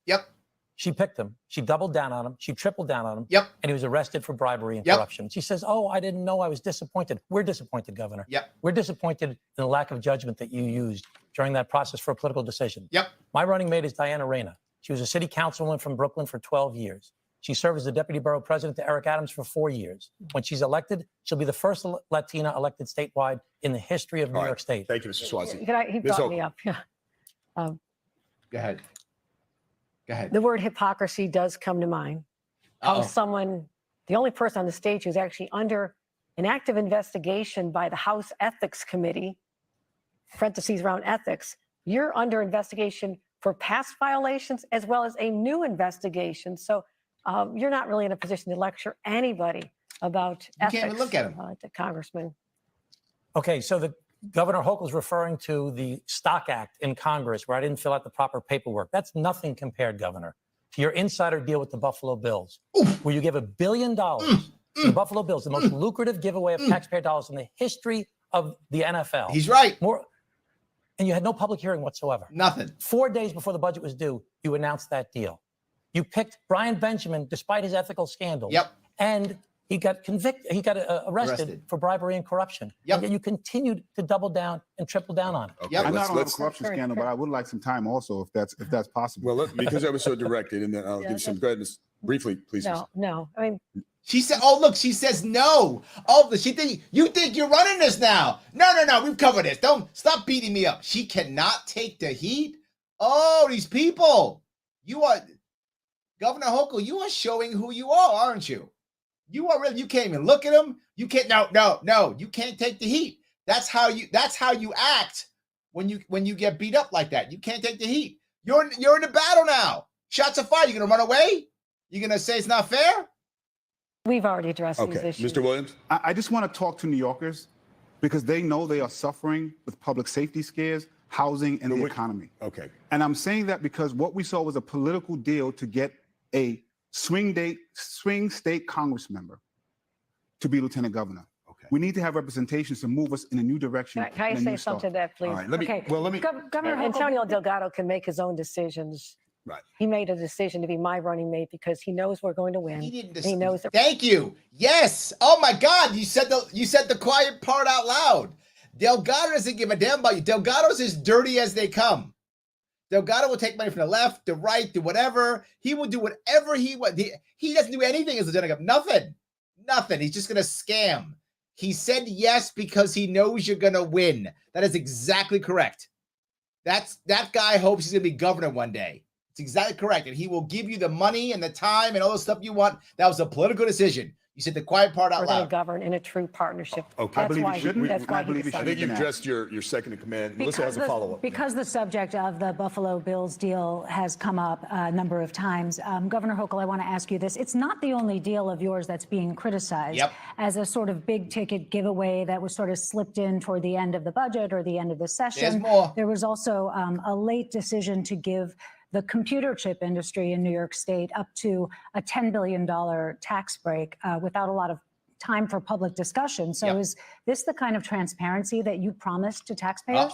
She picked him. She doubled down on him. She tripled down on him. And he was arrested for bribery and corruption. She says, oh, I didn't know. I was disappointed. We're disappointed, Governor. We're disappointed in the lack of judgment that you used during that process for a political decision. My running mate is Diana Reyna. She was a city councilwoman from Brooklyn for 12 years. She served as the deputy borough president to Eric Adams for 4 years. When she's elected, she'll be the first Latina elected statewide in the history of New York State. Thank you, Mr. Swazi. He brought me up. Go ahead. Go ahead. The word hypocrisy does come to mind. Someone, the only person on the stage who's actually under an active investigation by the House Ethics Committee, parentheses around ethics, you're under investigation for past violations as well as a new investigation. So you're not really in a position to lecture anybody about ethics. You can't even look at him. To Congressman. Okay, so the Governor Hochul's referring to the Stock Act in Congress where I didn't fill out the proper paperwork. That's nothing compared, Governor, to your insider deal with the Buffalo Bills, where you give $1 billion to the Buffalo Bills, the most lucrative giveaway of taxpayer dollars in the history of the NFL. He's right. And you had no public hearing whatsoever. Nothing. 4 days before the budget was due, you announced that deal. You picked Brian Benjamin despite his ethical scandals. And he got convicted. He got arrested for bribery and corruption. And yet you continued to double down and triple down on it. I don't have a corruption scandal, but I would like some time also, if that's possible. Well, because I was so directed, and then I'll give some. Go ahead, briefly, please. No. I mean, she said, "Oh, look," she says, "No." Oh, you think you're running this now? No. We've covered this. Don't stop beating me up. She cannot take the heat. Oh, these people! You are Governor Hochul. You are showing who you are, aren't you? You are really. You can't even look at him. You can't. No. You can't take the heat. That's how you act when you get beat up like that. You can't take the heat. You're in the battle now. Shots of fire. You gonna run away? You gonna say it's not fair? We've already addressed these issues. Mr. Williams? I just want to talk to New Yorkers because they know they are suffering with public safety scares, housing, and the economy. Okay. And I'm saying that because what we saw was a political deal to get a swing state Congress member to be lieutenant governor. Okay. We need to have representations to move us in a new direction. Can I say something to that, please? All right. Let me. Governor Antonio Delgado can make his own decisions. Right. He made a decision to be my running mate because he knows we're going to win. He knows that. Thank you. Yes. Oh my God. You said the quiet part out loud. Delgado doesn't give a damn about you. Delgado's as dirty as they come. Delgado will take money from the left, the right, the whatever. He will do whatever he wants. He doesn't do anything as lieutenant governor. Nothing. He's just going to scam. He said yes because he knows you're going to win. That is exactly correct. That guy hopes he's going to be governor one day. It's exactly correct. And he will give you the money and the time and all the stuff you want. That was a political decision. You said the quiet part out We're loud. going to govern in a true partnership. Okay. I believe he shouldn't. That's why he I decided. think you've addressed your second in command. Melissa has a follow-up. Because the subject of the Buffalo Bills deal has come up a number of times, Governor Hochul, I want to ask you this. It's not the only deal of yours that's being criticized as a sort of big ticket giveaway that was sort of slipped in toward the end of the budget or the end of the session. There's more. There was also a late decision to give the computer chip industry in New York State up to a $10 billion tax break without a lot of time for public discussion. So is this the kind of transparency that you promised to taxpayers?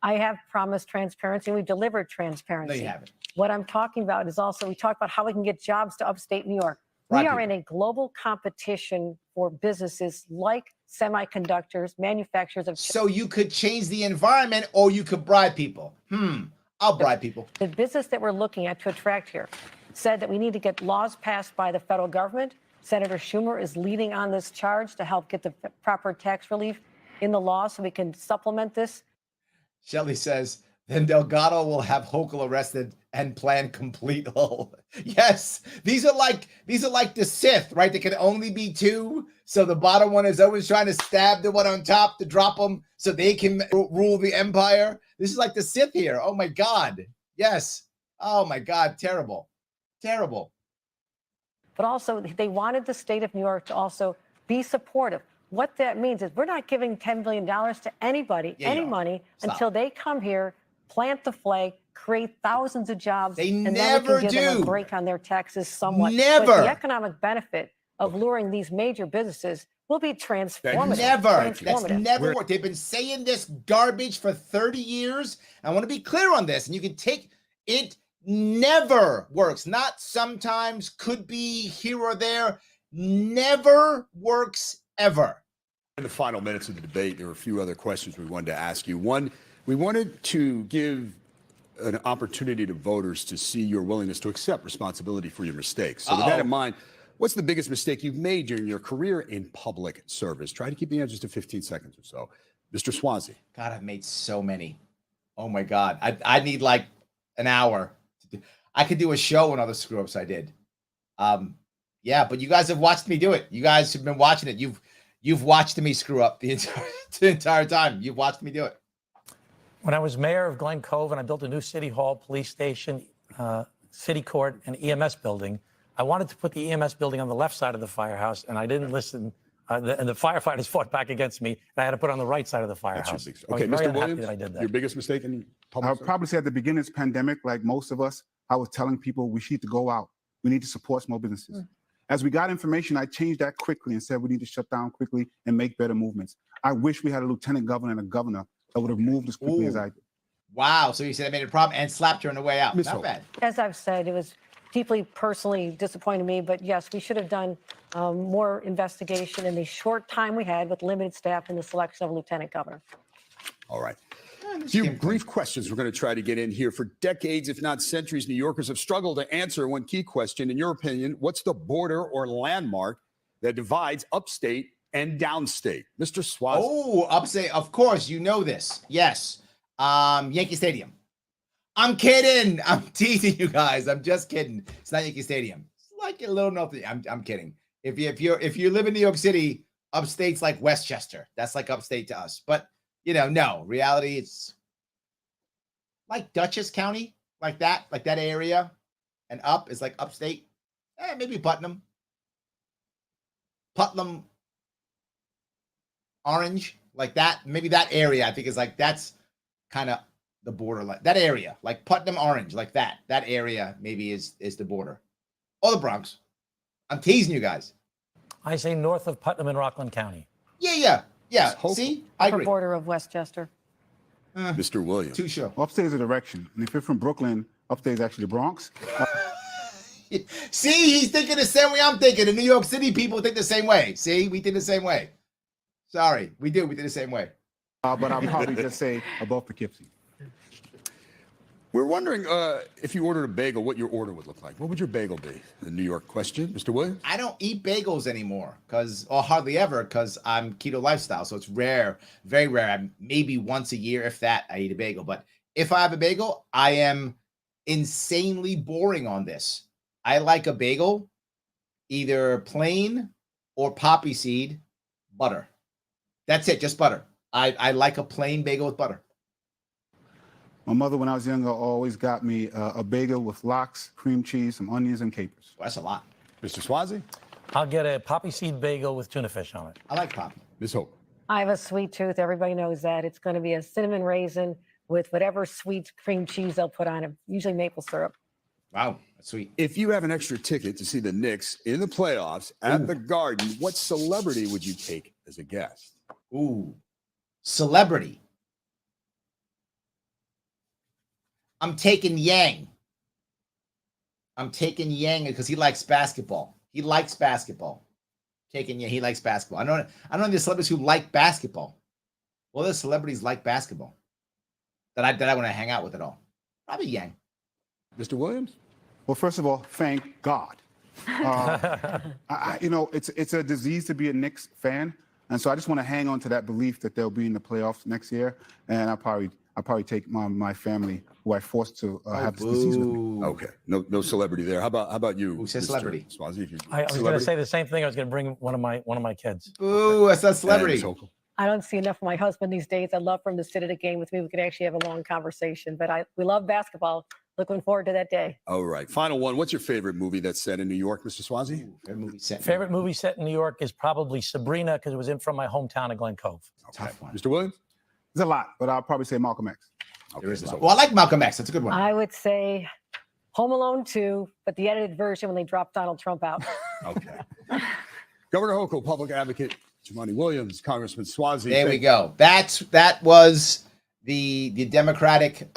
I have promised transparency. We've delivered transparency. No, you haven't. What I'm talking about is also, we talk about how we can get jobs to upstate New York. We are in a global competition for businesses like semiconductors, manufacturers of chips. So you could change the environment or you could bribe people. I'll bribe people. The business that we're looking at to attract here said that we need to get laws passed by the federal government. Senator Schumer is leading on this charge to help get the proper tax relief in the law so we can supplement this. Shelley says, then Delgado will have Hochul arrested and plan complete hull. Yes, these are like the Sith, right? There can only be two. So the bottom one is always trying to stab the one on top to drop them so they can rule the empire. This is like the Sith here. Oh my God. Yes. Oh my God. Terrible. Terrible. But also they wanted the state of New York to also be supportive. What that means is we're not giving $10 billion to anybody, any money, until they come here, plant the flag, create thousands of jobs. They and never then we can give them do. a break on their taxes somewhat. Never. But the economic benefit of luring these major businesses will be transformative. Never. That's never worked. They've been saying this garbage for 30 years. I want to be clear on this, and you can take it. Never works. Not sometimes, could be here or there. Never works ever. In the final minutes of the debate, there were a few other questions we wanted to ask you. One, we wanted to give an opportunity to voters to see your willingness to accept responsibility for your mistakes. So with that in mind, what's the biggest mistake you've made during your career in public service? Try to keep the answers to 15 seconds or so. Mr. Swazi. God, I've made so many. Oh my God. I need like an hour. I could do a show on all the screw ups I did. Yeah, but you guys have watched me do it. You guys have been watching it. You've watched me screw up the entire time. You've watched me do it. When I was mayor of Glen Cove and I built a new city hall, police station, city court, and EMS building, I wanted to put the EMS building on the left side of the firehouse, and I didn't listen. And the firefighters fought back against me, and I had to put it on the right side of the firehouse. Okay, Mr. Williams, that I did that. your biggest mistake in public I would service? probably say at the beginning of this pandemic, like most of us, I was telling people we need to go out. We need to support small businesses. As we got information, I changed that quickly and said we need to shut down quickly and make better movements. I wish we had a lieutenant governor and a governor that would have moved as quickly as I did. Wow. So you said I made a problem and slapped her on the way out. Not bad. As I've said, it was deeply personally disappointing me, but yes, we should have done more investigation in the short time we had with limited staff in the selection of a lieutenant governor. All right. A few brief questions we're going to try to get in here. For decades, if not centuries, New Yorkers have struggled to answer one key question. In your opinion, what's the border or landmark that divides upstate and downstate? Mr. Swazi. Oh, upstate. Of course, you know this. Yes. Yankee Stadium. I'm kidding. I'm teasing you guys. I'm just kidding. It's not Yankee Stadium. It's like a little nothing. I'm kidding. If you live in New York City, upstate's like Westchester. That's like upstate to us. But no reality. It's like Dutchess County, like that area, and up is like upstate. Maybe Putnam, Orange, like that. Maybe that area I think is like that's kind of the border, like that area, like Putnam, Orange, like that. That area maybe is the border, or the Bronx. I'm teasing you guys. I say north of Putnam and Rockland County. Yeah. See, I agree. Border of Westchester. Mr. Williams. Too sure. Well, upstate is a direction, and if you're from Brooklyn, upstate is actually the Bronx. See, he's thinking the same way I'm thinking. The New York City people think the same way. See, we think the same way. Sorry, we do. We did the same way. But I'll probably just say above Poughkeepsie. We're wondering if you ordered a bagel, what your order would look like. What would your bagel be? The New York question, Mr. Williams? I don't eat bagels anymore or hardly ever, because I'm keto lifestyle. So it's rare, very rare. Maybe once a year, if that, I eat a bagel. But if I have a bagel, I am insanely boring on this. I like a bagel, either plain or poppy seed, butter. That's it, just butter. I like a plain bagel with butter. My mother, when I was younger, always got me a bagel with lox, cream cheese, some onions, and capers. Well, that's a lot. Mr. Swazi? I'll get a poppy seed bagel with tuna fish on it. I like poppy. Ms. Hope? I have a sweet tooth. Everybody knows that. It's going to be a cinnamon raisin with whatever sweet cream cheese they'll put on it, usually maple syrup. Wow, that's sweet. If you have an extra ticket to see the Knicks in the playoffs at the Garden, what celebrity would you take as a guest? Ooh, celebrity. I'm taking Yang. Because he likes basketball. He likes basketball. He likes basketball. I know there's celebrities who like basketball. Well, there's celebrities like basketball that I want to hang out with at all. Probably Yang. Mr. Williams? Well, first of all, thank God. It's a disease to be a Knicks fan, and so I just want to hang on to that belief that they'll be in the playoffs next year, and I'll probably take my family, who I forced to have this disease with me. Okay, no celebrity there. How about you? Who says Mr. celebrity? Swazi, if you I was going to say the same thing. I was going to bring one of my kids. Ooh, that's not celebrity. I don't see enough of my husband these days. I'd love for him to sit at a game with me. We could actually have a long conversation. But we love basketball. Looking forward to that day. All right. Final one. What's your favorite movie that's set in New York, Mr. Swazi? Favorite movie set in New York is probably Sabrina, because it was from my hometown of Glen Cove. Okay. Tough one. Mr. Williams? There's a lot, but I'll probably say Malcolm X. Okay, there is a lot. Well, I like Malcolm X. That's a good one. I would say Home Alone 2, but the edited version when they dropped Donald Trump out. Okay. Governor Hochul, public advocate, Jumaane Williams, Congressman Swazi. There we go. That was the Democratic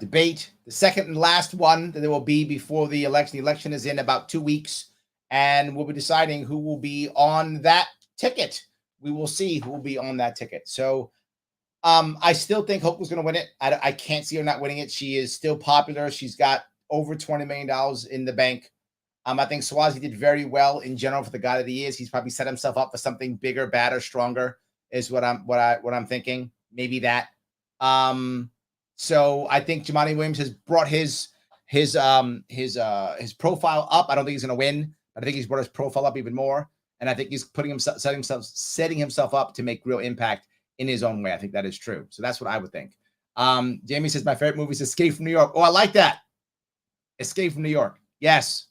debate, the second and last one that there will be before the election. The election is in about 2 weeks, and we'll be deciding who will be on that ticket. We will see who will be on that ticket. So I still think Hochul's going to win it. I can't see her not winning it. She is still popular. She's got over $20 million in the bank. I think Swazi did very well in general for the guy that he is. He's probably set himself up for something bigger, badder, stronger, is what I'm thinking. Maybe that. So I think Jumaane Williams has brought his profile up. I don't think he's going to win, but I think he's brought his profile up even more. And I think he's setting himself up to make real impact in his own way. I think that is true. So that's what I would think. Jamie says my favorite movie is Escape from New York. Oh, I like that. Escape from New York. Yes.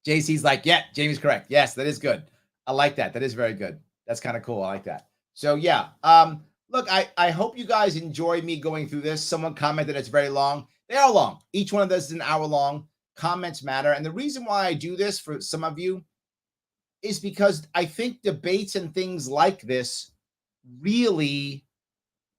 JC's like, yeah, Jamie's correct. Yes, that is good. I like that. That is very good. That's kind of cool. I like that. So yeah. Look, I hope you guys enjoy me going through this. Someone commented it's very long. They are long. Each one of those is an hour long. Comments matter. And the reason why I do this for some of you is because I think debates and things like this really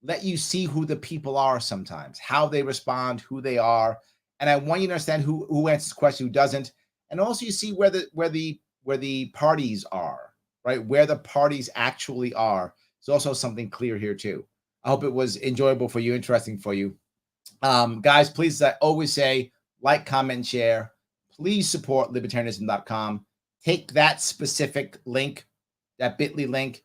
let you see who the people are sometimes, how they respond, who they are. And I want you to understand who answers the question, who doesn't. And also you see where the parties are, right? Where the parties actually are. It's also something clear here too. I hope it was enjoyable for you, interesting for you. Guys, please, I always say, like, comment, share. Please support libertarianism.com. Take that specific link, that bit.ly link,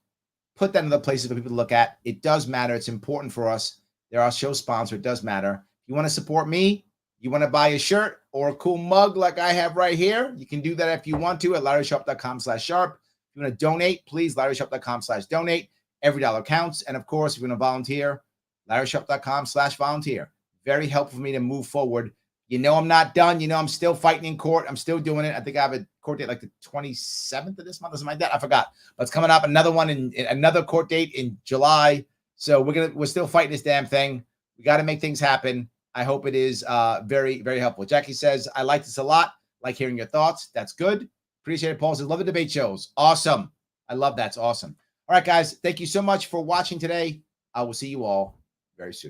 put that in other places for people to look at. It does matter. It's important for us. They're our show sponsor. It does matter. If you want to support me, you want to buy a shirt or a cool mug like I have right here, you can do that if you want to at LarrySharpe.com/sharp. If you want to donate, please, LarrySharpe.com/donate. Every dollar counts. And of course, if you want to volunteer, LarrySharpe.com/volunteer. Very helpful for me to move forward. You know I'm not done. You know I'm still fighting in court. I'm still doing it. I think I have a court date like the 27th of this month or something like that. I forgot. But it's coming up. Another one in another court date in July. So we're still fighting this damn thing. We got to make things happen. I hope it is very, very helpful. Jackie says, I like this a lot. Like hearing your thoughts. That's good. Appreciate it. Paul says, love the debate shows. Awesome. I love that. It's awesome. All right, guys. Thank you so much for watching today. I will see you all very soon.